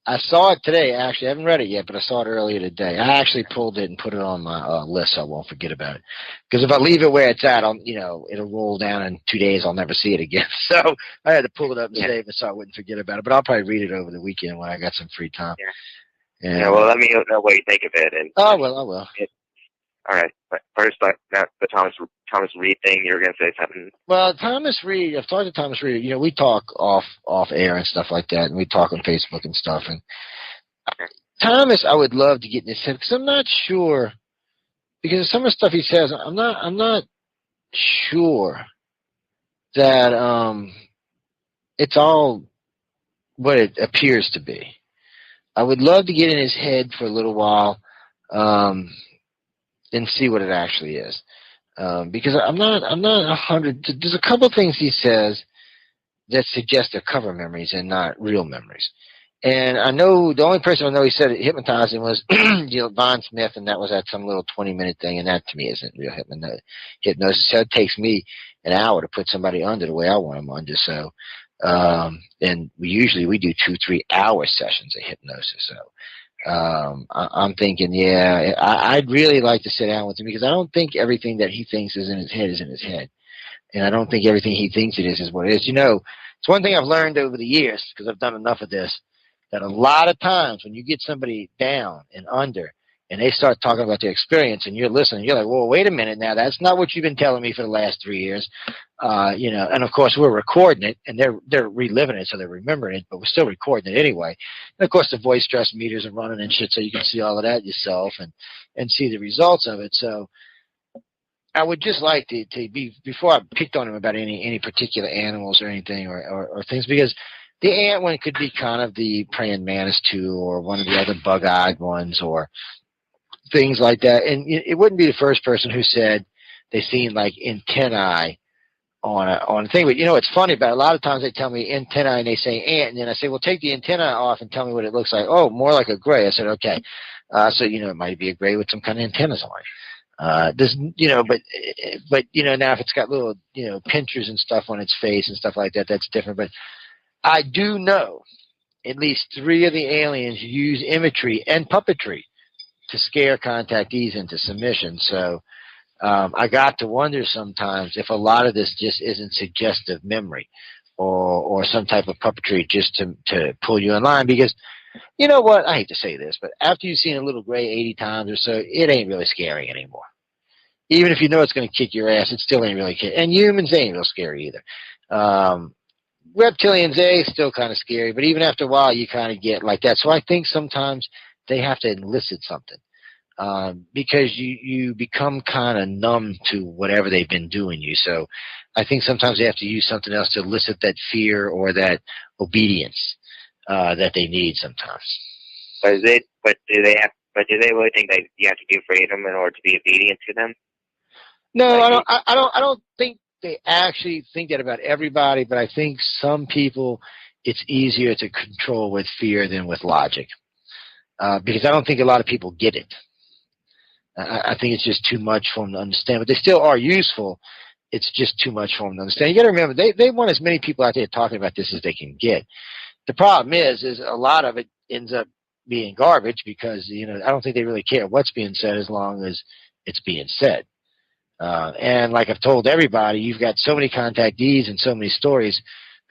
Speaker 10: I saw it today, actually. I haven't read it yet, but I saw it earlier today. I actually pulled it and put it on my list so I won't forget about it. Because if I leave it where it's at, it'll roll down in 2 days. I'll never see it again. So I had to pull it up and save it so I wouldn't forget about it. But I'll probably read it over the weekend when I got some free time.
Speaker 15: Yeah, well, let me know what you think of it. And
Speaker 10: I will.
Speaker 15: All right. But first, the Thomas Reed thing, you were going to say something.
Speaker 10: Well, Thomas Reed, I've talked to Thomas Reed. We talk off air and stuff like that, and we talk on Facebook and stuff. And Thomas, I would love to get in his head because I'm not sure. Because some of the stuff he says, I'm not sure that it's all what it appears to be. I would love to get in his head for a little while and see what it actually is. Because I'm not 100. There's a couple things he says that suggest they're cover memories and not real memories. And I know the only person I know he said it hypnotizing was Von Smith, and that was at some little 20-minute thing, and that to me isn't real hypnosis. So it takes me an hour to put somebody under the way I want them under. So and we do 2-3 hour sessions of hypnosis. So I'm thinking, I'd really like to sit down with him because I don't think everything that he thinks is in his head. And I don't think everything he thinks it is what it is. It's one thing I've learned over the years because I've done enough of this, that a lot of times when you get somebody down and under and they start talking about their experience and you're listening, you're like, well, wait a minute now. That's not what you've been telling me for the last 3 years. And of course we're recording it and they're reliving it. So they're remembering it, but we're still recording it anyway. And of course the voice stress meters are running and shit. So you can see all of that yourself and see the results of it. So I would just like to be, before I picked on him about any particular animals or anything or things, because the ant one could be kind of the praying mantis too, or one of the other bug-eyed ones or things like that. And it wouldn't be the first person who said they seen like antennae on a thing. But it's funny about it. A lot of times they tell me antennae and they say ant, and then I say, well, take the antenna off and tell me what it looks like. Oh, more like a gray. I said, okay. So it might be a gray with some kind of antennas on it. But now if it's got little, pinchers and stuff on its face and stuff like that, that's different. But I do know at least 3 of the aliens use imagery and puppetry to scare contactees into submission. So I got to wonder sometimes if a lot of this just isn't suggestive memory or some type of puppetry just to pull you in line, because you know what? I hate to say this, but after you've seen a little gray 80 times or so, it ain't really scary anymore. Even if you know it's going to kick your ass, it still ain't really And humans ain't real scary either. Reptilians, still kind of scary, but even after a while, you kind of get like that. So I think sometimes they have to elicit something because you become kind of numb to whatever they've been doing you. So I think sometimes they have to use something else to elicit that fear or that obedience that they need sometimes.
Speaker 15: But do they really think that you have to do freedom in order to be obedient to them?
Speaker 10: No, I don't think they actually think that about everybody, but I think some people it's easier to control with fear than with logic. Because I don't think a lot of people get it. I think it's just too much for them to understand. But they still are useful. It's just too much for them to understand. You got to remember, they want as many people out there talking about this as they can get. The problem is a lot of it ends up being garbage because, I don't think they really care what's being said as long as it's being said. And like I've told everybody, you've got so many contactees and so many stories.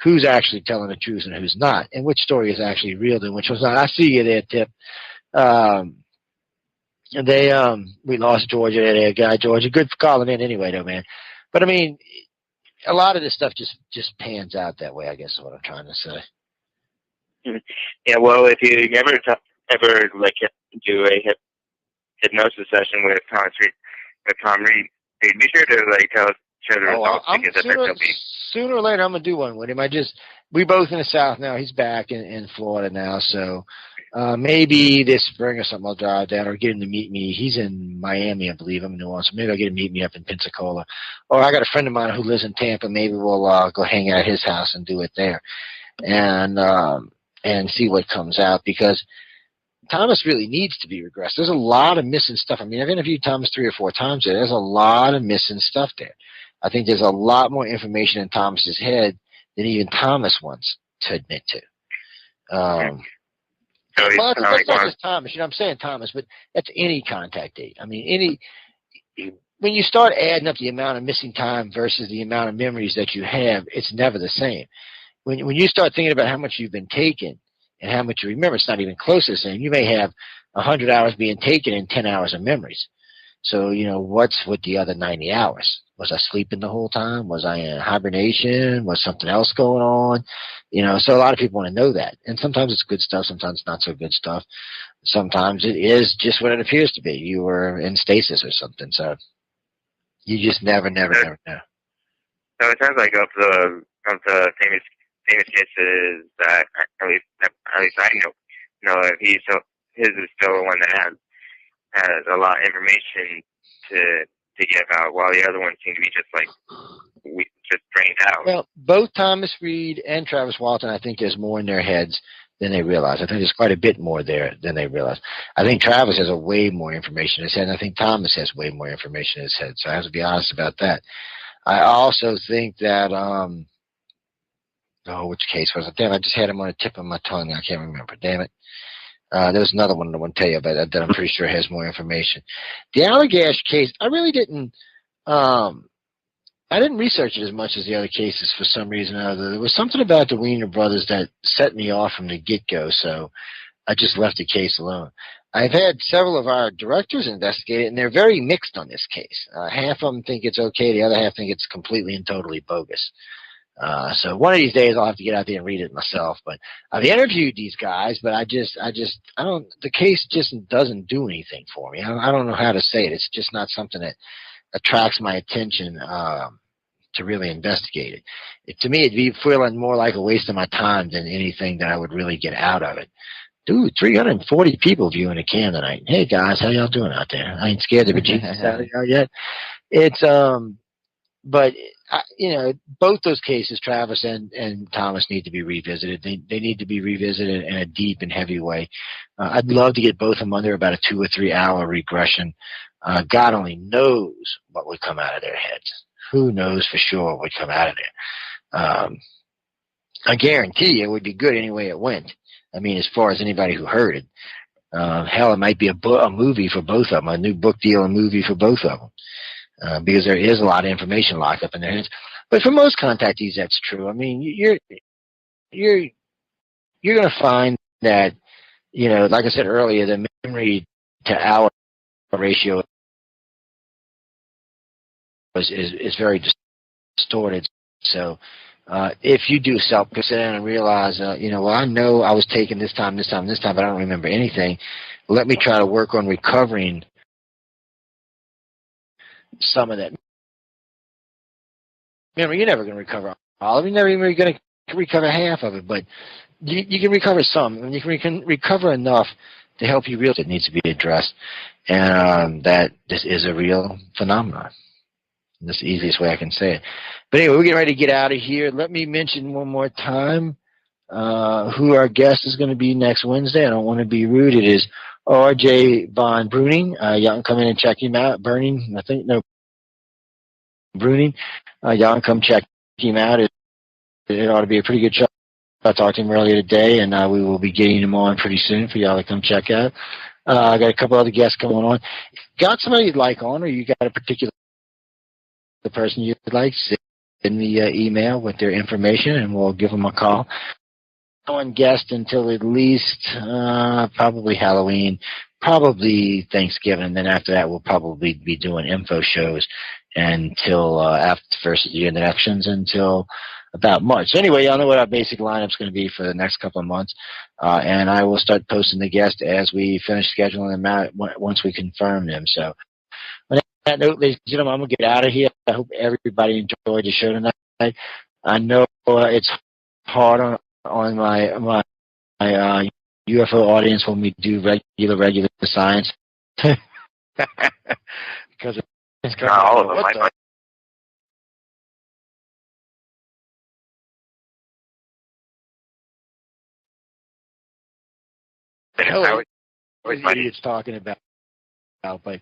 Speaker 10: Who's actually telling the truth and who's not, and which story is actually real and which one's not. I see you there, Tip. We lost Georgia there, guy Georgia. Good for calling in anyway, though, man. But I mean, a lot of this stuff just pans out that way. I guess is what I'm trying to say.
Speaker 15: Yeah, well, if you ever like do a hypnosis session with Tom Reed, be sure to like share the results
Speaker 10: Sooner or later, I'm gonna do one with him. We both in the South now. He's back in Florida now, so maybe this spring or something I'll drive down or get him to meet me. He's in Miami, I believe. I'm in New Orleans, so maybe I'll get him to meet me up in Pensacola. Or I got a friend of mine who lives in Tampa. Maybe we'll go hang out at his house and do it there, and see what comes out because Thomas really needs to be regressed. There's a lot of missing stuff. I mean, I've interviewed Thomas 3 or 4 times there. There's a lot of missing stuff there. I think there's a lot more information in Thomas's head than even Thomas wants to admit to. That's not just Thomas. I'm saying Thomas, but that's any contactee. I mean, when you start adding up the amount of missing time versus the amount of memories that you have, it's never the same. When you start thinking about how much you've been taken and how much you remember, it's not even close to the same. You may have 100 hours being taken and 10 hours of memories. So, what's with the other 90 hours? Was I sleeping the whole time? Was I in hibernation? Was something else going on? So a lot of people want to know that. And sometimes it's good stuff. Sometimes not so good stuff. Sometimes it is just what it appears to be. You were in stasis or something. So you just never know.
Speaker 15: So it sounds like of the famous cases that at least I know his is still the one that has a lot of information to give out, while the other ones seem to be just drained out.
Speaker 10: Well, both Thomas Reed and Travis Walton, I think there's more in their heads than they realize. I think there's quite a bit more there than they realize. I think Travis has way more information in his head, and I think Thomas has way more information in his head. So I have to be honest about that. I also think that which case was it? Damn, I just had him on the tip of my tongue. I can't remember. Damn it. There's another one I want to tell you about that I'm pretty sure has more information. The Allagash case, I really didn't research it as much as the other cases for some reason or other. There was something about the Wiener brothers that set me off from the get-go, so I just left the case alone. I've had several of our directors investigate it, and they're very mixed on this case. Half of them think it's okay, the other half think it's completely and totally bogus. So one of these days I'll have to get out there and read it myself. But I've interviewed these guys, but the case just doesn't do anything for me. I don't know how to say it. It's just not something that attracts my attention to really investigate it. To me, it'd be feeling more like a waste of my time than anything that I would really get out of it. Dude, 340 people viewing the cam tonight. Hey guys, how y'all doing out there? I ain't scared of a Jesus out of y'all yet. It's but both those cases, Travis and Thomas, need to be revisited. They need to be revisited in a deep and heavy way. I'd love to get both of them under about a 2 or 3 hour regression. God only knows what would come out of their heads. Who knows for sure what would come out of there? I guarantee you it would be good any way it went. I mean, as far as anybody who heard it. Hell, it might be a movie for both of them, a new book deal, a movie for both of them. Because there is a lot of information locked up in their heads. But for most contactees, that's true. I mean, you're going to find that like I said earlier, the memory to hour ratio is very distorted. So if you do sit down and realize, well, I know I was taking this time, but I don't remember anything. Let me try to work on recovering some of that. Remember, you're never going to recover all of it. You're never even going to recover half of it, but you can recover some, and you can recover enough to help you realize it needs to be addressed, and that this is a real phenomenon. That's the easiest way I can say it. But anyway, we're getting ready to get out of here. Let me mention one more time who our guest is going to be next Wednesday. I don't want to be rude. It is R.J. Von Bruning. Y'all can come in and check him out. Bruning. Y'all can come check him out. It ought to be a pretty good show. I talked to him earlier today, and we will be getting him on pretty soon for y'all to come check out. I got a couple other guests coming on. Got somebody you'd like on, or you got a particular person you'd like, send me an email with their information, and we'll give them a call. On guest until at least probably Halloween, probably Thanksgiving, and then after that we'll probably be doing info shows until after the first year of the elections until about March. So anyway, y'all know what our basic lineup's going to be for the next couple of months, and I will start posting the guests as we finish scheduling them out once we confirm them. So on that note, ladies and gentlemen, I'm going to get out of here. I hope everybody enjoyed the show tonight. I know it's hard on my UFO audience when we do regular science because it's kind
Speaker 15: all of them.
Speaker 10: What idiots talking about, but